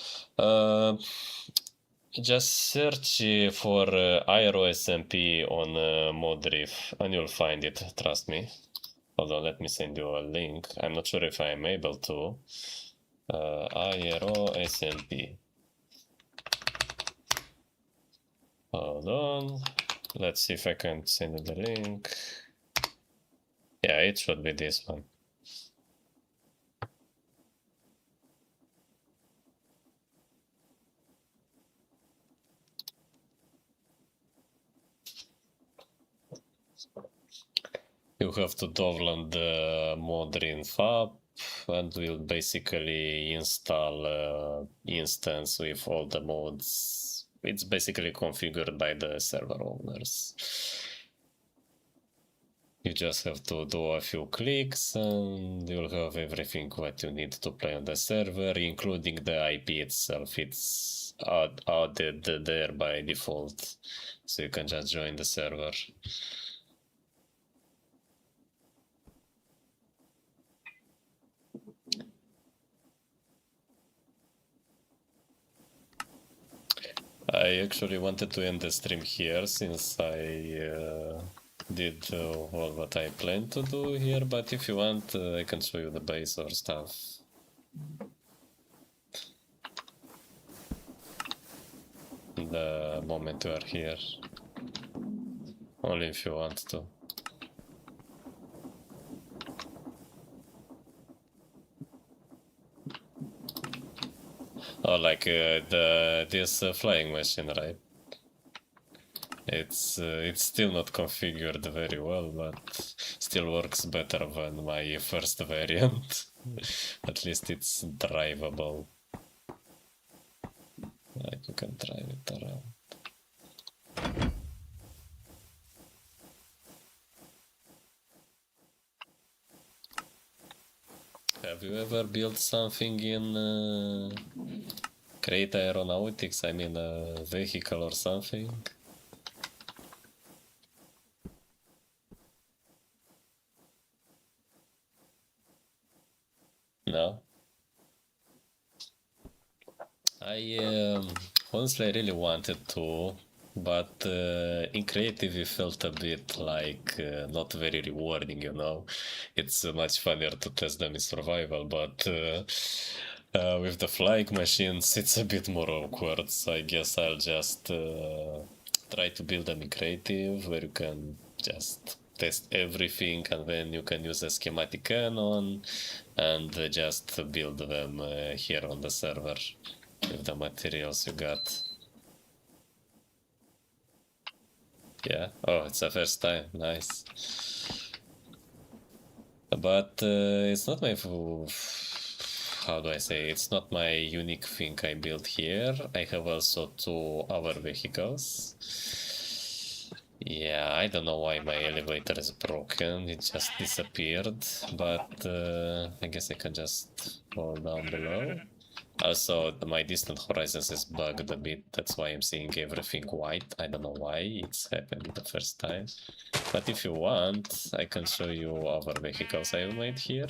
Just search for Aero SMP on Modriff and you'll find it, trust me. Hold on, let me send you a link. I'm not sure if I'm able to. Aero SMP. Hold on. Let's see if I can send you the link. Yeah, it should be this one. You have to download the Modrinf app and we'll basically install instance with all the mods. It's basically configured by the server owners. You just have to do a few clicks and you'll have everything what you need to play on the server, including the IP itself. It's added there by default, so you can just join the server. I actually wanted to end the stream here since I did all what I planned to do here, but if you want, I can show you the base or stuff. The moment you are here. Only if you want to. Oh, like this flying machine, right? It's still not configured very well, but still works better than my first variant. At least it's drivable. Like you can drive it around. Have you ever built something in Create Aeronautics? I mean a vehicle or something? No? I honestly I really wanted to, but in creative it felt a bit like not very rewarding, you know. It's much funnier to test them in survival, but with the flying machines it's a bit more awkward, so I guess I'll just try to build them in creative where you can just test everything and then you can use a schematic cannon and just build them here on the server with the materials you got. Yeah, oh, it's the first time, nice. But it's not my, how do I say, it's not my unique thing I built here. I have also 2 other vehicles. Yeah, I don't know why my elevator is broken, it just disappeared, but I guess I can just fall down below. Also, my distant horizons is bugged a bit, that's why I'm seeing everything white. I don't know why it's happened the first time. But if you want, I can show you other vehicles I made here.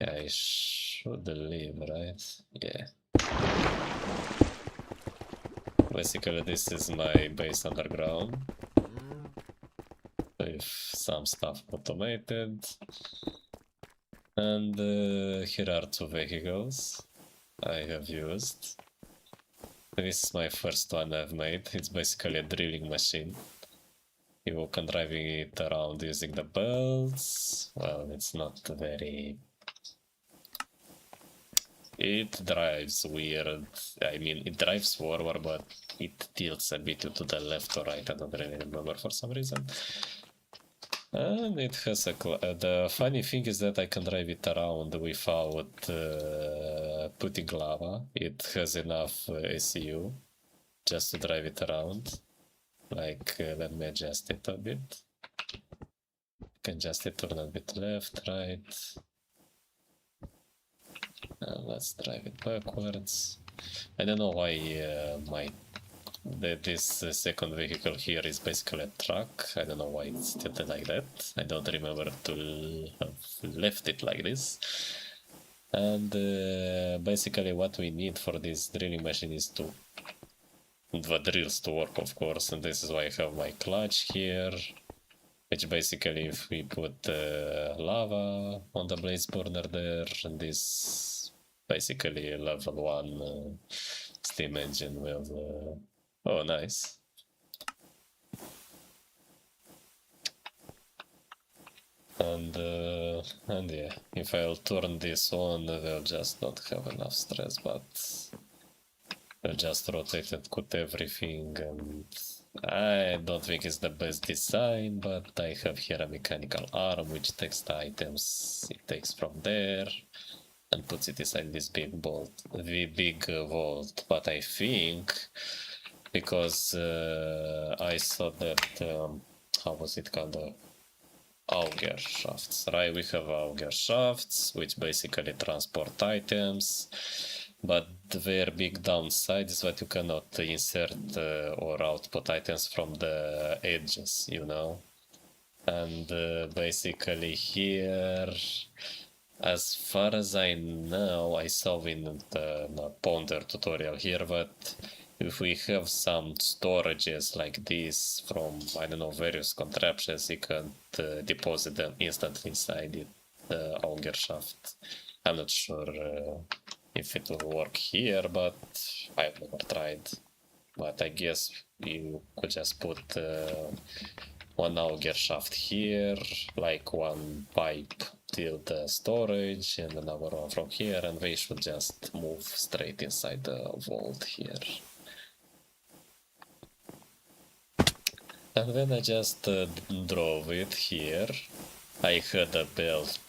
Yeah, I should leave, right? Yeah. Basically, this is my base underground. With some stuff automated. And here are 2 vehicles I have used. This is my first one I've made. It's basically a drilling machine. You can drive it around using the belts. Well, it's not very... It drives weird. I mean, it drives forward, but it tilts a bit to the left or right. I don't really remember for some reason. And it has a... the funny thing is that I can drive it around without putting lava. It has enough SEU just to drive it around. Like, let me adjust it a bit. Can adjust it, turn a bit left, right. And let's drive it backwards. I don't know why this second vehicle here is basically a truck. I don't know why it's tilted like that. I don't remember to have left it like this. And basically what we need for this drilling machine is to the drills to work, of course, and this is why I have my clutch here, which basically if we put lava on the blaze burner there, and this basically level 1 steam engine will... oh, nice. And yeah, if I'll turn this on, they'll just not have enough stress, but I'll just rotate and cut everything, and I don't think it's the best design, but I have here a mechanical arm which takes the items it takes from there and puts it inside this big vault. But I think because I saw that how was it called? auger shafts, right? We have auger shafts, which basically transport items, but their big downside is that you cannot insert or output items from the edges, you know? And basically here, as far as I know, I saw in the Ponder tutorial here that if we have some storages like this from, I don't know, various contraptions, you can deposit them instantly inside the auger shaft. I'm not sure if it will work here, but I've never tried. But I guess you could just put one auger shaft here, like one pipe till the storage and another one from here, and they should just move straight inside the vault here. And then I just drove it here. I had a belt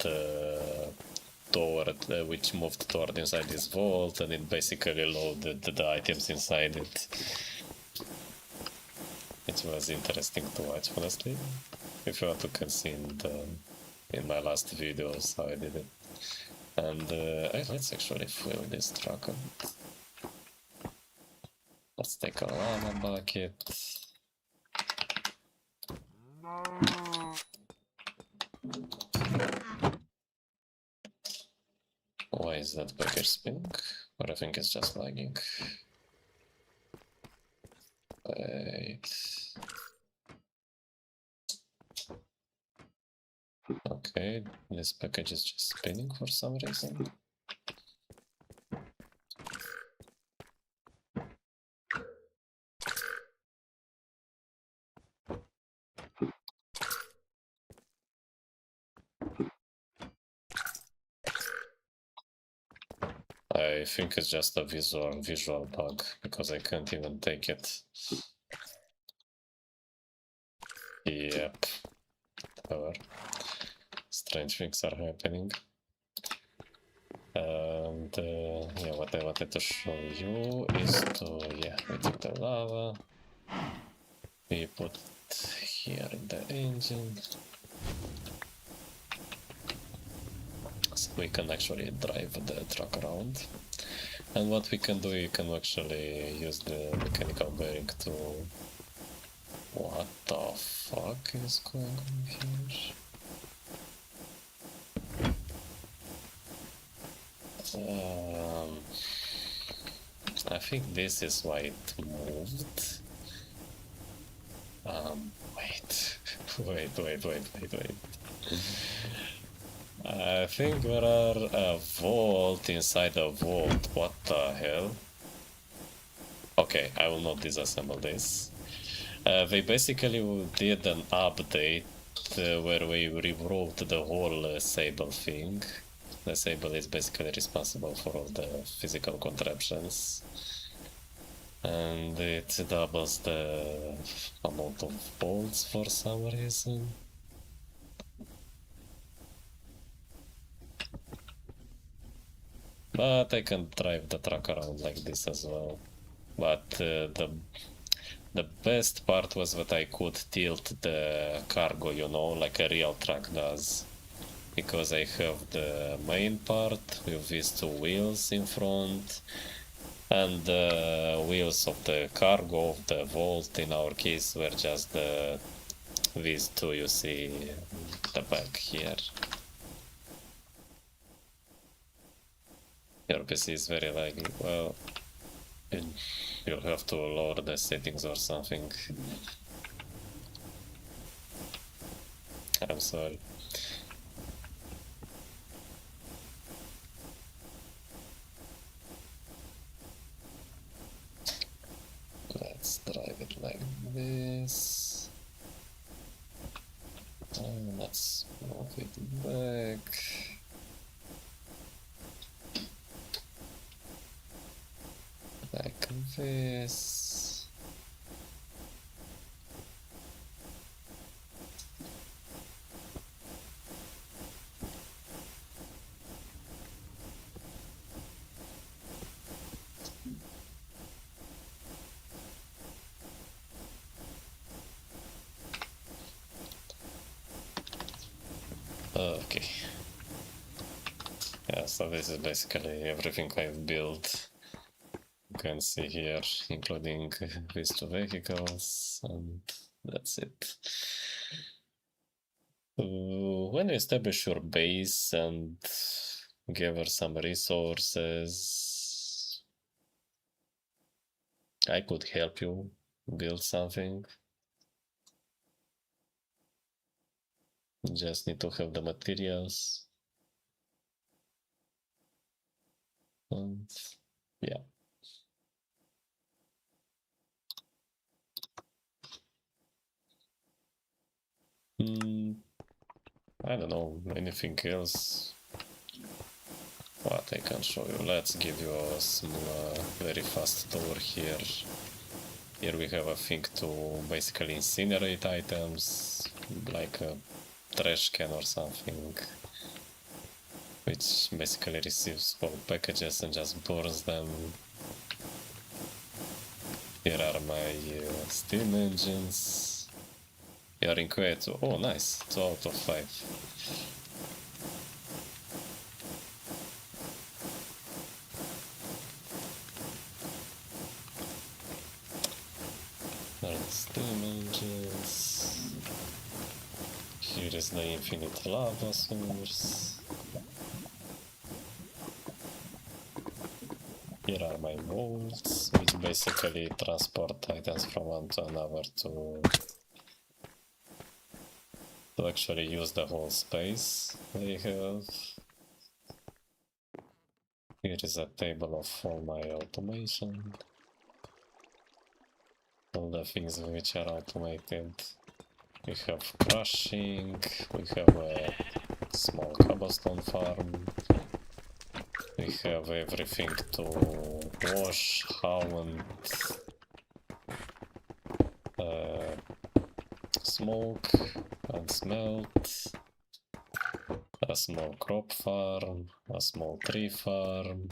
toward which moved toward inside this vault, and it basically loaded the items inside it. It was interesting to watch, honestly. If you want to can see in my last videos how I did it. And let's actually fill this truck up. Let's take a lava bucket. Why is that bucket spinning? Or I think it's just lagging. Wait. Okay, this package is just spinning for some reason. I think it's just a visual bug, because I can't even take it. Yep. However, strange things are happening. And yeah, what I wanted to show you is to, we take the lava, we put here in the engine, so we can actually drive the truck around. And what we can do, you can actually use the mechanical bearing to... What the fuck is going on here? I think this is why it moved. Wait. I think there are a vault inside a vault. What the hell? Okay, I will not disassemble this. They basically did an update where we rewrote the whole Sable thing. The Sable is basically responsible for all the physical contraptions. And it doubles the amount of bolts for some reason. But I can drive the truck around like this as well. But the best part was that I could tilt the cargo, you know, like a real truck does. Because I have the main part with these two wheels in front, and the wheels of the cargo of the vault in our case were just these two you see the back here. Your PC is very laggy. Well, you'll have to lower the settings or something. I'm sorry. Let's drive it like this. And let's move it back. Like this. Okay. Yeah, so this is basically everything I've built. You can see here, including these two vehicles, and that's it. When you establish your base and gather some resources, I could help you build something. Just need to have the materials. And yeah. I don't know, anything else? What I can show you? Let's give you a small, very fast tour here. Here we have a thing to basically incinerate items, like a trash can or something, which basically receives whole packages and just burns them. Here are my steam engines. They are in Kuwait. Oh, nice. 2 out of 5. Steam engines. Here is the infinite lava source. Here are my bolts, which basically transport items from one to another to actually use the whole space they have. Here is a table of all my automation. All the things which are automated. We have crushing, we have a small cobblestone farm, we have everything to wash, and smoke and smelt, a small crop farm, a small tree farm.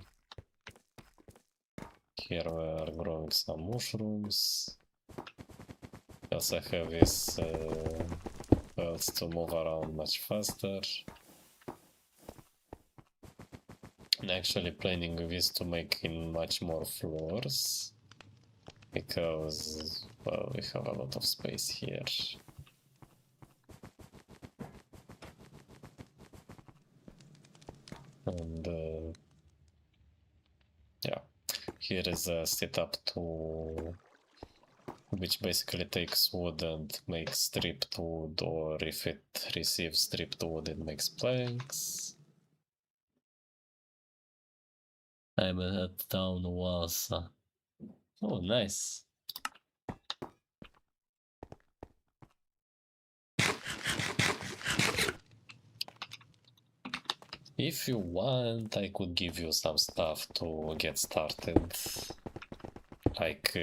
Here we are growing some mushrooms. Also have this belts to move around much faster. I'm actually planning this to make in much more floors, because, well, we have a lot of space here. And yeah, here is a setup to which basically takes wood and makes stripped wood, or if it receives stripped wood, it makes planks. I'm at town Wasa. Oh, nice. If you want, I could give you some stuff to get started. Like,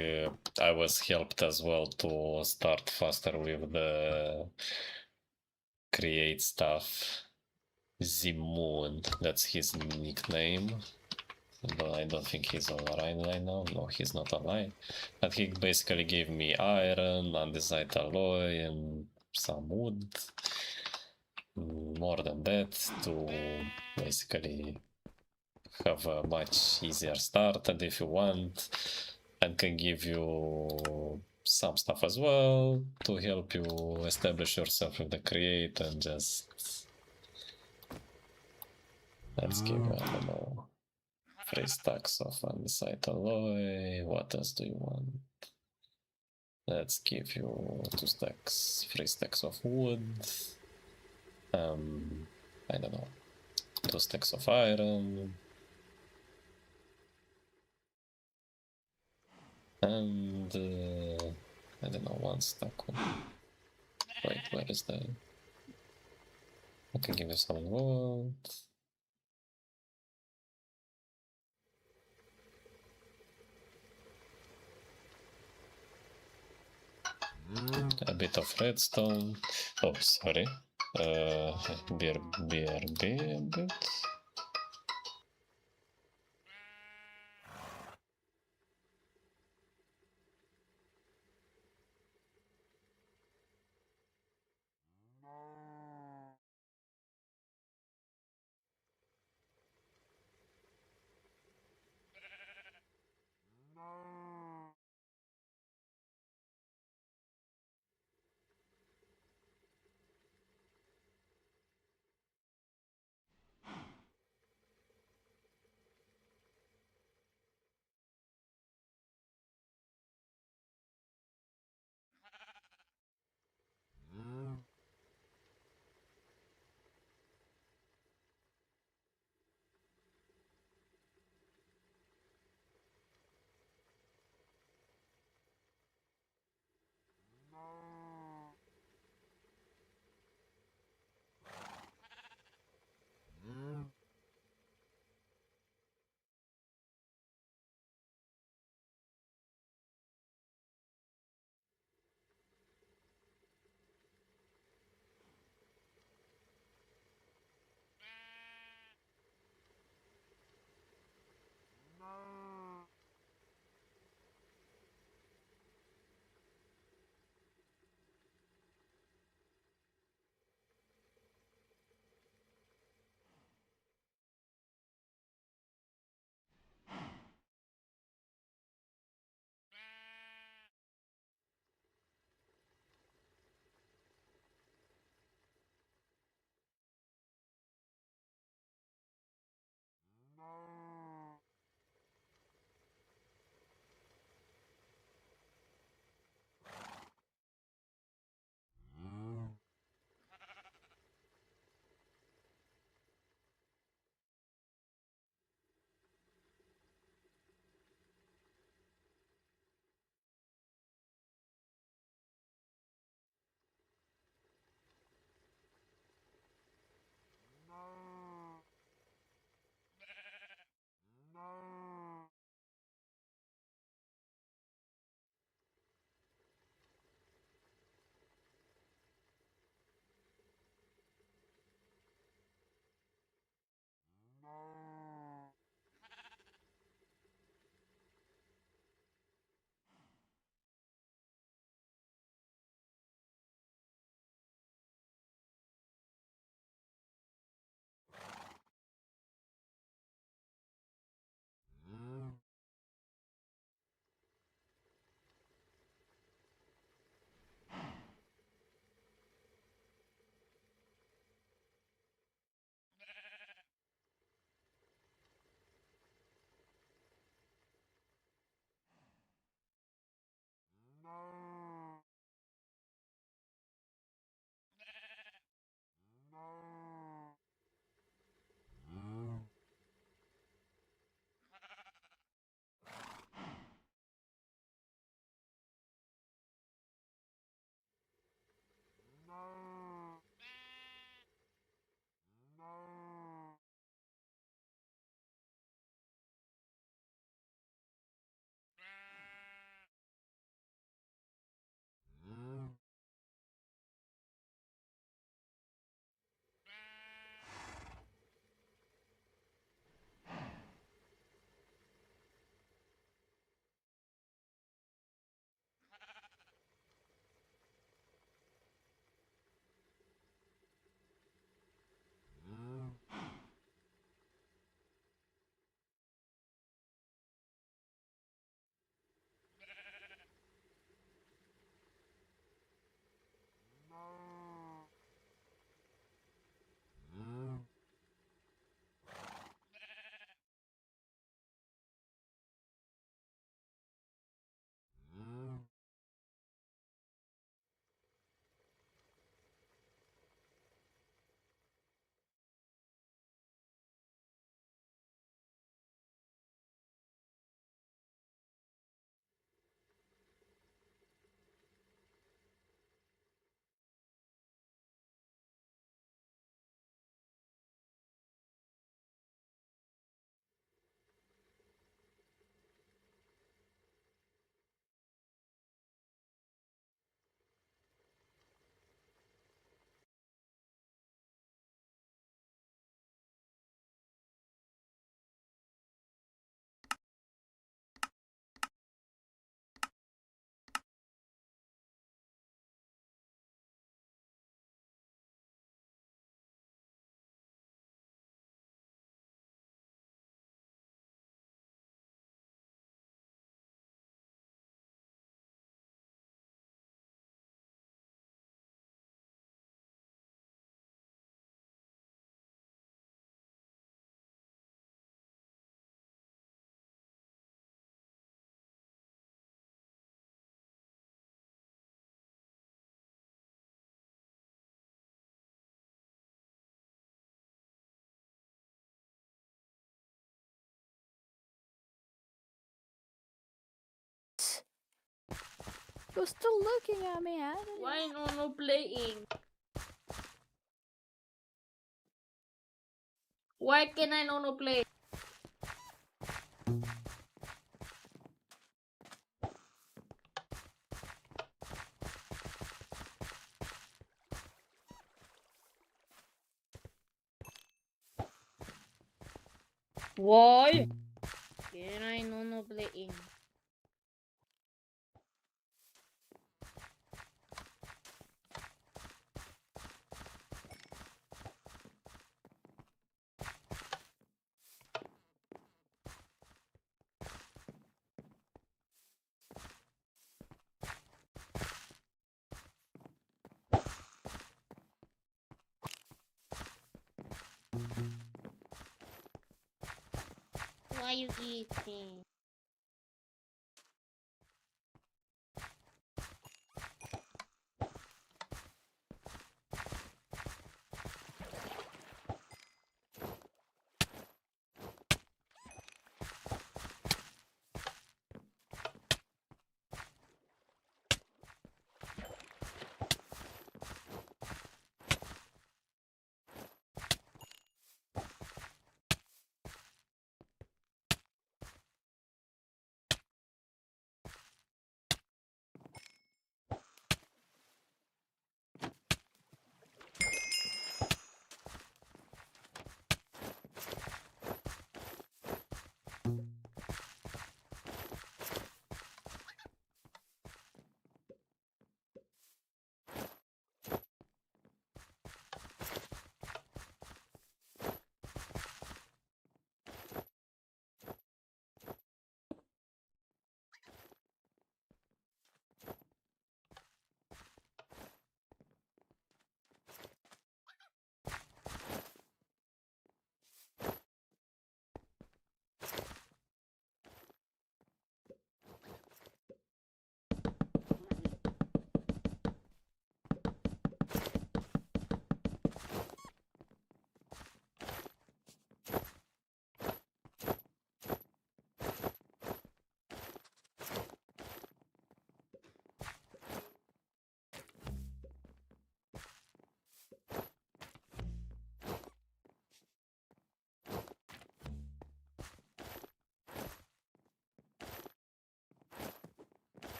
I was helped as well to start faster with the create stuff. Zimoon, that's his nickname. But I don't think he's online right now. No, he's not online. But he basically gave me iron, andesite alloy, and some wood. More than that, to basically have a much easier start. And if you want, I can give you some stuff as well to help you establish yourself with the create, and just let's give you, I don't know, 3 stacks of andesite alloy. What else do you want? Let's give you 2 stacks, 3 stacks of wood. I don't know, 2 stacks of iron. And I don't know, 1 stack of... Wait, where is the... I can give you some wood. A bit of redstone. Oh, sorry. BRB a bit. You're still looking at me, Adam. Why no playing? Why can I no play? Why can I no playing? Why you eating?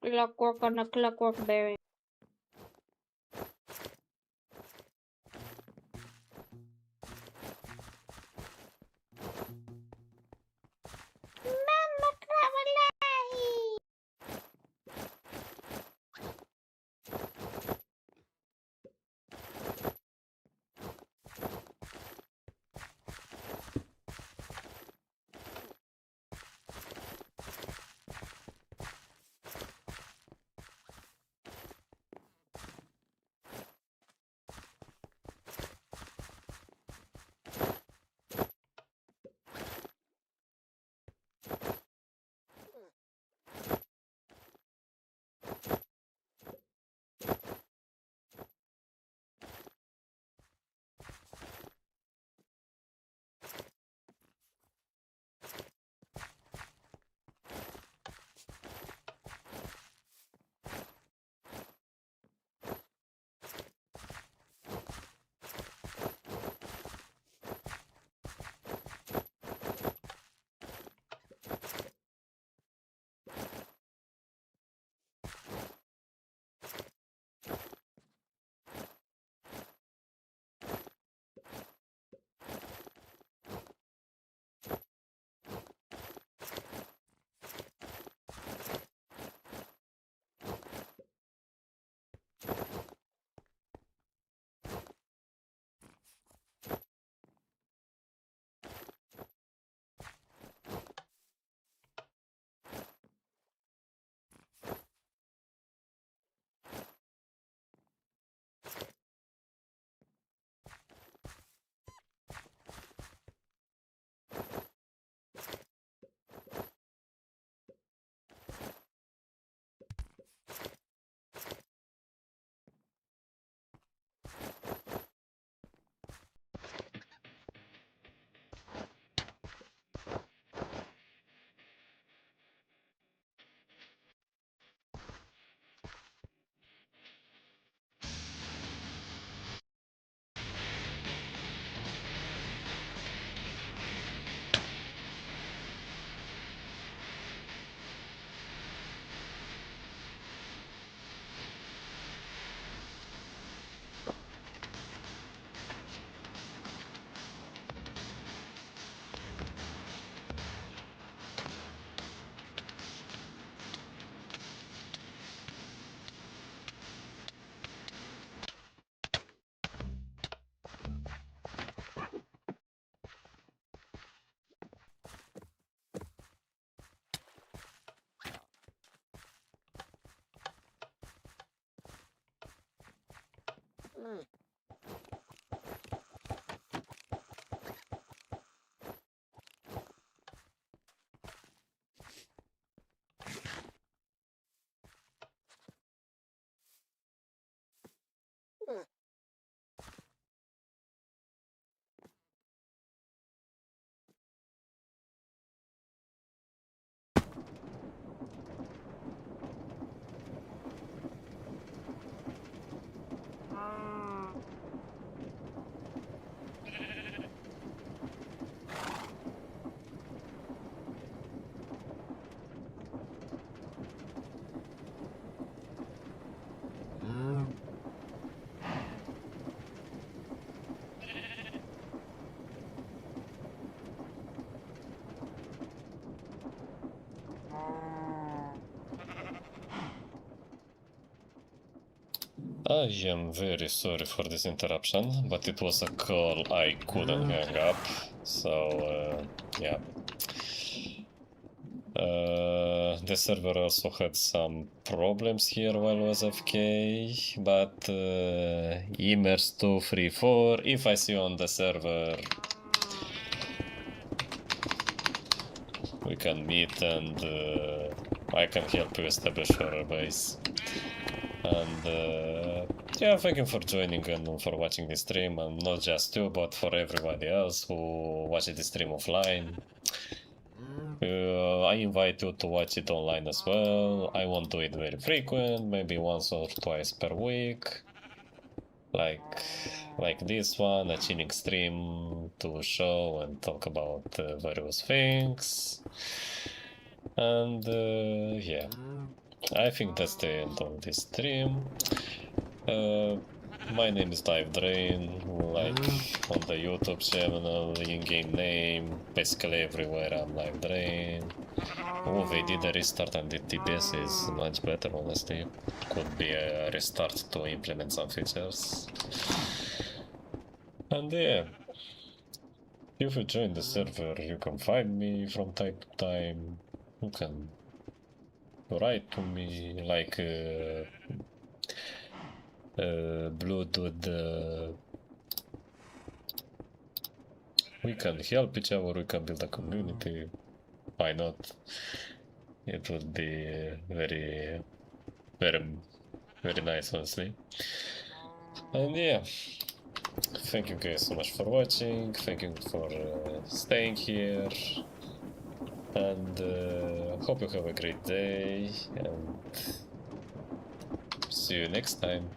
Clockwork on a clockwork bearing. Mama Kawalahi! I am very sorry for this interruption, but it was a call I couldn't hang up, so yeah. The server also had some problems here while I was AFK, but Emers234, if I see you on the server, we can meet and I can help you establish your base. And yeah, thank you for joining and for watching this stream, and not just you, but for everybody else who watches the stream offline. I invite you to watch it online as well. I won't do it very frequent, maybe once or twice per week. Like this one, a chilling stream to show and talk about various things. And yeah, I think that's the end of this stream. My name is Dive Drain, like on the YouTube channel, in-game name, basically everywhere I'm Live Drain. Oh, they did a restart and the TBS is much better, honestly. Could be a restart to implement some features. And yeah, if you join the server, you can find me from time to time. You can write to me, like Bluetooth. We can help each other, we can build a community. Why not? It would be very, very nice, honestly. And yeah, thank you guys so much for watching, thank you for staying here, and hope you have a great day, and see you next time.